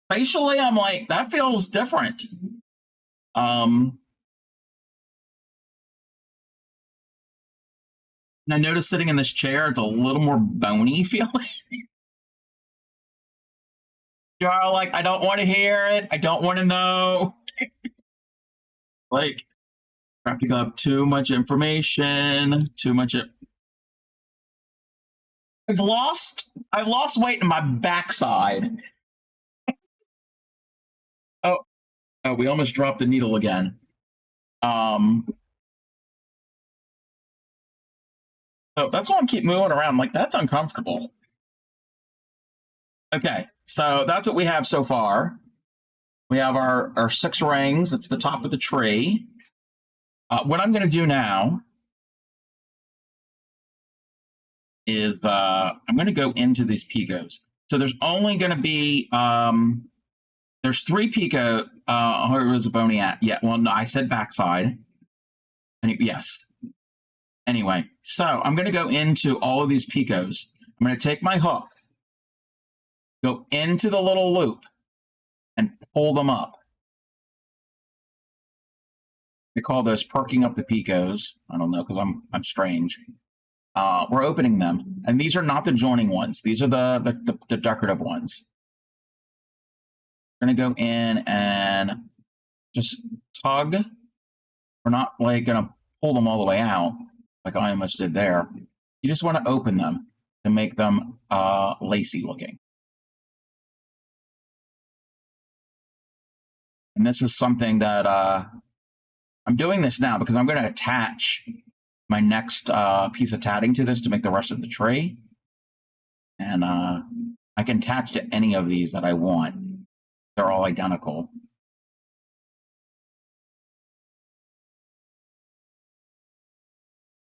facially, I'm like, that feels different. And I notice sitting in this chair, it's a little more bony feeling. You're like, I don't want to hear it. I don't want to know. Like, wrapping up too much information, too much. I've lost weight in my backside. Oh, we almost dropped the needle again. So that's why I keep moving around. Like, that's uncomfortable. Okay, so that's what we have so far. We have our 6 rings. It's the top of the tree. What I'm going to do now is I'm going to go into these picos. So there's only going to be there's 3 pico. Where was a bony at? Yeah. Well, no, I said backside. Yes. Anyway, so I'm going to go into all of these picos. I'm going to take my hook, go into the little loop, and pull them up. They call those perking up the picos. I don't know because I'm strange. We're opening them, and these are not the joining ones. These are the decorative ones. We're gonna go in and just tug. We're not like gonna pull them all the way out like I almost did there. You just want to open them to make them lacy looking. And this is something that I'm doing this now because I'm going to attach my next piece of tatting to this to make the rest of the tray. And I can attach to any of these that I want. They're all identical.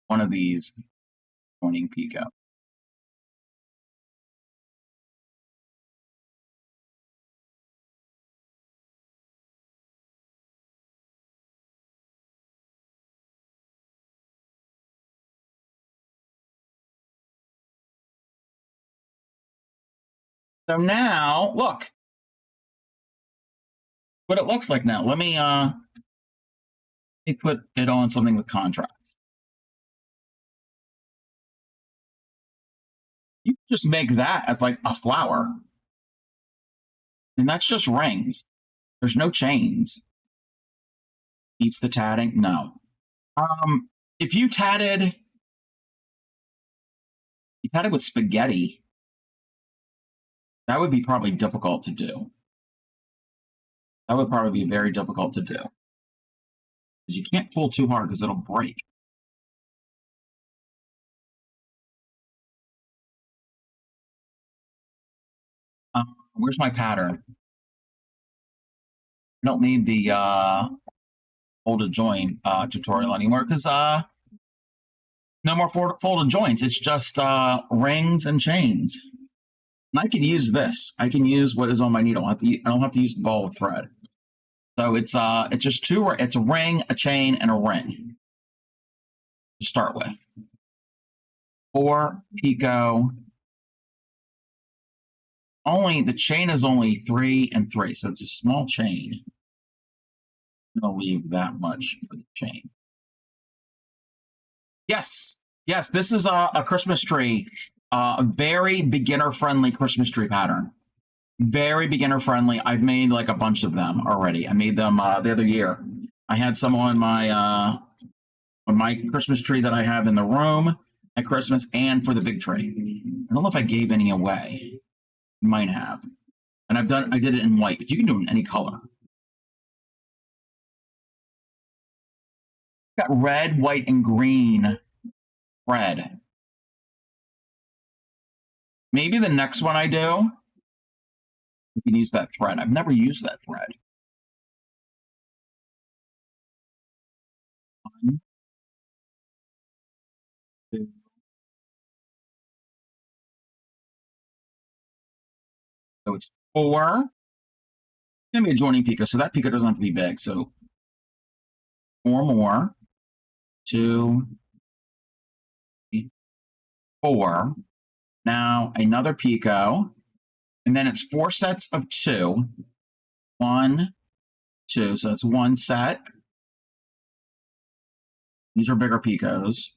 One of these pointing pico. So now, look what it looks like now. Let me put it on something with contrast. You can just make that as like a flower. And that's just rings. There's no chains. Eats the tatting? No. If you tatted with spaghetti, that would be probably difficult to do. That would probably be very difficult to do. Because you can't pull too hard because it'll break. Where's my pattern? I don't need the folded join tutorial anymore because no more folded joints. It's just rings and chains. And I can use this. I can use what is on my needle. I don't have to use the ball of thread. So it's just two. It's a ring, a chain, and a ring to start with. 4 picot. Only the chain is only 3 and 3, so it's a small chain. I'm gonna leave that much for the chain. Yes, yes, this is a Christmas tree, a very beginner-friendly Christmas tree pattern. Very beginner-friendly. I've made like a bunch of them already. I made them the other year. I had some on my Christmas tree that I have in the room at Christmas and for the big tree. I don't know if I gave any away. Might have. And I did it in white, but you can do it in any color. Got red, white, and green thread. Maybe the next one I do, we can use that thread. I've never used that thread. 1, 2. So it's 4. It's gonna be a joining picot, so that picot doesn't have to be big. So 4 more. 2, 3, 4. Now another picot, and then it's 4 sets of 2. 1, 2. So that's 1 set. These are bigger picots.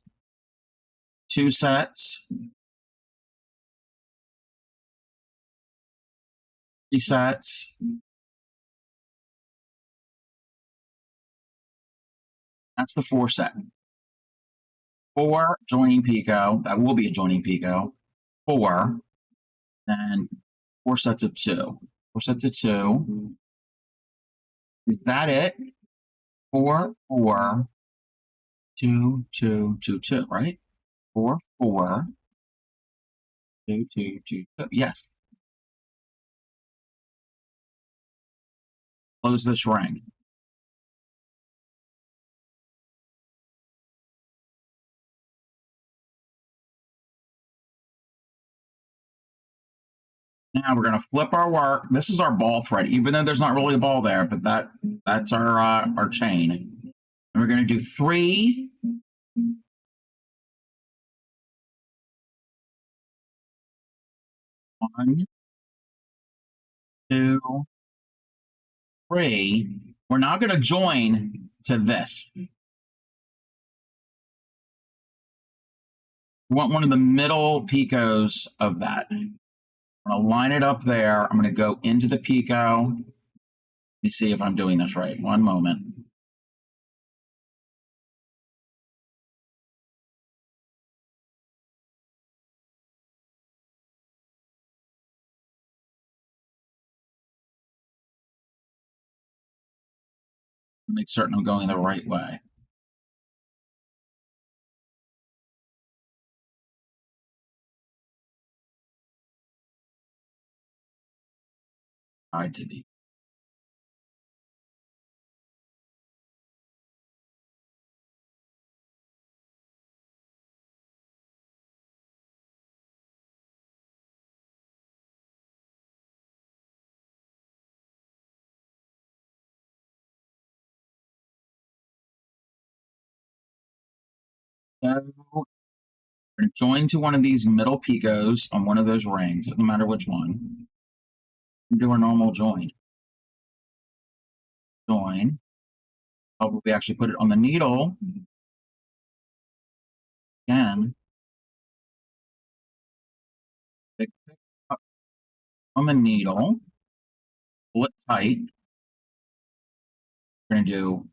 2 sets. 3 sets. That's the 4 set. 4 joining picot. That will be a joining picot. 4. And 4 sets of 2. 4 sets of 2. Is that it? 4, 4, 2, 2, 2, 2, right? 4, 4, 2, 2, 2, 2. Yes. Close this ring. Now we're going to flip our work. This is our ball thread, even though there's not really a ball there, but that's our chain. And we're going to do 3. 1, 2, 3. We're now going to join to this. We want one of the middle picots of that. I'm going to line it up there. I'm going to go into the picot. Let me see if I'm doing this right. One moment. Make certain I'm going the right way. I did it. So we're going to join to one of these middle picots on one of those rings, no matter which one. And do a normal join. Join. Oh, we actually put it on the needle. Again. Pick up on the needle. Pull it tight. We're going to do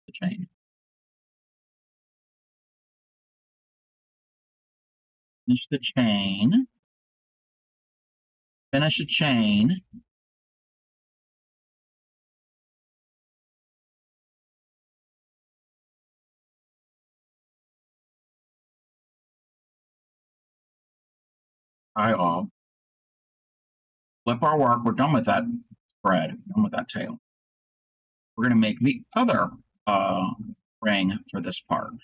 the chain. Finish the chain. Finish a chain. Tile. Flip our work. We're done with that thread. Done with that tail. We're going to make the other ring for this part.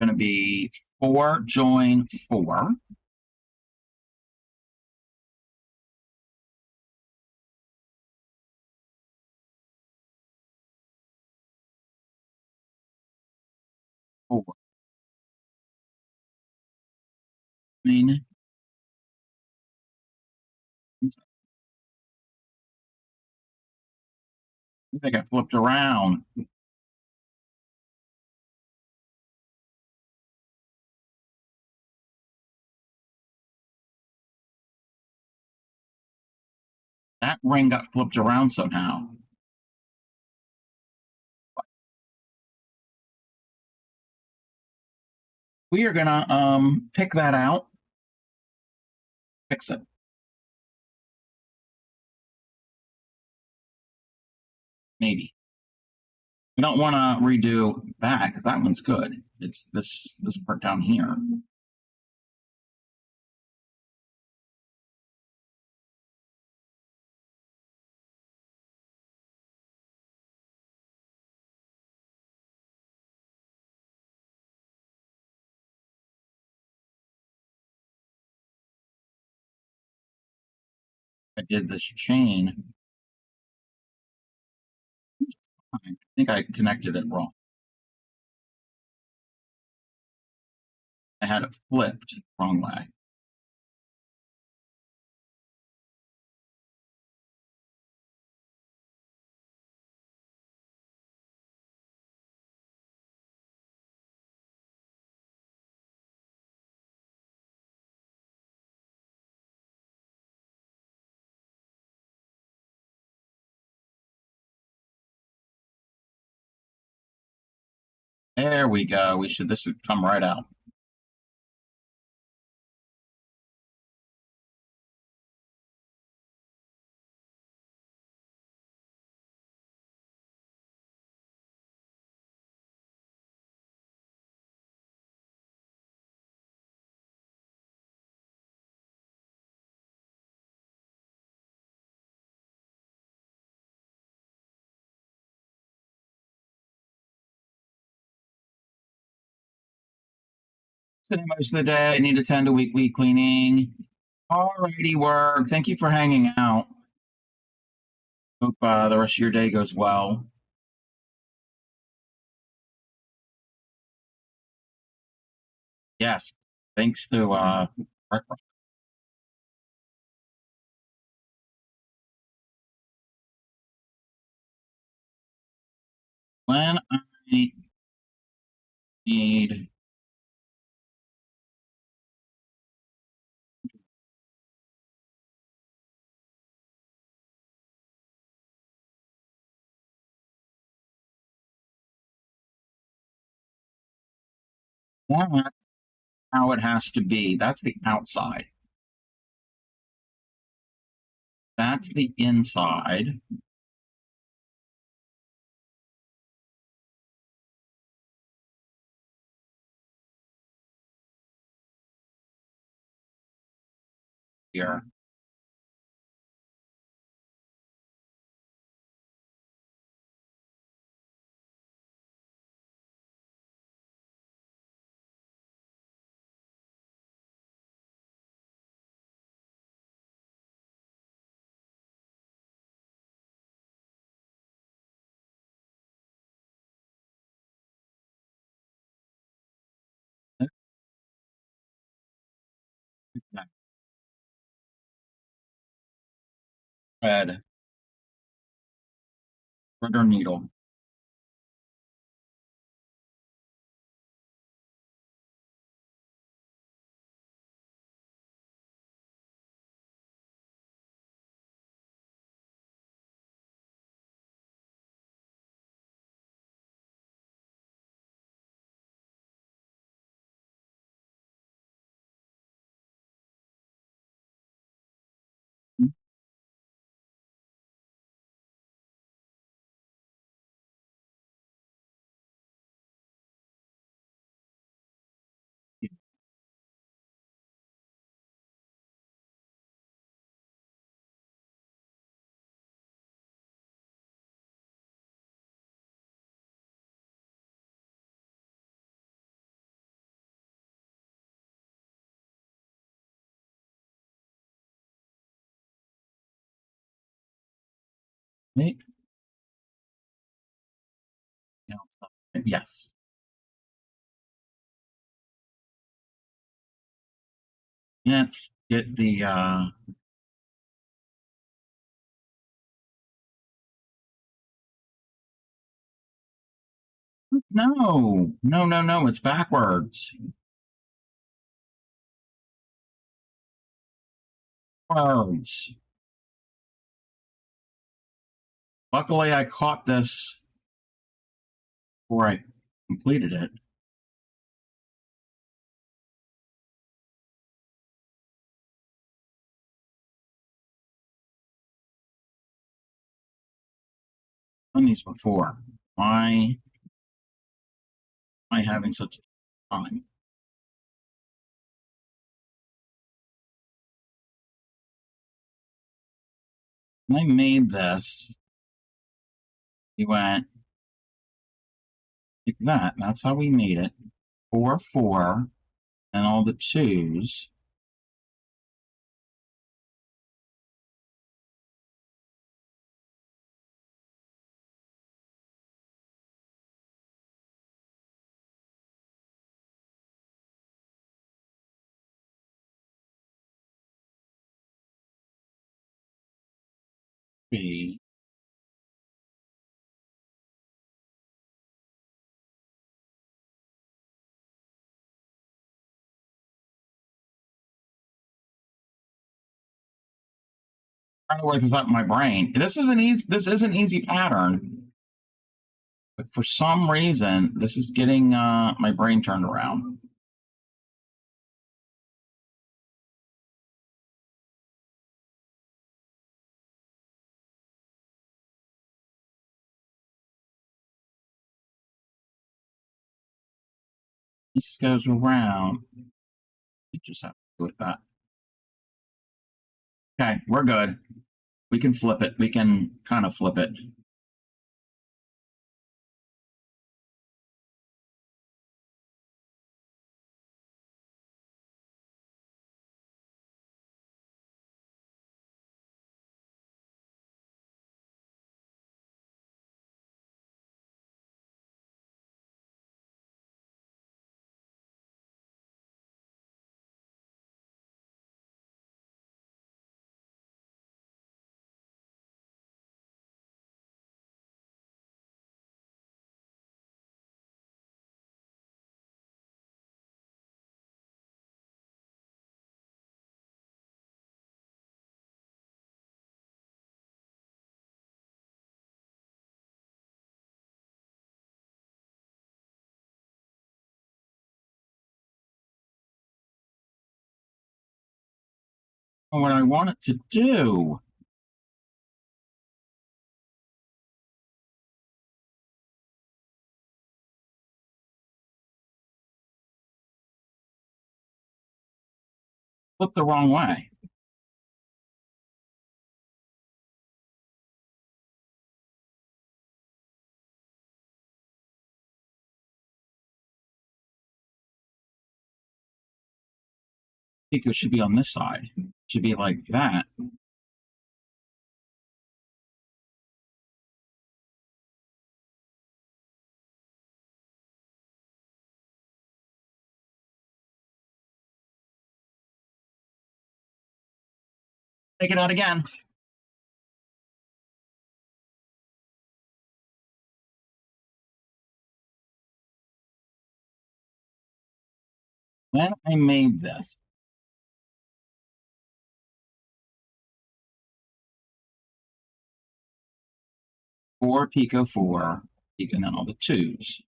Going to be 4 join 4. Four. I think I flipped around. That ring got flipped around somehow. We are gonna pick that out. Fix it. Maybe. We don't want to redo that because that one's good. It's this part down here. I did this chain. I think I connected it wrong. I had it flipped wrong way. There we go. This should come right out. Sitting most of the day. I need to attend to weekly cleaning. Alrighty, work. Thank you for hanging out. Hope the rest of your day goes well. Yes, thanks to when I need that, how it has to be. That's the outside. That's the inside. Here. Thread. Thread or needle. Right? Yes. Let's get the no, it's backwards. Backwards. Luckily I caught this before I completed it. Done these before. Why am I having such a time? When I made this, we went like that. That's how we made it. 4, 4, and all the 2s. B. Trying to work this out in my brain. This is an easy pattern, but for some reason, this is getting my brain turned around. This goes around. You just have to do with that. Okay, we're good. We can flip it. We can kind of flip it. What I want it to do. Flip the wrong way. Pico should be on this side. Should be like that. Take it out again. When I made this, four pico 4, and then all the 2s.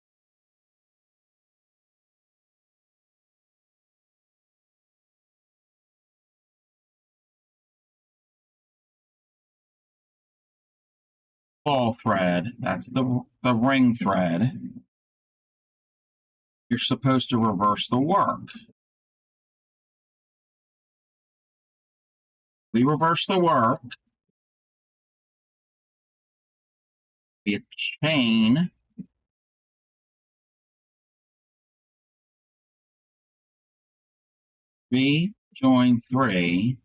Ball thread, that's the ring thread. You're supposed to reverse the work. We reverse the work. We chain. Three, join 3.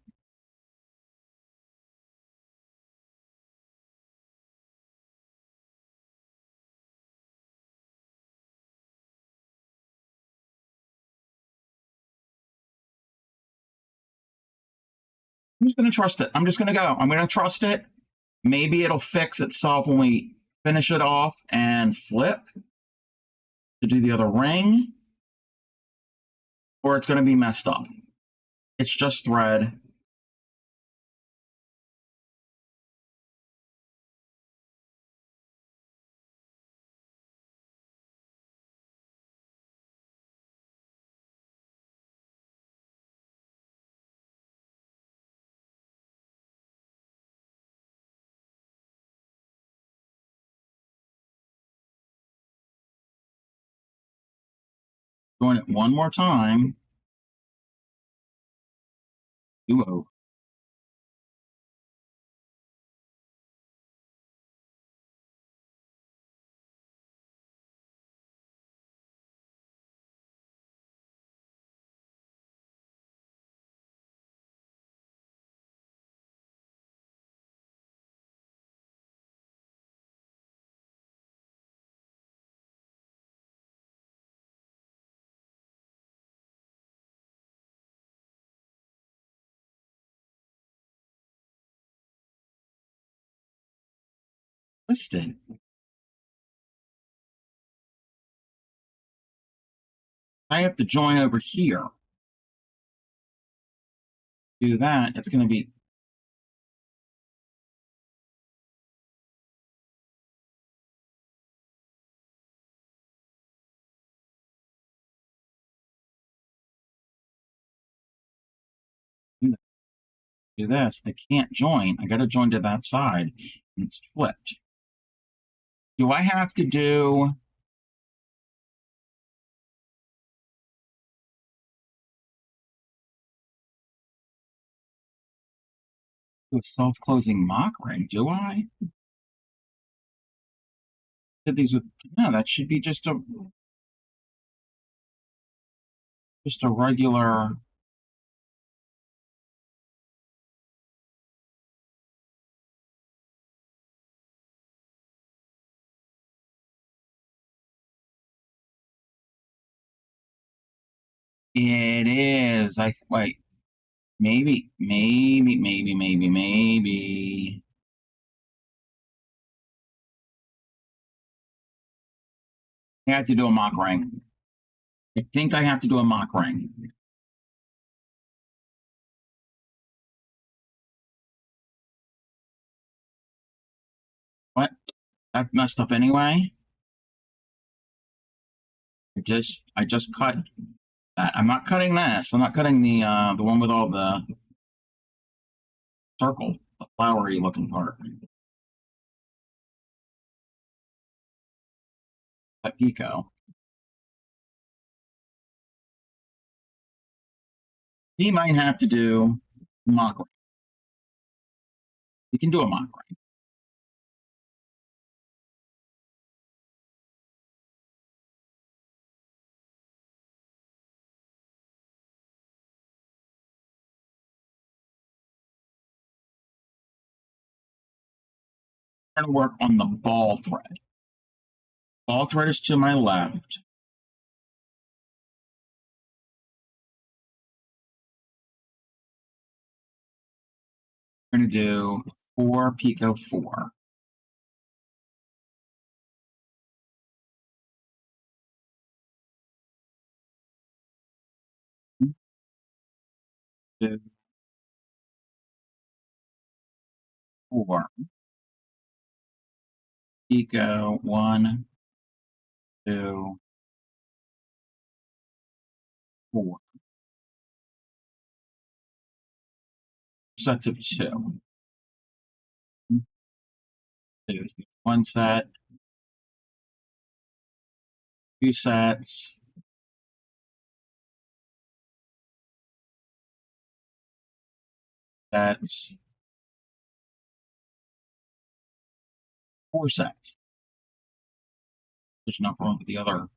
I'm just going to trust it. I'm just going to go. I'm going to trust it. Maybe it'll fix itself when we finish it off and flip to do the other ring. Or it's going to be messed up. It's just thread. Doing it one more time. Duo. Twisted. I have to join over here. Do that, it's going to be do this. I can't join. I got to join to that side. And it's flipped. Do I have to do a self-closing mock ring? Do I? Did these with no? That should be just a regular. It is. I wait. Maybe. I have to do a mock ring. I think I have to do a mock ring. What? That messed up anyway. I just cut that. I'm not cutting this. I'm not cutting the one with all the circle, the flowery looking part. That Pico. He might have to do mock ring. He can do a mock ring. I'm going to work on the ball thread. Ball thread is to my left. I'm going to do 4 Pico 4. Two, 4. Pico 1, 2, 4. Sets of 2. There's 1 set, 2 sets, sets, 4 sets. There's enough room for the other.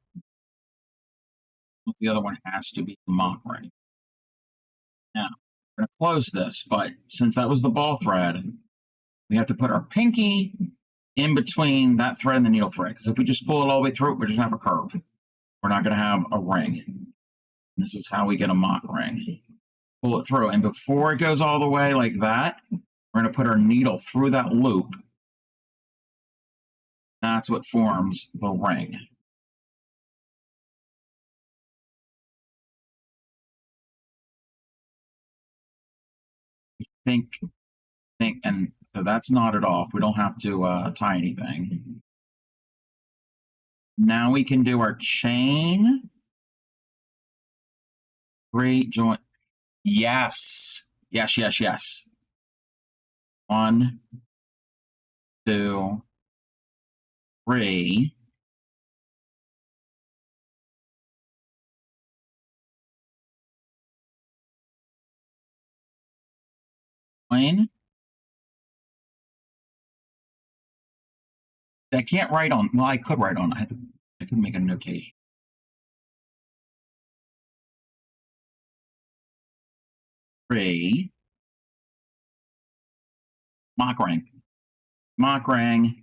The other one has to be the mock ring. Now, we're going to close this, but since that was the ball thread, we have to put our pinky in between that thread and the needle thread. Because if we just pull it all the way through, we're just going to have a curve. We're not going to have a ring. This is how we get a mock ring. pull it through. And before it goes all the way like that, we're going to put our needle through that loop. That's what forms the ring. Think, and so that's knotted off. We don't have to tie anything. Now we can do our chain. Great joint. Yes. Yes, yes, yes. 1, 2, 3. Join. I can't write on. Well, I could write on. I could make a notation. 3. Mock ring. Mock ring.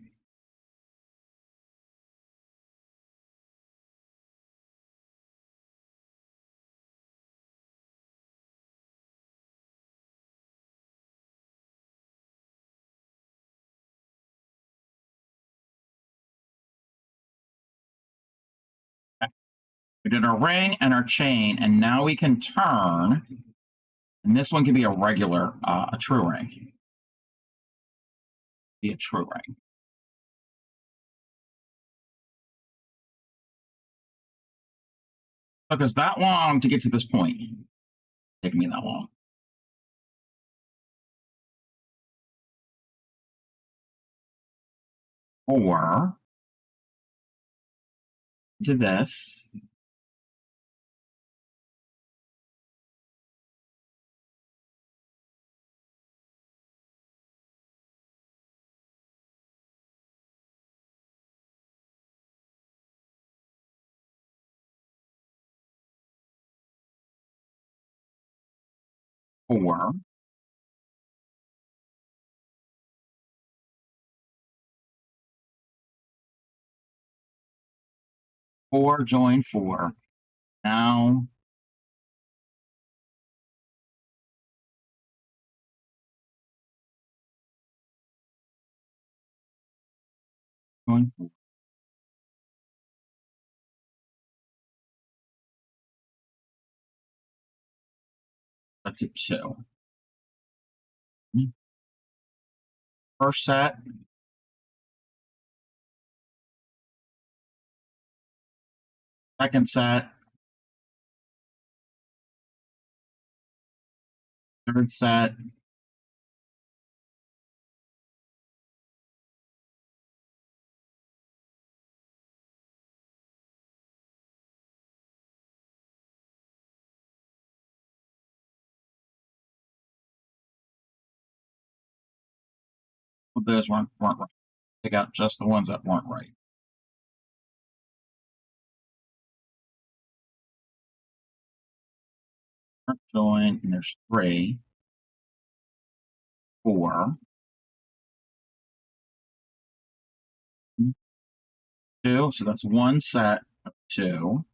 We did our ring and our chain, and now we can turn. And this one can be a regular, a true ring. Be a true ring. Took us that long to get to this point. Taking me that long. Or to this. Or join 4. Now join 4. That's a 2. First set. Second set. Third set. Well, those weren't right. Pick out just the ones that weren't right. Join, and there's 3, 4, 2. So that's one set of 2.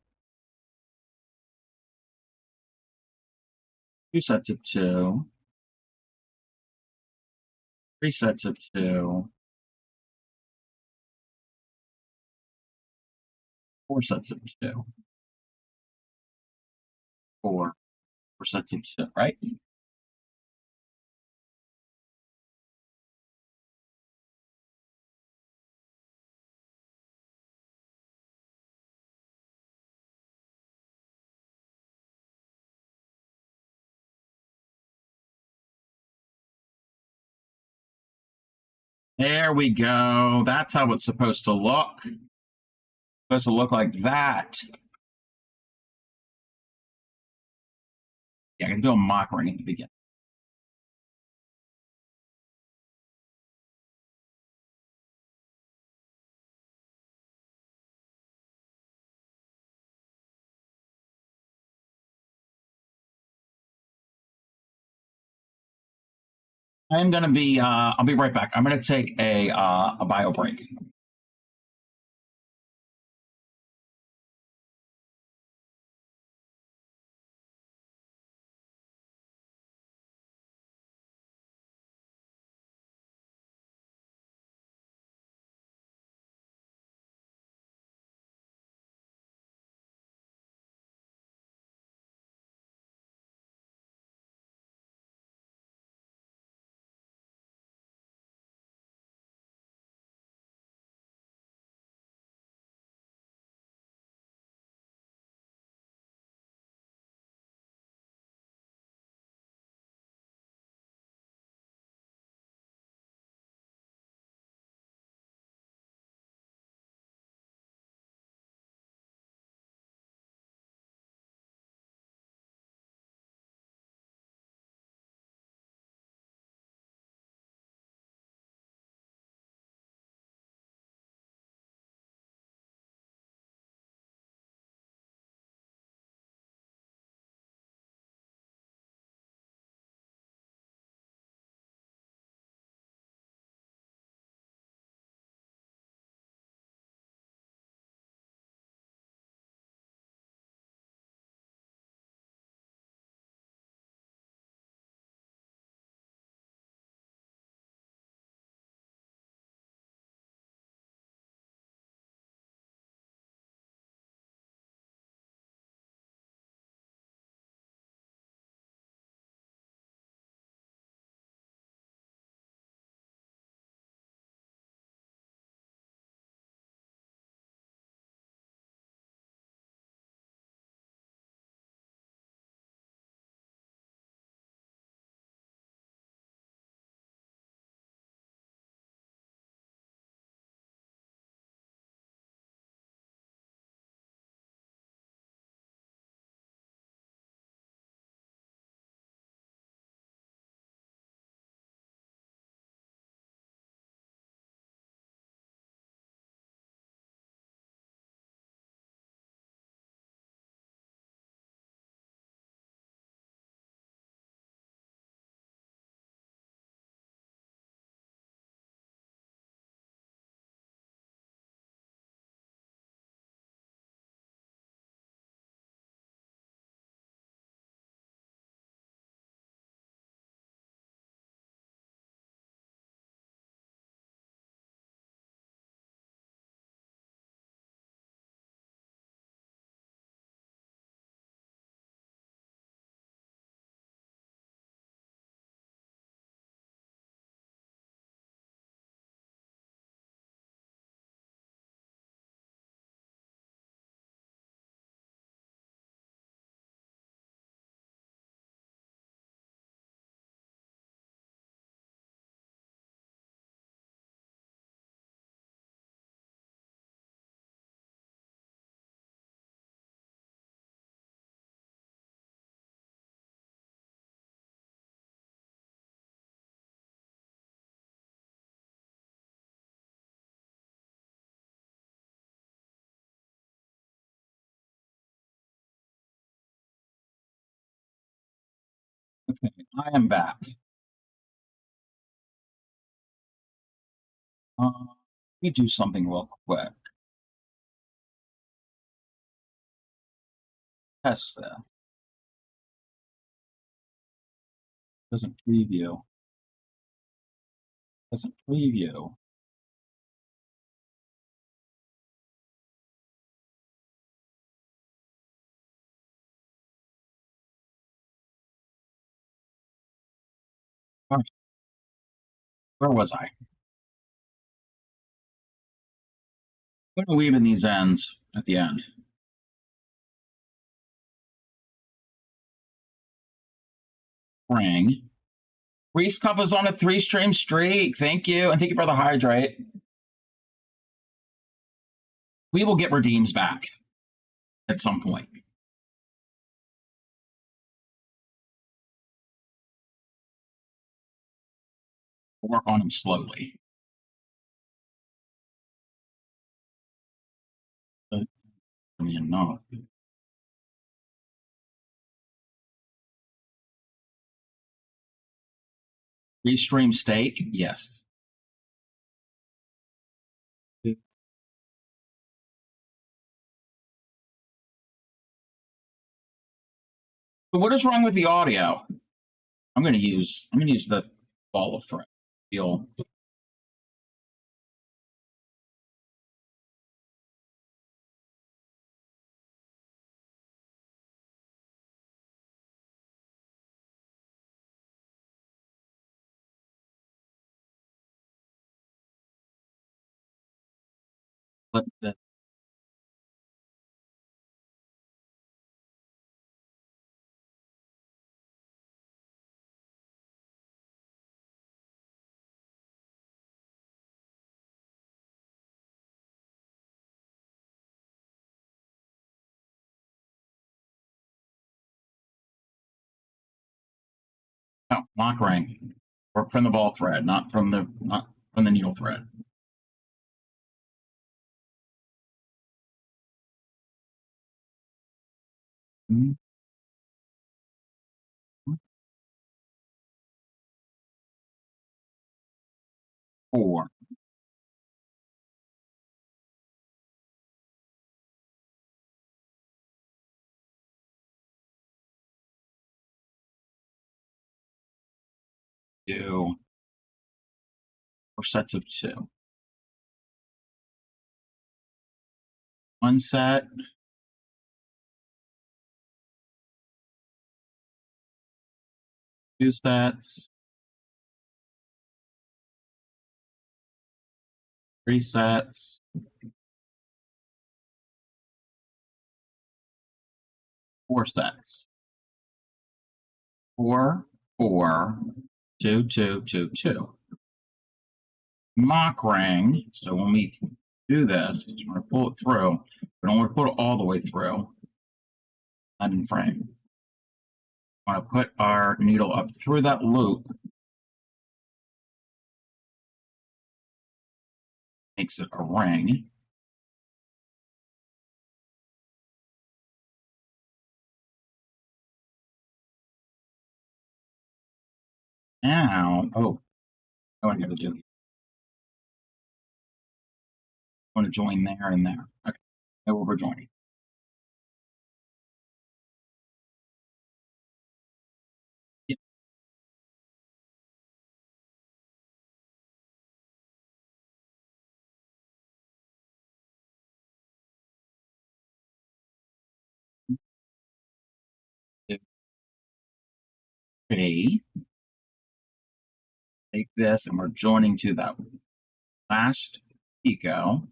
2 sets of 2. 3 sets of 2. 4 sets of 2. 4 sets of 2, right? There we go. That's how it's supposed to look. It's supposed to look like that. Yeah, I can do a mock ring at the beginning. I'm going to be, I'll be right back. I'm going to take a bio break. Okay, I am back. Let me do something real quick. Test this. Doesn't preview. Doesn't preview. All right. Where was I? I'm going to weave in these ends at the end. Spring. Reese Cup is on a 3-stream streak. Thank you. And thank you for the hydrate. We will get redeems back at some point. We'll work on them slowly. I mean, no. Restream steak? Yes. But what is wrong with the audio? I'm gonna use the ball of thread. Feel but the lock ring. Work from the ball thread, not from the needle thread. Mm-hmm. 4. Two. 4 sets of 2. 1 set. 2 sets. 3 sets. 4 sets. 4, 4, 2, 2, 2, 2. Mock ring. So when we do this, we're going to pull it through. We don't want to pull it all the way through. Not in frame. We want to put our needle up through that loop. Makes it a ring. Now, I want to do. I want to join there and there. Okay, now we're joining. Yep. Okay. Take this and we're joining to that last pico.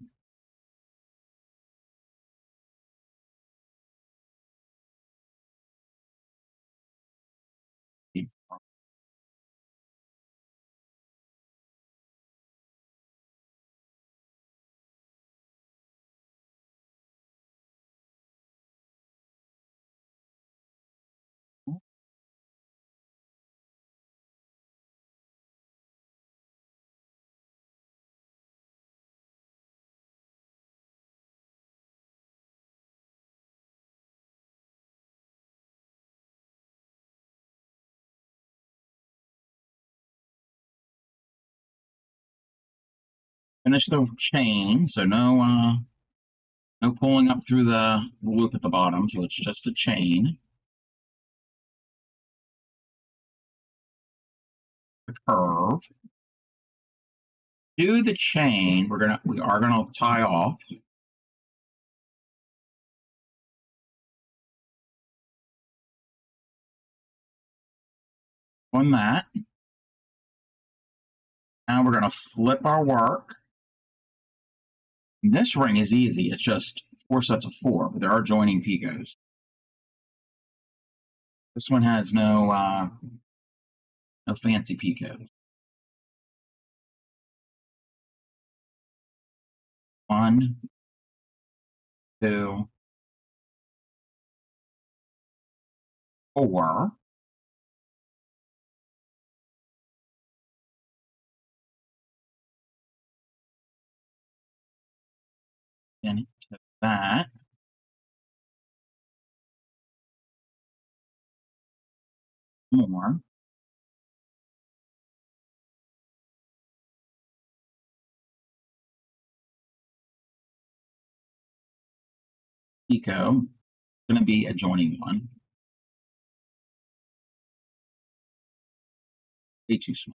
Finish the chain, so no pulling up through the loop at the bottom, so it's just a chain. The curve. Do the chain. We are gonna tie off. On that. Now we're gonna flip our work. This ring is easy. It's just 4 sets of 4, but there are joining picots. This one has no fancy picots. 1, 2, 4. And to that. More. Pico. Going to be a joining one. Way too small.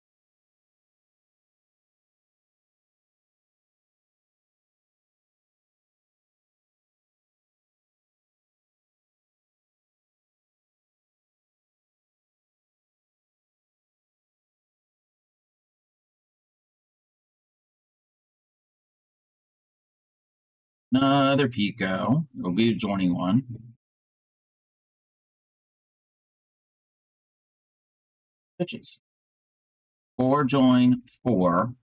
Another pico. It'll be a joining one. Stitches. 4 join 4.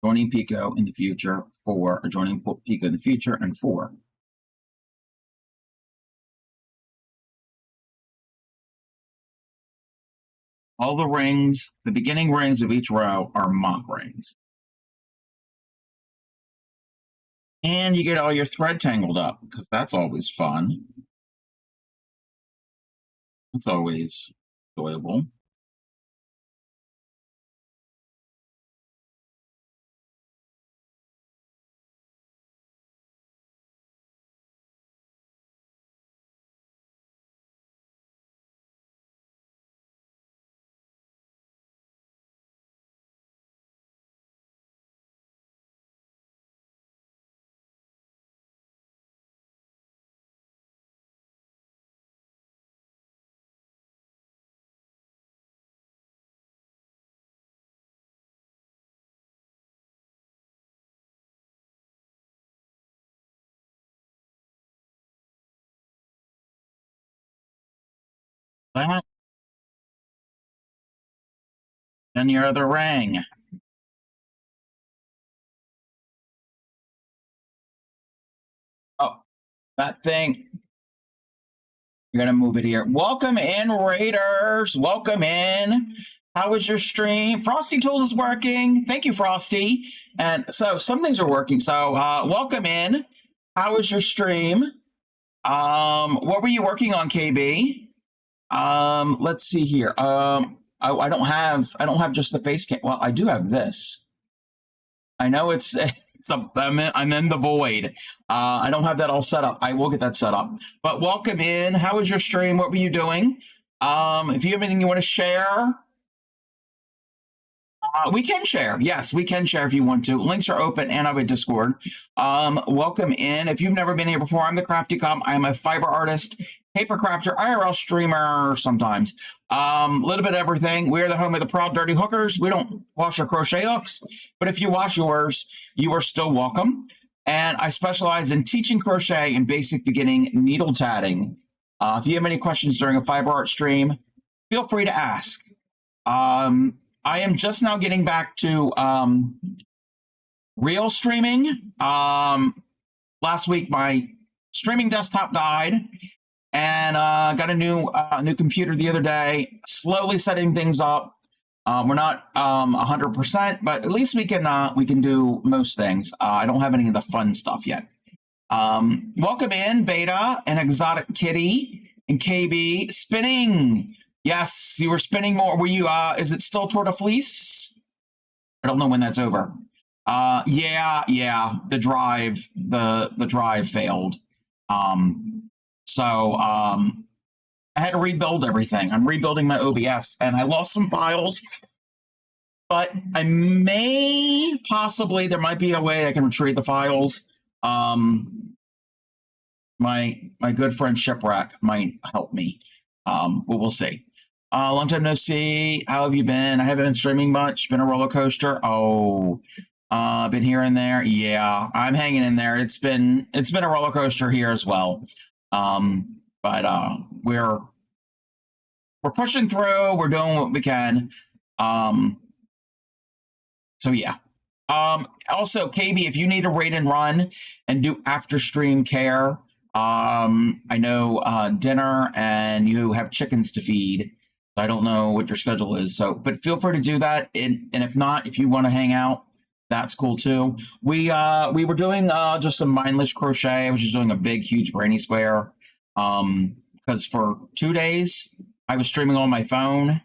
Joining pico in the future. 4. A joining pico in the future, and 4. All the rings, the beginning rings of each row are mock rings. And you get all your thread tangled up, because that's always fun. That's always enjoyable. That. And your other ring. Oh, that thing. You're going to move it here. Welcome in, Raiders. Welcome in. How was your stream? Frosty Tools is working. Thank you, Frosty. And so some things are working. So welcome in. How was your stream? What were you working on, KB? Let's see here. I don't have just the face cam. Well, I do have this. I know I'm in the void. I don't have that all set up. I will get that set up. But welcome in. How was your stream? What were you doing? If you have anything you want to share, we can share. Yes, we can share if you want to. Links are open, and I have a Discord. Welcome in. If you've never been here before, I'm the Crafty Cop. I'm a fiber artist, paper crafter, IRL streamer sometimes. Little bit of everything. We're the home of the proud dirty hookers. We don't wash our crochet hooks, but if you wash yours, you are still welcome. And I specialize in teaching crochet and basic beginning needle tatting. If you have any questions during a fiber art stream, feel free to ask. I am just now getting back to real streaming. Last week, my streaming desktop died, and got a new computer the other day. Slowly setting things up. We're not 100%, but at least we can do most things. I don't have any of the fun stuff yet. Welcome in, Beta and Exotic Kitty and KB spinning. Yes, you were spinning more. Were you? Is it still Tour de Fleece? I don't know when that's over. Yeah. The drive failed. So I had to rebuild everything. I'm rebuilding my OBS, and I lost some files. But I may possibly there might be a way I can retrieve the files. My good friend Shipwreck might help me. But we'll see. Long time no see. How have you been? I haven't been streaming much. Been a roller coaster. Oh, been here and there. Yeah, I'm hanging in there. It's been a roller coaster here as well. But we're pushing through. We're doing what we can. So yeah. Also, KB, if you need a raid and run and do after stream care, I know dinner and you have chickens to feed. I don't know what your schedule is. So, but feel free to do that. And if not, if you want to hang out, that's cool too. We were doing just some mindless crochet. I was just doing a big, huge granny square. Because for 2 days I was streaming on my phone.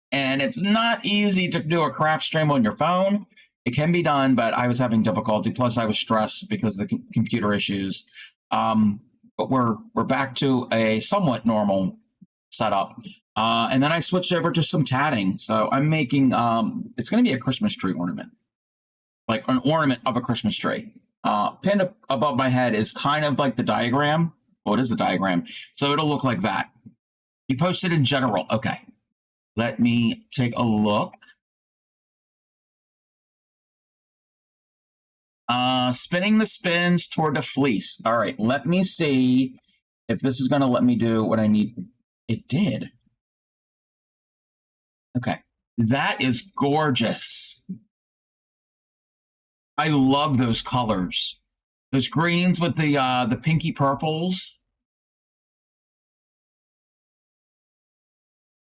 And it's not easy to do a craft stream on your phone. It can be done, but I was having difficulty. Plus, I was stressed because of the computer issues. But we're back to a somewhat normal setup. And then I switched over to some tatting. So I'm making it's going to be a Christmas tree ornament, like an ornament of a Christmas tree. Pinned above my head is kind of like the diagram. Well, it is the diagram. So it'll look like that. You posted in general. Okay. Let me take a look. Spinning the spins toward the fleece. All right, let me see if this is going to let me do what I need. It did. Okay, that is gorgeous. I love those colors. Those greens with the pinky purples.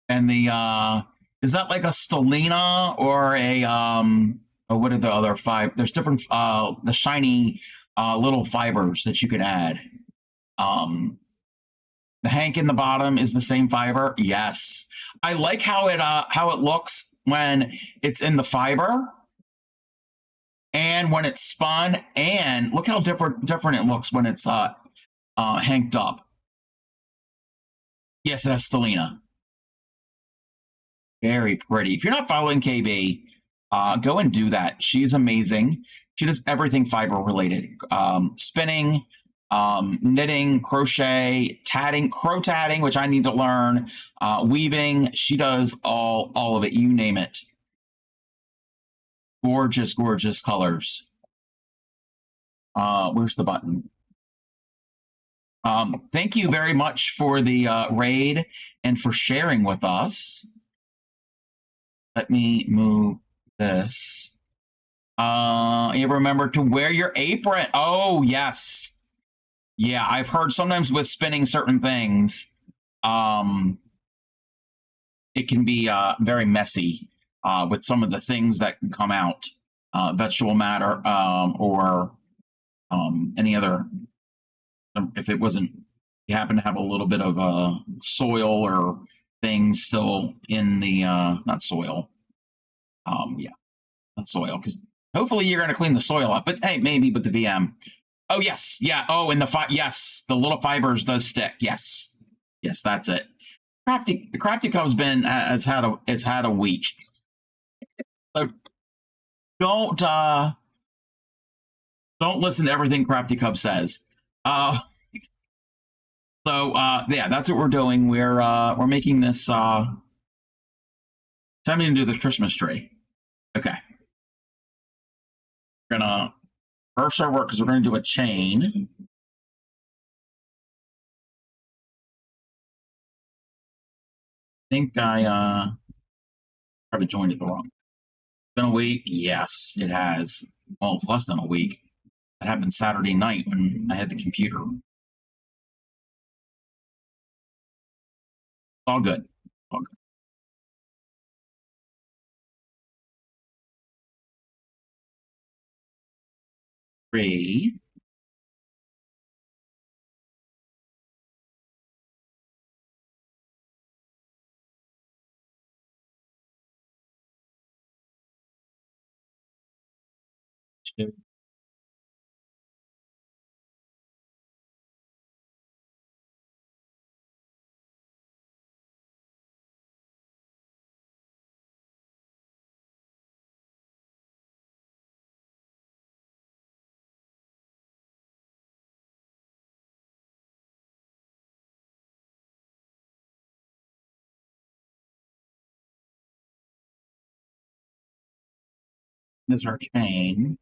And the is that like a stellina or a oh, what are the other five? There's different the shiny little fibers that you can add. The hank in the bottom is the same fiber. Yes, I like how it looks when it's in the fiber and when it's spun. And look how different it looks when it's hanked up. Yes, that's stellina. Very pretty. If you're not following KB, go and do that. She's amazing. She does everything fiber related. Spinning, knitting, crochet, tatting, crow tatting, which I need to learn, weaving. She does all of it. You name it. Gorgeous, gorgeous colors. Where's the button? Thank you very much for the raid and for sharing with us. Let me move this. You remember to wear your apron. Oh, yes. Yeah, I've heard sometimes with spinning certain things, it can be very messy with some of the things that can come out, vegetable matter or any other. If it wasn't, you happen to have a little bit of soil or things still in the not soil. Yeah, not soil, because hopefully you're going to clean the soil up. But hey, maybe with the VM. Oh yes, yeah. Oh, and yes, the little fibers does stick. Yes, that's it. Crafty Cub's been has had a week. So don't listen to everything Crafty Cub says. So yeah, that's what we're doing. We're making this. Time to do the Christmas tree. Okay, we're gonna reverse our work because we're gonna do a chain. I think I probably joined it the wrong. Been a week? Yes, it has. Well, it's less than a week. That happened Saturday night when I had the computer. All good. All good. Three. Is our chain.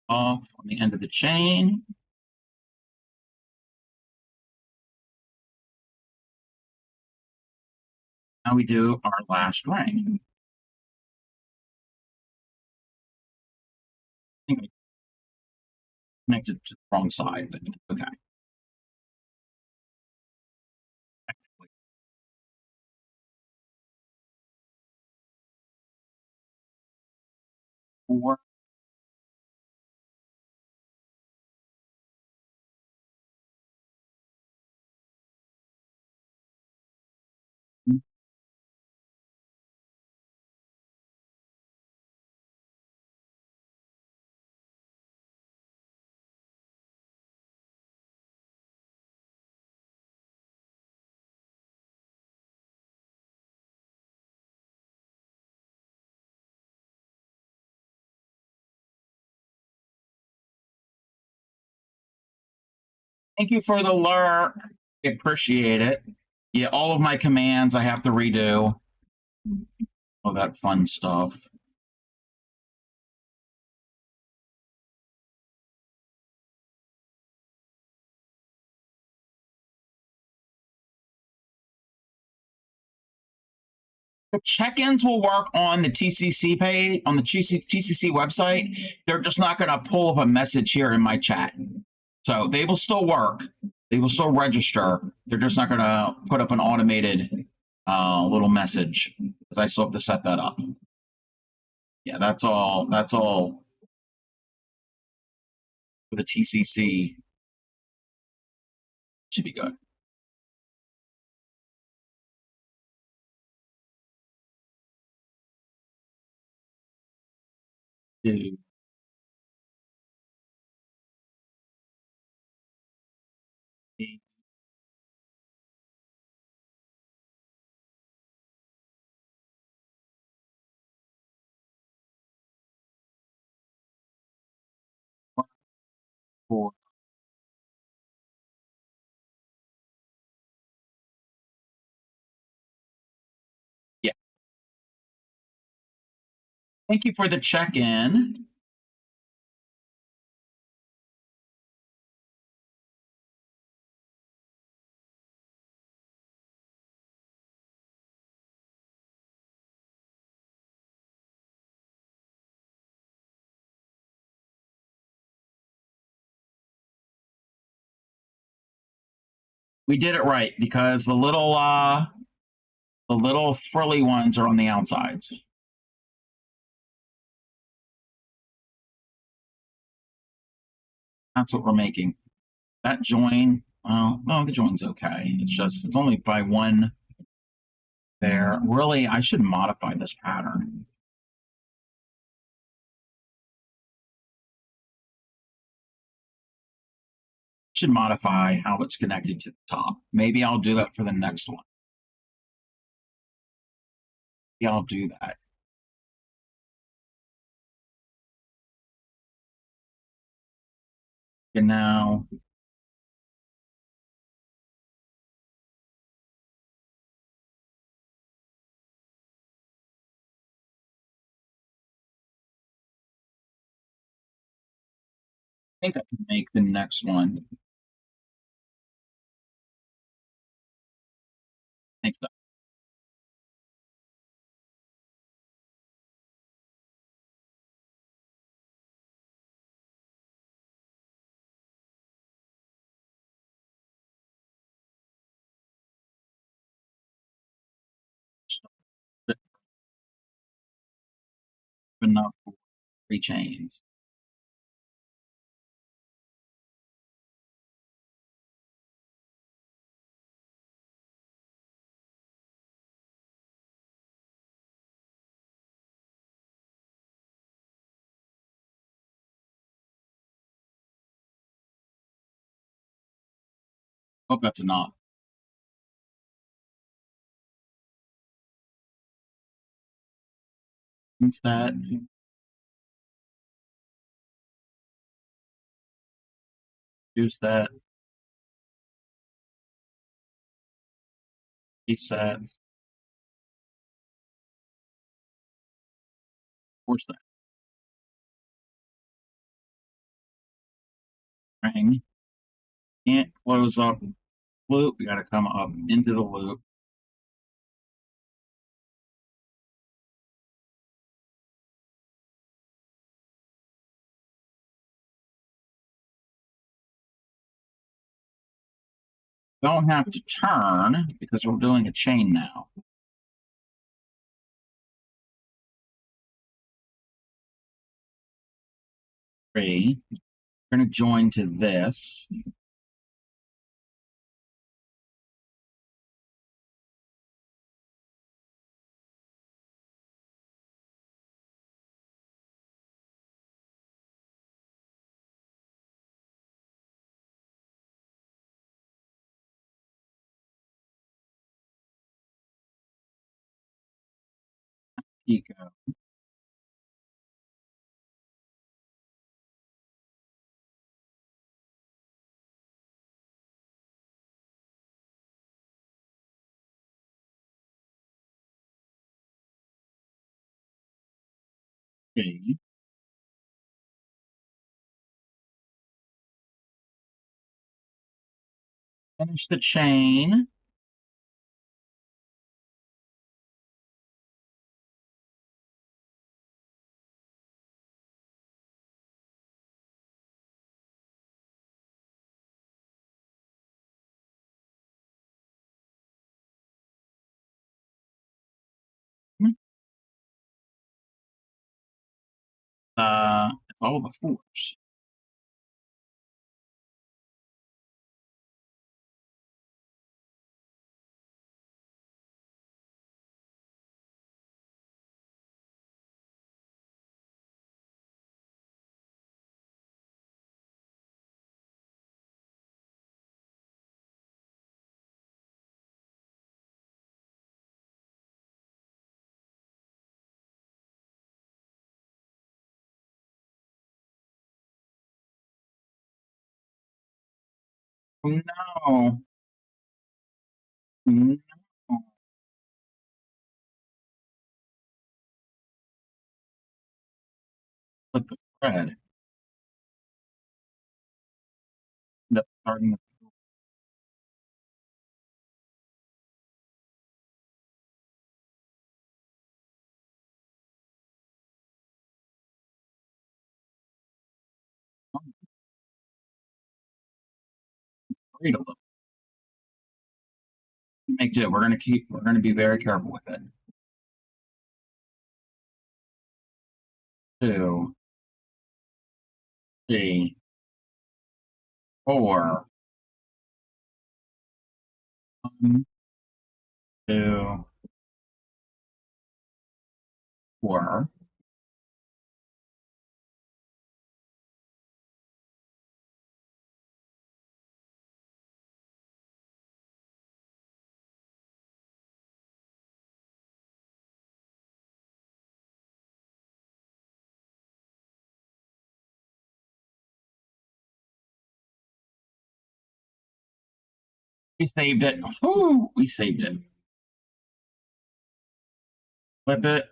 Off on the end of the chain. Now we do our last ring. I think I connected to the wrong side, but okay. Four. Thank you for the lurk. I appreciate it. Yeah, all of my commands I have to redo. All that fun stuff. The check-ins will work on the TCC page, on the TCC website. They're just not going to pull up a message here in my chat. So they will still work. They will still register. They're just not going to put up an automated little message, because I still have to set that up. Yeah, that's all. That's all for the TCC. Should be good. Dude. Four. Yeah. Thank you for the check-in. We did it right, because the little frilly ones are on the outsides. That's what we're making. That join, well, no, the join's okay. It's only by one there. Really, I should modify this pattern. Should modify how it's connected to the top. Maybe I'll do that for the next one. Yeah, I'll do that. And now I think I can make the next one. Thanks. enough for 3 chains. Hope that's enough. Use that. Use that. Resets. Force that. Ring. Can't close up loop. We got to come up into the loop. Don't have to turn because we're doing a chain now. Three. We're going to join to this. Eco. Okay. Finish the chain. It's all the 4s. Oh no. No. But the thread. That's starting to read a little. Make do. We're going to be very careful with it. 2, 3, 4. 1, 2, 4. We saved it. Woo! We saved it. Flip it.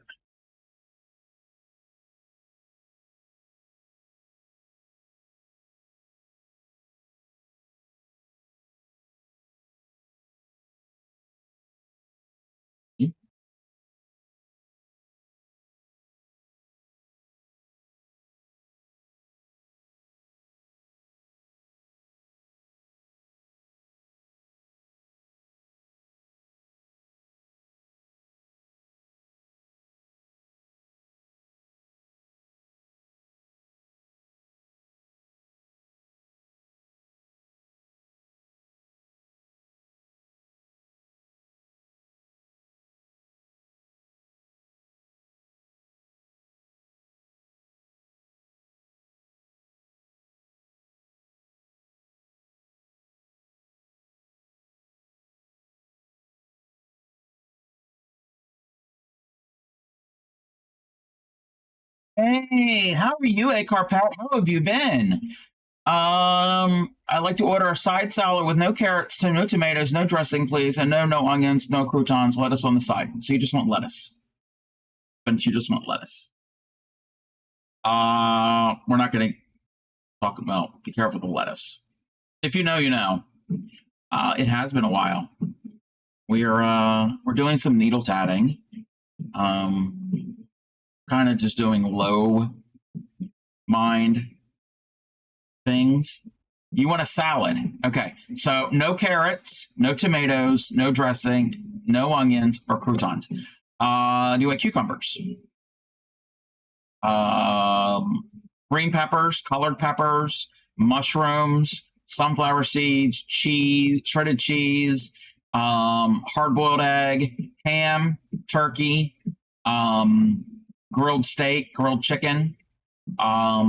Hey, how are you, A Carpet? How have you been? I'd like to order a side salad with no carrots, no tomatoes, no dressing, please, and no onions, no croutons, lettuce on the side. So you just want lettuce. But you just want lettuce. We're not gonna talk about, be careful with the lettuce. If you know, you know. It has been a while. We're doing some needle tatting. Kind of just doing low mind things. You want a salad. Okay. So no carrots, no tomatoes, no dressing, no onions or croutons. Do you like cucumbers? Green peppers, colored peppers, mushrooms, sunflower seeds, cheese, shredded cheese, hard-boiled egg, ham, turkey, grilled steak, grilled chicken, or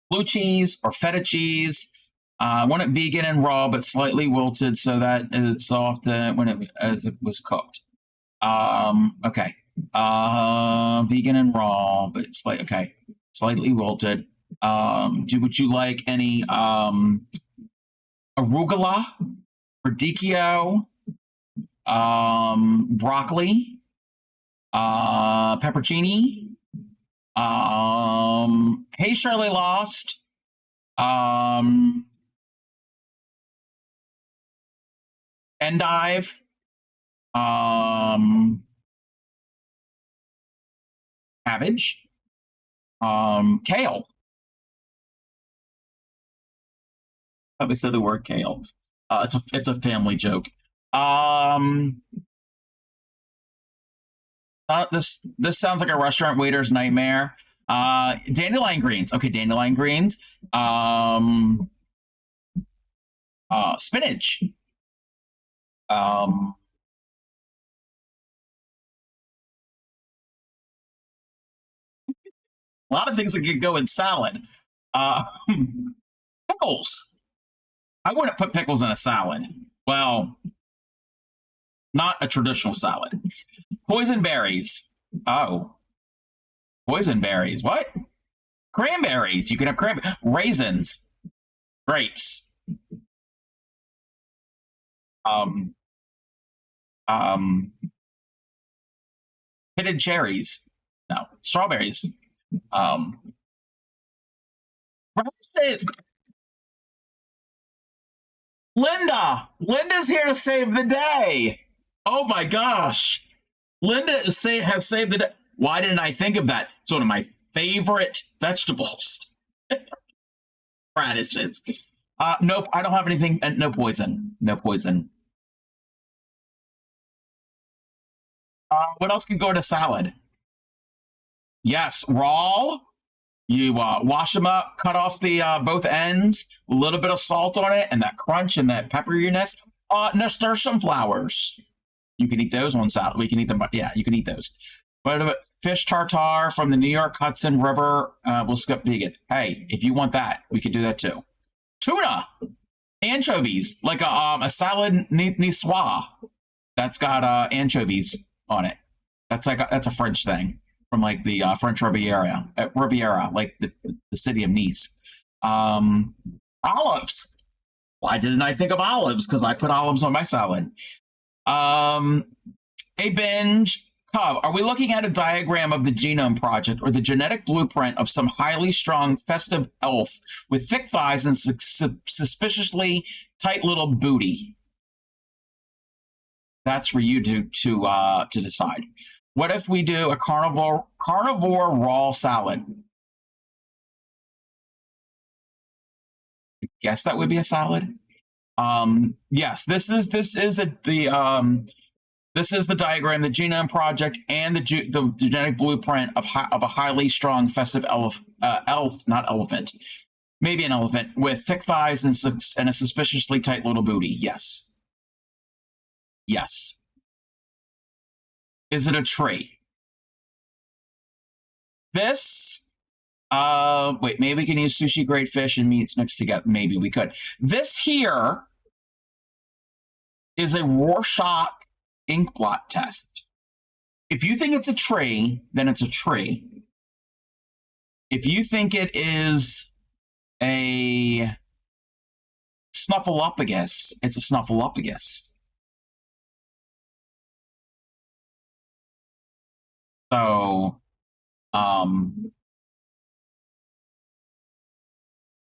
blue cheese or feta cheese. I want it vegan and raw, but slightly wilted so that it's soft as it was cooked. Okay. Vegan and raw, but it's like okay, slightly wilted. Would you like any arugula, radicchio, broccoli, peppercini? Hey, Shirley Lost. Endive. Cabbage. Kale. I said the word kale. It's a family joke. This sounds like a restaurant waiter's nightmare. Dandelion greens. Okay, dandelion greens. Spinach. A lot of things that could go in salad. Pickles. I wouldn't put pickles in a salad. Well, not a traditional salad. Poison berries. Oh. Poison berries. What? Cranberries. You can have cranberries. Raisins. Grapes. Pitted cherries. No. Strawberries. Linda's here to save the day. Oh my gosh. Linda has saved the day. Why didn't I think of that? It's one of my favorite vegetables. Radishes. Nope, I don't have anything. No poison. No poison. What else could go in a salad? Yes, raw. You wash them up, cut off the both ends, a little bit of salt on it, and that crunch and that pepperiness. Nasturtium flowers. You can eat those on salad. We can eat them. Yeah, you can eat those. What about fish tartare from the New York Hudson River? We'll skip vegan. Hey, if you want that, we could do that too. Tuna, anchovies, like a salad niçoise that's got anchovies on it. That's a French thing from like the French Riviera, like the city of Nice. Olives. Why didn't I think of olives? Because I put olives on my salad. A binge. Cub, are we looking at a diagram of the Genome Project or the genetic blueprint of some highly strung festive elf with thick thighs and suspiciously tight little booty? That's for you to decide. What if we do a carnivore raw salad? I guess that would be a salad. Yes, this is the diagram, the Genome Project, and the genetic blueprint of a highly strung festive elf, not elephant, maybe an elephant with thick thighs and a suspiciously tight little booty. Yes. Yes. Is it a tree? This Wait, maybe we can use sushi grade fish and meats mixed together. Maybe we could. This here is a Rorschach ink blot test. If you think it's a tree, then it's a tree. If you think it is a snuffleupagus, it's a snuffleupagus. So,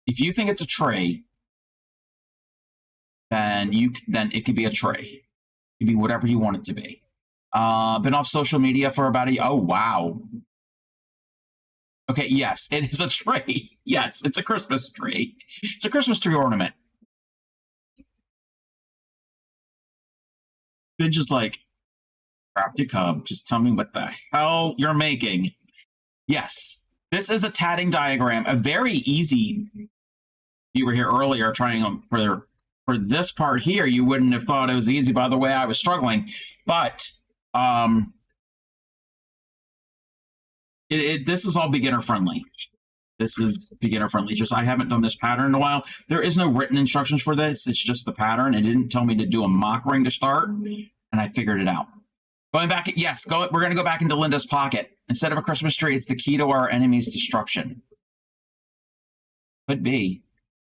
if you think it's a tree, then it could be a tree. It could be whatever you want it to be. Been off social media for about oh wow. Okay, yes, it is a tree. Yes, it's a Christmas tree. It's a Christmas tree ornament. Then just like, crafty cub, just tell me what the hell you're making. Yes, this is a tatting diagram, a very easy. You were here earlier trying for this part here. You wouldn't have thought it was easy by the way I was struggling, but this is all beginner friendly. This is beginner friendly. Just I haven't done this pattern in a while. There is no written instructions for this. It's just the pattern. It didn't tell me to do a mock ring to start, and I figured it out. Going back, yes, we're going to go back into Linda's pocket. Instead of a Christmas tree, it's the key to our enemy's destruction. Could be.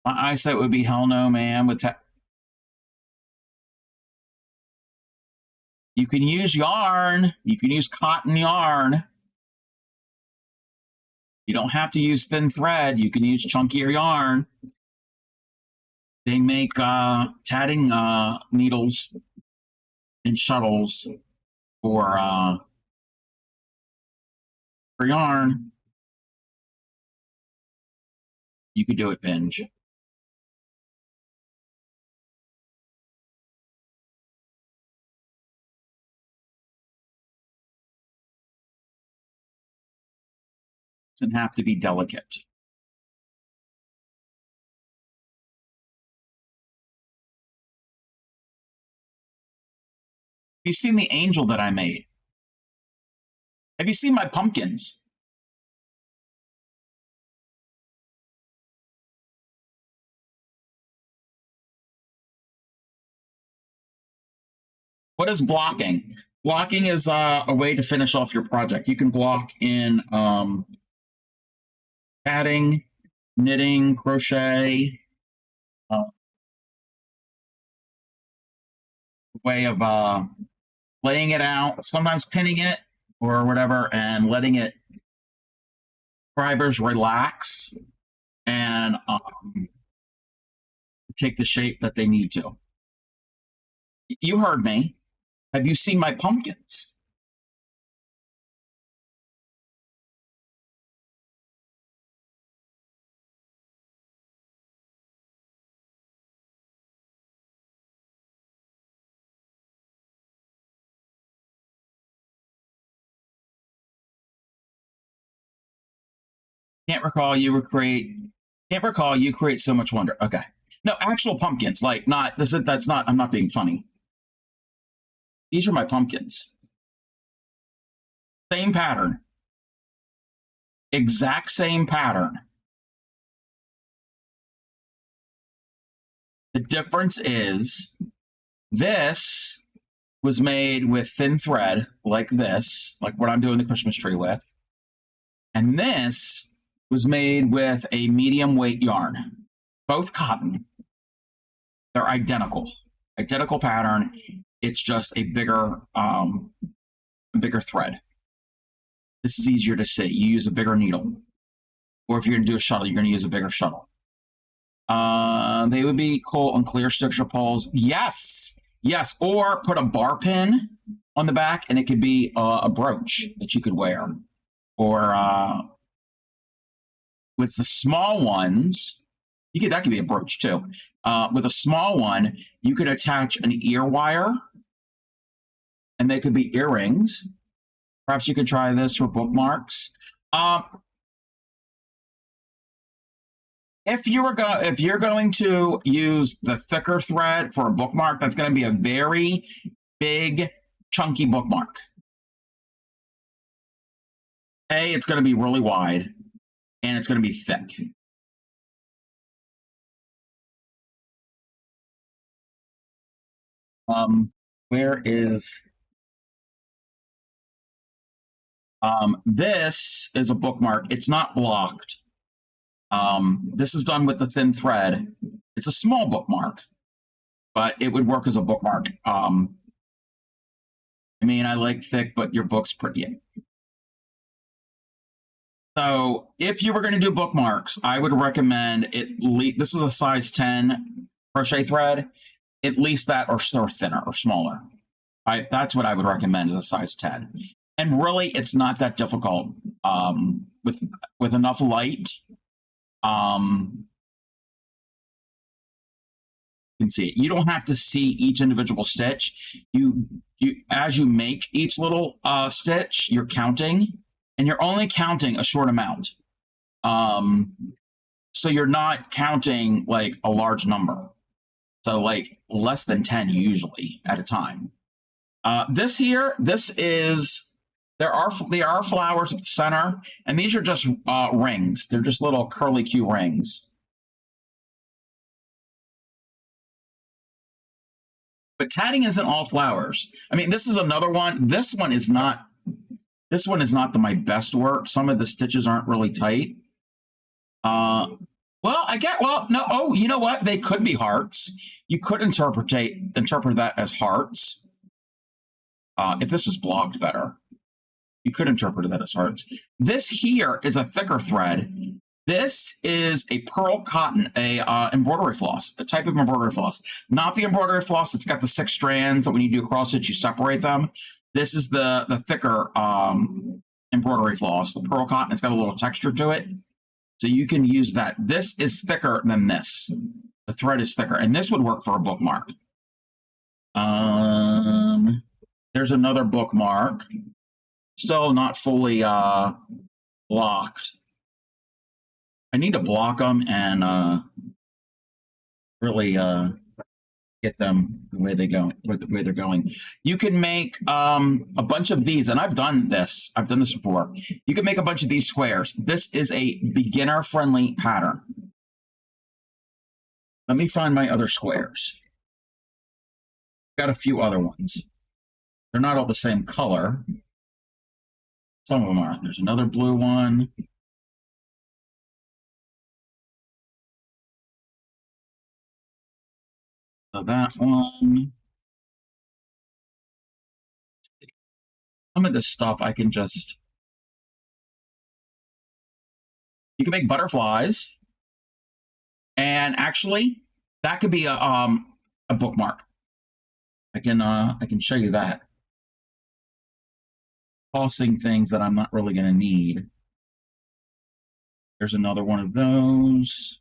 My eyesight would be hell no, man. You can use yarn. You can use cotton yarn. You don't have to use thin thread. You can use chunkier yarn. They make tatting needles and shuttles for yarn. You could do it, Binge. Doesn't have to be delicate. Have you seen the angel that I made? Have you seen my pumpkins? What is blocking? Blocking is a way to finish off your project. You can block in tatting, knitting, crochet, way of laying it out, sometimes pinning it or whatever, and letting it fibers relax and take the shape that they need to. You heard me. Have you seen my pumpkins? Can't recall you create so much wonder. Okay. No, actual pumpkins, like not this is that's not I'm not being funny. These are my pumpkins. Same pattern. Exact same pattern. The difference is this was made with thin thread like this, like what I'm doing the Christmas tree with. And this was made with a medium weight yarn, both cotton. They're identical pattern. It's just a bigger thread. This is easier to see. You use a bigger needle. Or if you're gonna do a shuttle, you're gonna use a bigger shuttle. They would be cool on clear structure poles. Yes, or put a bar pin on the back and it could be a brooch that you could wear. Or with the small ones, that could be a brooch too. With a small one, you could attach an ear wire and they could be earrings. Perhaps you could try this for bookmarks. If you're going to use the thicker thread for a bookmark, that's going to be a very big, chunky bookmark. A, it's going to be really wide. and it's going to be thick. Where is this is a bookmark. It's not blocked. This is done with the thin thread. It's a small bookmark, but it would work as a bookmark. I mean, I like thick, but your book's pretty. So if you were going to do bookmarks, I would recommend this is a size 10 crochet thread, at least that or thinner or smaller. That's what I would recommend as a size 10. And really, it's not that difficult with enough light. You can see it. You don't have to see each individual stitch. You as you make each little stitch, you're counting, and you're only counting a short amount. So you're not counting like a large number. So like less than 10 usually at a time. This is there are flowers at the center, and these are just rings. They're just little curly Q rings. But tatting isn't all flowers. I mean, this is another one. This one is not my best work. Some of the stitches aren't really tight. No. Oh, you know what? They could be hearts. You could interpret that as hearts. If this was blocked better, you could interpret that as hearts. This here is a thicker thread. This is a pearl cotton, embroidery floss, a type of embroidery floss. Not the embroidery floss that's got the 6 strands that when you do a cross stitch, you separate them. This is the thicker embroidery floss, the pearl cotton. It's got a little texture to it. So you can use that. This is thicker than this. The thread is thicker, and this would work for a bookmark. There's another bookmark. Still not fully blocked. I need to block them and really get them the way they're going. You can make a bunch of these, and I've done this before. You can make a bunch of these squares. This is a beginner-friendly pattern. Let me find my other squares. Got a few other ones. They're not all the same color. Some of them are. There's another blue one. So that one. Some of this stuff I can just. You can make butterflies, and actually, that could be a bookmark. I can show you that. Tossing things that I'm not really going to need. There's another one of those.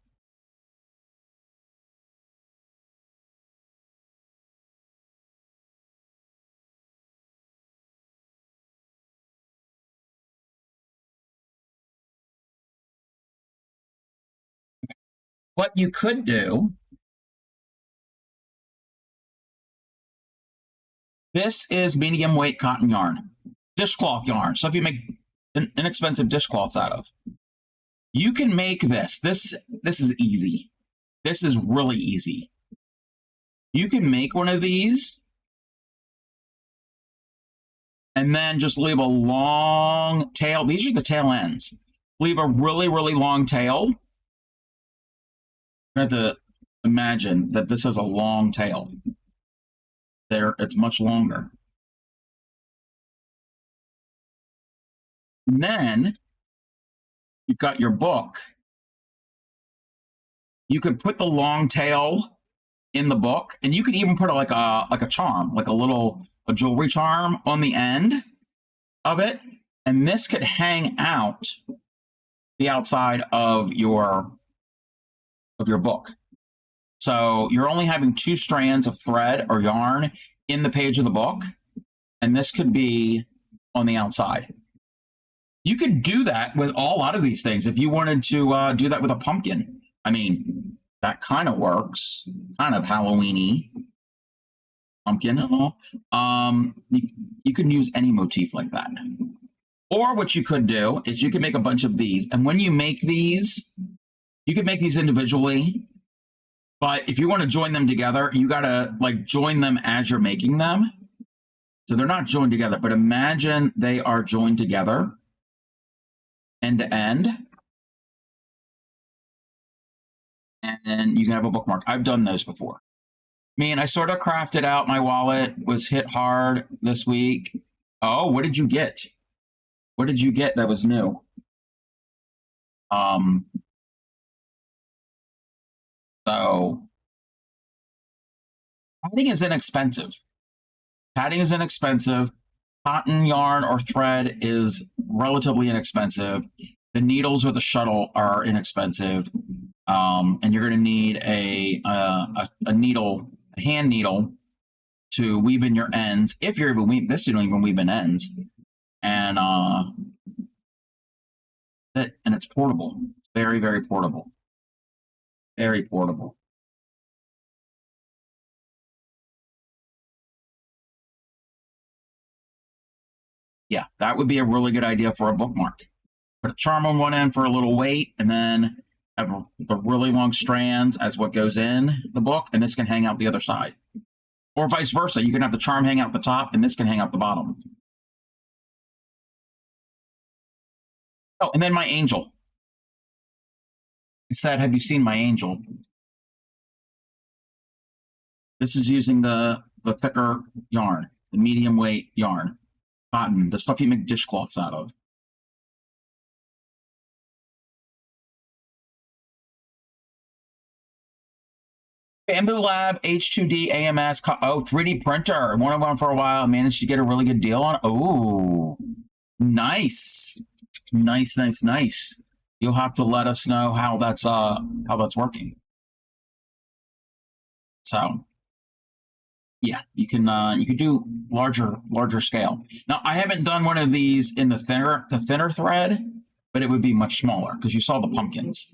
What you could do, this is medium weight cotton yarn, dishcloth yarn. So if you make inexpensive dishcloths out of, you can make this. This is easy. This is really easy. You can make one of these and then just leave a long tail. These are the tail ends. Leave a really, really long tail. You have to imagine that this has a long tail. There, it's much longer. And then you've got your book. You could put the long tail in the book, and you could even put like a charm, like a jewelry charm on the end of it, and this could hang out the outside of your book. So you're only having 2 strands of thread or yarn in the page of the book, and this could be on the outside. You could do that with a lot of these things if you wanted to do that with a pumpkin. I mean, that kind of works, kind of Halloween-y. Pumpkin and all. You can use any motif like that. Or what you could do is you could make a bunch of these. And when you make these, you could make these individually. But if you want to join them together, you got to like join them as you're making them. So they're not joined together, but imagine they are joined together end to end. And you can have a bookmark. I've done those before. I sort of crafted out. My wallet was hit hard this week. Oh, what did you get? What did you get that was new? So padding is inexpensive. Padding is inexpensive. Cotton, yarn, or thread is relatively inexpensive. The needles or the shuttle are inexpensive. And you're going to need a needle, a hand needle, to weave in your ends. If you're even weave, this you don't even weave in ends, and it's portable. Very, very portable. Very portable. Yeah, that would be a really good idea for a bookmark. Put a charm on one end for a little weight, and then have the really long strands as what goes in the book, and this can hang out the other side. Or vice versa. You can have the charm hang out the top, and this can hang out the bottom. Oh, and then my angel. I said, have you seen my angel? This is using the thicker yarn, the medium weight yarn, cotton, the stuff you make dishcloths out of. Bamboo Lab, H2D, AMS, 3D printer. Wanted one for a while. Managed to get a really good deal on. Oh, nice, nice, nice, nice. You'll have to let us know how that's working. So, yeah, you can do larger scale. Now, I haven't done one of these in the thinner thread, but it would be much smaller because you saw the pumpkins.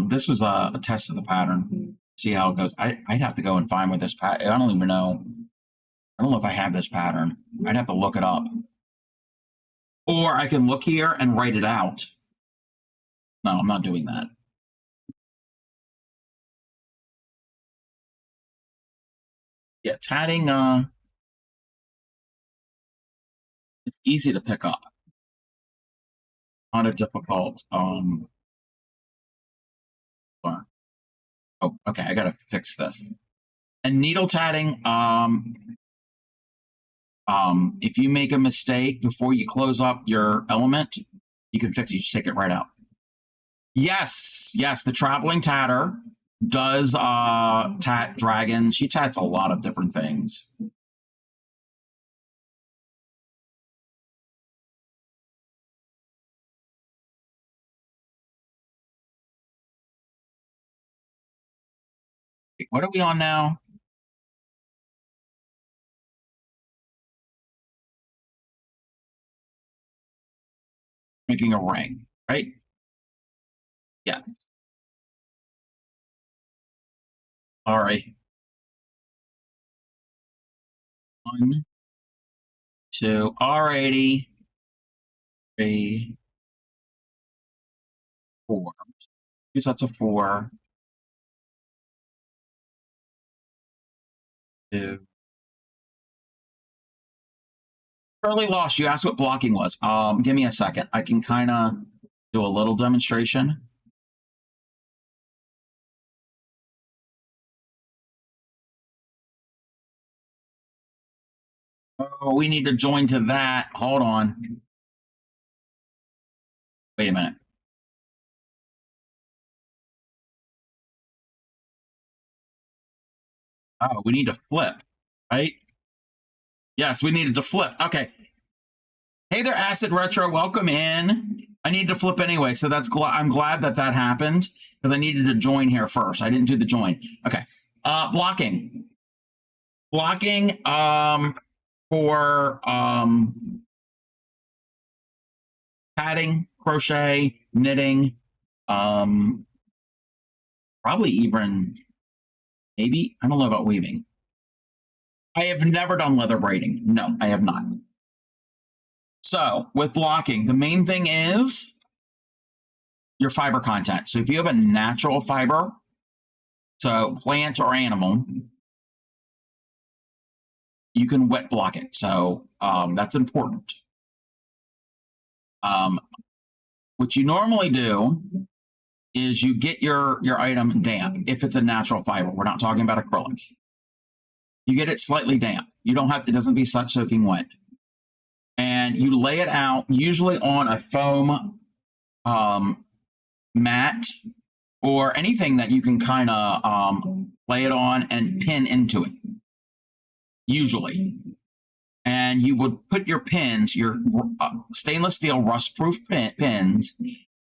This was a test of the pattern. See how it goes. I'd have to go and find where this pattern. I don't even know. I don't know if I have this pattern. I'd have to look it up. Or I can look here and write it out. No, I'm not doing that. Yeah, tatting, it's easy to pick up. Not a difficult, Oh, okay, I gotta fix this. And needle tatting, if you make a mistake before you close up your element, you can fix it. You just take it right out. Yes, the traveling tatter does tat dragons. She tats a lot of different things. What are we on now? Making a ring, right? Yeah. All right. 1, 2, alrighty. 3, 4. 2 sets of 4. 2. Early lost. You asked what blocking was. Give me a second. I can kind of do a little demonstration. Oh, we need to join to that. Hold on. Wait a minute. Oh, we need to flip, right? Yes, we needed to flip. Okay. Hey there, Acid Retro. Welcome in. I needed to flip anyway, so I'm glad that happened because I needed to join here first. I didn't do the join. Okay. Blocking. Blocking for padding, crochet, knitting, probably even maybe, I don't know about weaving. I have never done leather braiding. No, I have not. So with blocking, the main thing is your fiber content. So if you have a natural fiber, so plant or animal, you can wet block it. So that's important. What you normally do is you get your item damp if it's a natural fiber. We're not talking about acrylic. You get it slightly damp. You don't have, it doesn't be soaking wet. And you lay it out usually on a foam mat or anything that you can kind of lay it on and pin into it, usually. And you would put your pins, your stainless steel rust-proof pins,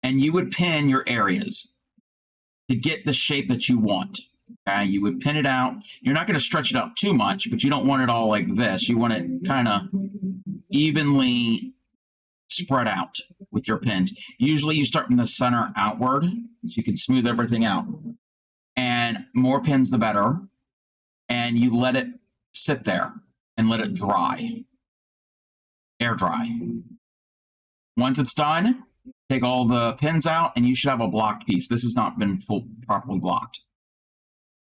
and you would pin your areas to get the shape that you want. Okay, you would pin it out. You're not going to stretch it out too much, but you don't want it all like this. You want it kind of evenly spread out with your pins. Usually you start from the center outward so you can smooth everything out. And more pins, the better. And you let it sit there and let it dry, air dry. Once it's done, take all the pins out and you should have a blocked piece. This has not been properly blocked.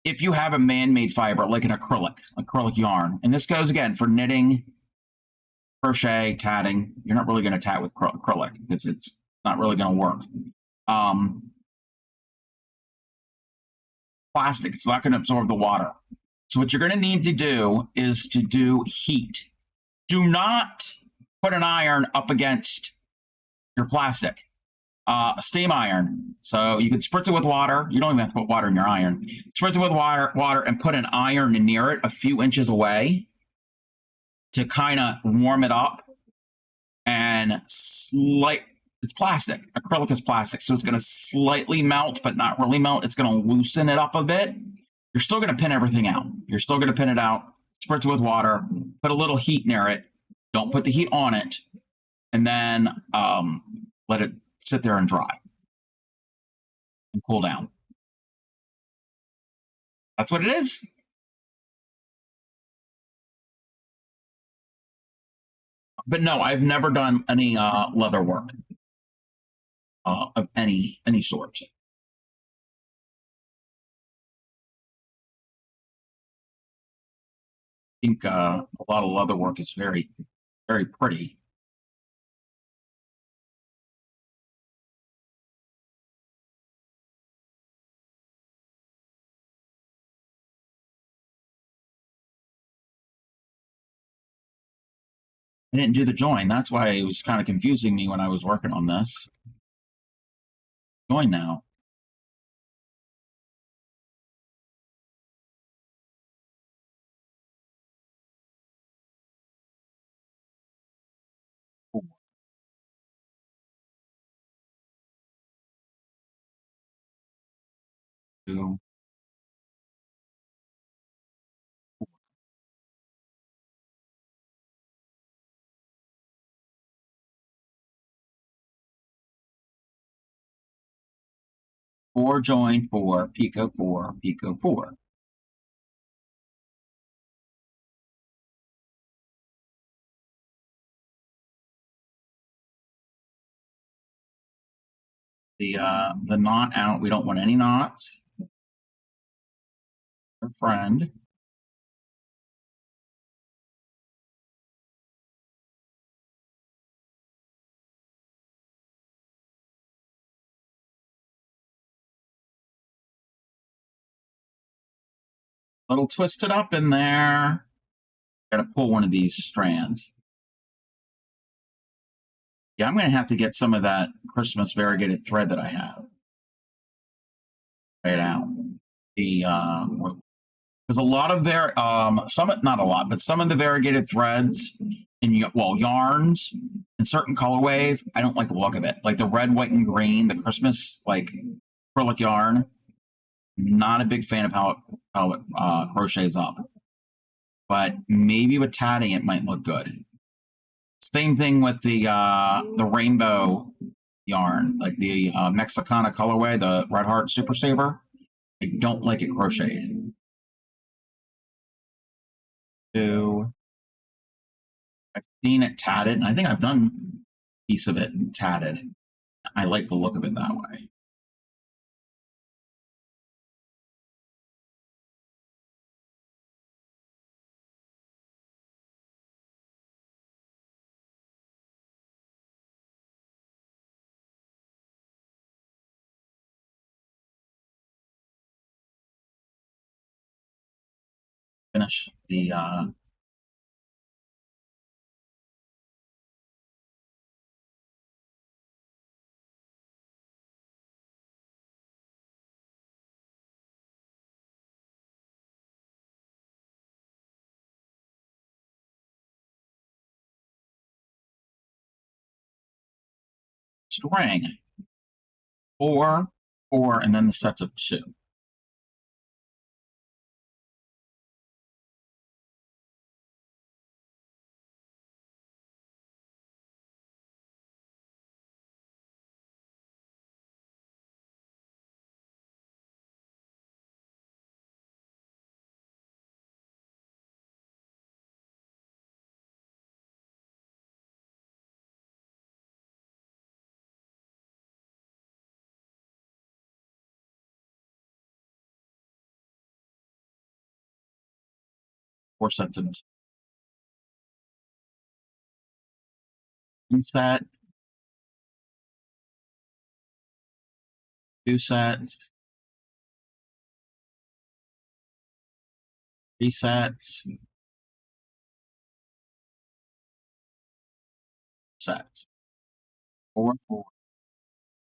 If you have a man-made fiber like an acrylic yarn, and this goes again for knitting, crochet, tatting, you're not really going to tat with acrylic because it's not really going to work. Plastic, it's not going to absorb the water. So what you're going to need to do is to do heat. Do not put an iron up against your plastic. Steam iron. So you can spritz it with water. You don't even have to put water in your iron. Spritz it with water and put an iron near it a few inches away to kind of warm it up. And it's plastic. Acrylic is plastic. So it's going to slightly melt, but not really melt. It's going to loosen it up a bit. You're still going to pin everything out. You're still going to pin it out. Spritz it with water. Put a little heat near it. Don't put the heat on it. And then let it sit there and dry and cool down. That's what it is. But no, I've never done any leather work of any sort. I think a lot of leather work is very, very pretty. I didn't do the join. That's why it was kind of confusing me when I was working on this. Join now. Two. Four join 4, picot 4, picot 4. The knot out. We don't want any knots. Our friend. Little twisted up in there. Got to pull one of these strands. Yeah, I'm going to have to get some of that Christmas variegated thread that I have. Try it out. There's a lot of not a lot, but some of the variegated threads in yarns in certain colorways, I don't like the look of it. Like the red, white, and green, the Christmas like acrylic yarn. Not a big fan of how it crochets up. But maybe with tatting, it might look good. Same thing with the rainbow yarn, like the Mexicana colorway, the Red Heart Super Saver. I don't like it crocheted. 2. seen it tatted, and I think I've done a piece of it tatted. I like the look of it that way. Finish the string, 4, 4, and then the sets of 2. Four sets of 2 set, 2 sets, 3 sets, sets, 4, 4,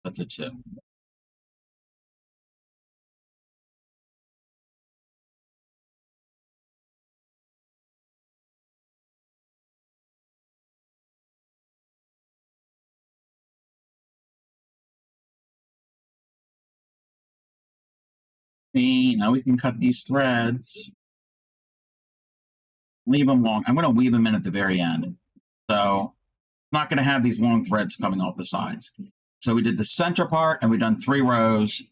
sets of 2. Now we can cut these threads. Leave them long. I'm going to weave them in at the very end. So I'm not going to have these long threads coming off the sides. So we did the center part, and we've done 3 rows.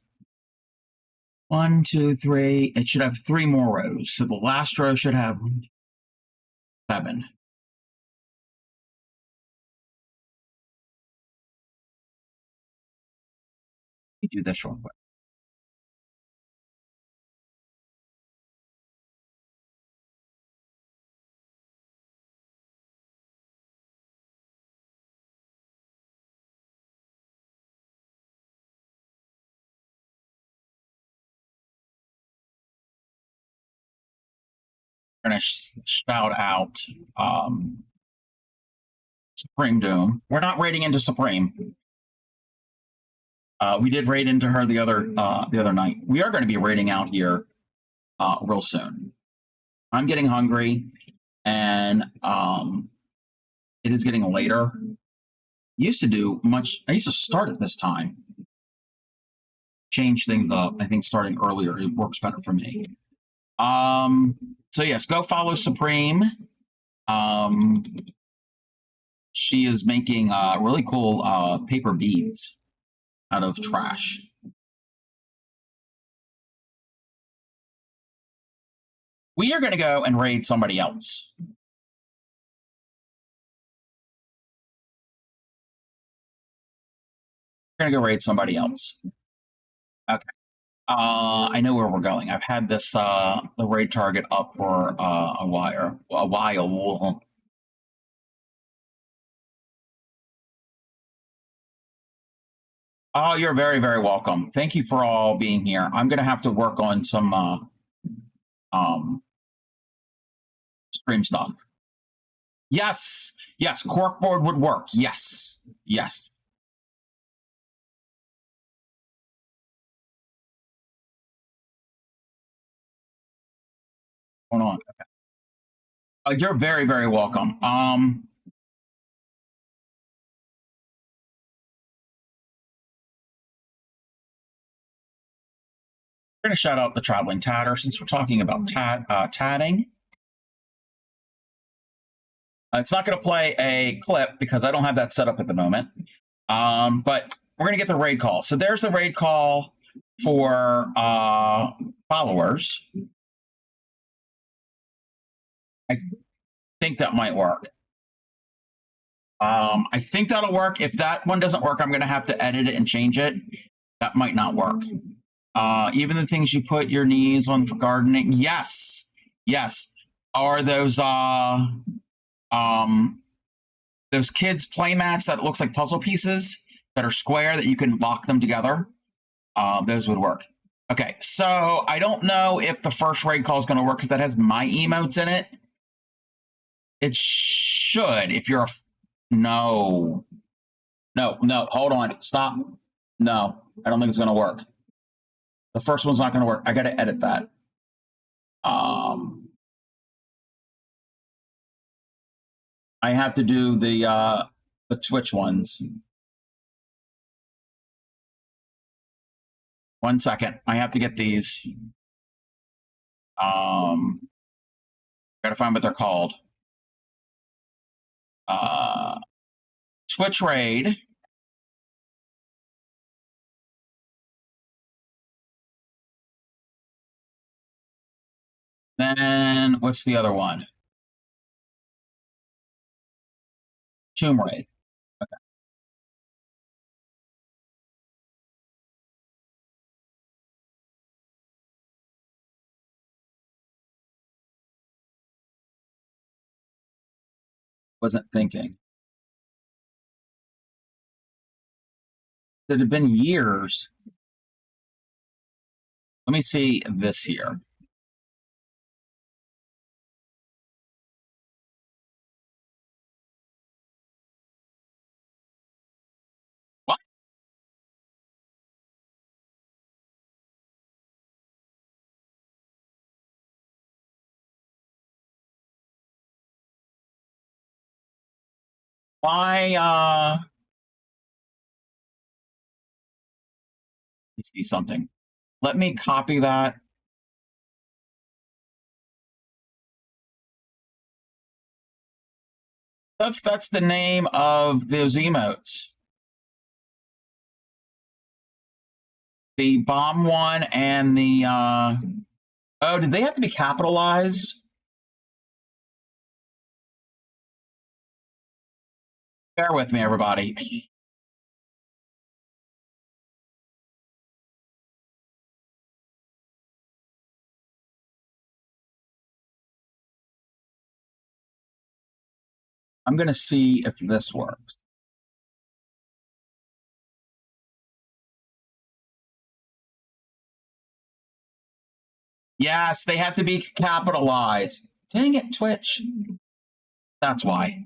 1, 2, 3. It should have 3 more rows. So the last row should have 7. Let me do this real quick. We're going to spout out Supreme Doom. We're not raiding into Supreme. We did raid into her the other night. We are going to be raiding out here real soon. I'm getting hungry, and it is getting later. I used to start at this time. Change things up. I think starting earlier, it works better for me. So yes, go follow Supreme. She is making really cool paper beads out of trash. We are going to go and raid somebody else. We're going to go raid somebody else. Okay. I know where we're going. I've had this the raid target up for a while. Oh, you're very, very welcome. Thank you for all being here. I'm going to have to work on some stream stuff. Yes, corkboard would work. Yes. Hold on. Okay. You're very, very welcome. We're going to shout out the traveling tatter since we're talking about tatting. It's not going to play a clip because I don't have that set up at the moment. But we're going to get the raid call. So there's the raid call for followers. I think that might work. I think that'll work. If that one doesn't work, I'm going to have to edit it and change it. That might not work. Even the things you put your knees on for gardening. Yes. Yes. Are those kids play mats that looks like puzzle pieces that are square that you can lock them together? Those would work. Okay. So I don't know if the first raid call is going to work because that has my emotes in it. It should. If you're no, hold on. Stop. No, I don't think it's going to work. The first one's not going to work. I got to edit that. I have to do the Twitch ones. 1 second. I have to get these. Got to find what they're called. Twitch raid. Then what's the other one? Tomb raid. Okay. Wasn't thinking. It had been years. Let me see this here. What? Why, let me see something. Let me copy that. That's the name of those emotes. The bomb one and the oh, did they have to be capitalized? Bear with me, everybody. I'm going to see if this works. Yes, they have to be capitalized. Dang it, Twitch. That's why.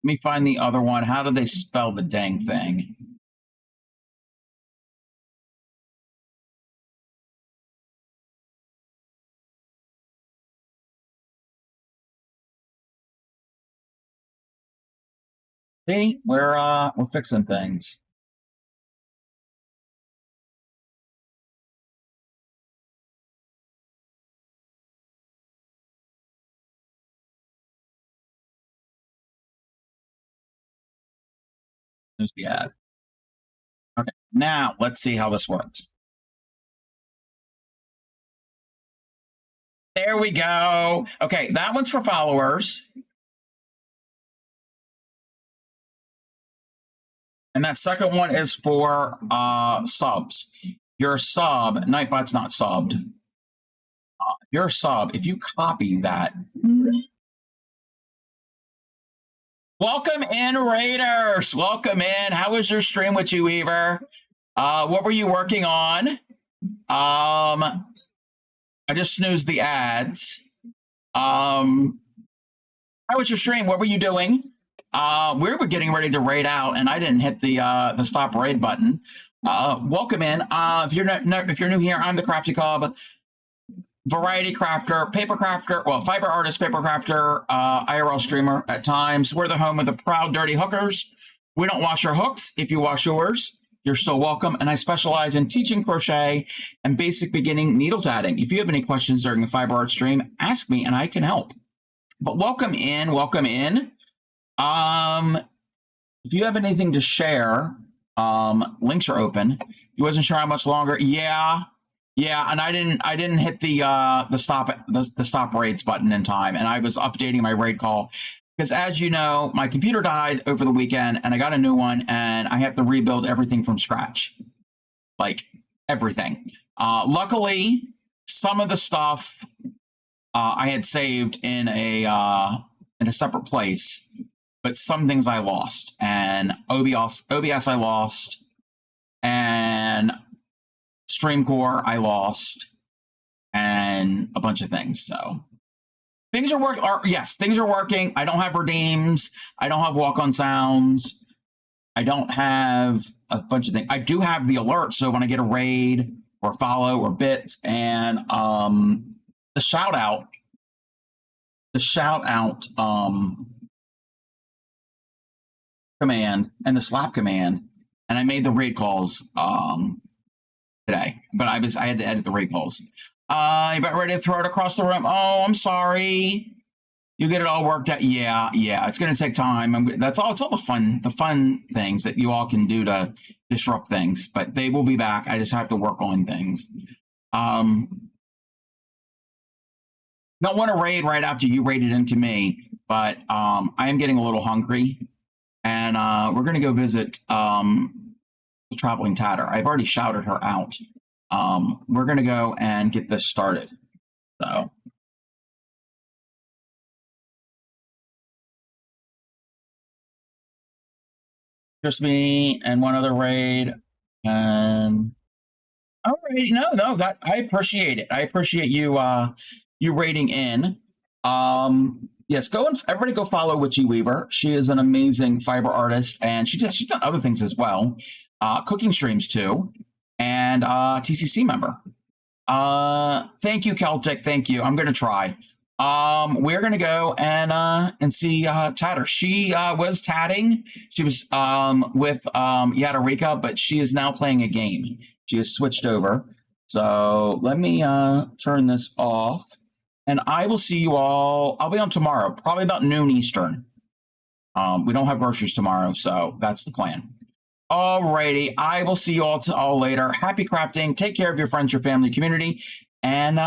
Let me find the other one. How do they spell the dang thing? See, we're fixing things. There's the ad. Okay, now let's see how this works. There we go. Okay, that one's for followers. And that second one is for subs. You're a sub. Nightbot's not subbed. You're a sub. If you copy that. Welcome in, Raiders. Welcome in. How was your stream with you, Weaver? What were you working on? I just snoozed the ads. How was your stream? What were you doing? We were getting ready to raid out, and I didn't hit the stop raid button. Welcome in. If you're new here, I'm the Crafty Cub, variety crafter, paper crafter, well, fiber artist, paper crafter, IRL streamer at times. We're the home of the proud, dirty hookers. We don't wash our hooks. If you wash yours, you're still welcome. And I specialize in teaching crochet and basic beginning needle tatting. If you have any questions during the fiber art stream, ask me and I can help. But welcome in, welcome in. If you have anything to share, links are open. You wasn't sure how much longer? Yeah. Yeah, and I didn't hit the stop raids button in time, and I was updating my raid call because, as you know, my computer died over the weekend, and I got a new one, and I have to rebuild everything from scratch, like everything. Luckily, some of the stuff I had saved in a separate place, but some things I lost, and OBS I lost, and Streamcore I lost, and a bunch of things. So things are working. Yes, things are working. I don't have redeems. I don't have walk-on sounds. I don't have a bunch of things. I do have the alert. So when I get a raid or follow or bits, and the shout out command and the slap command, and I made the raid calls today, but I had to edit the raid calls. You about ready to throw it across the room? Oh, I'm sorry. You get it all worked out. Yeah. It's going to take time. It's all the fun things that you all can do to disrupt things. But they will be back. I just have to work on things. Don't want to raid right after you raided into me, but I am getting a little hungry, and we're going to go visit the Traveling Tatter. I've already shouted her out. We're going to go and get this started. So. Just me and one other raid. And all right, no, that I appreciate it. I appreciate you you raiding in. Yes, everybody go follow Witchy Weaver. She is an amazing fiber artist, and she's done other things as well. Cooking streams too, and TCC member. Thank you, Celtic. Thank you. I'm gonna try. We're gonna go and see Tatter. She was tatting. She was with Yadarika, but she is now playing a game. She has switched over. So let me turn this off, and I will see you all. I'll be on tomorrow, probably about noon Eastern. We don't have groceries tomorrow, so that's the plan. Alrighty, I will see you all later. Happy crafting. Take care of your friends, your family, community, and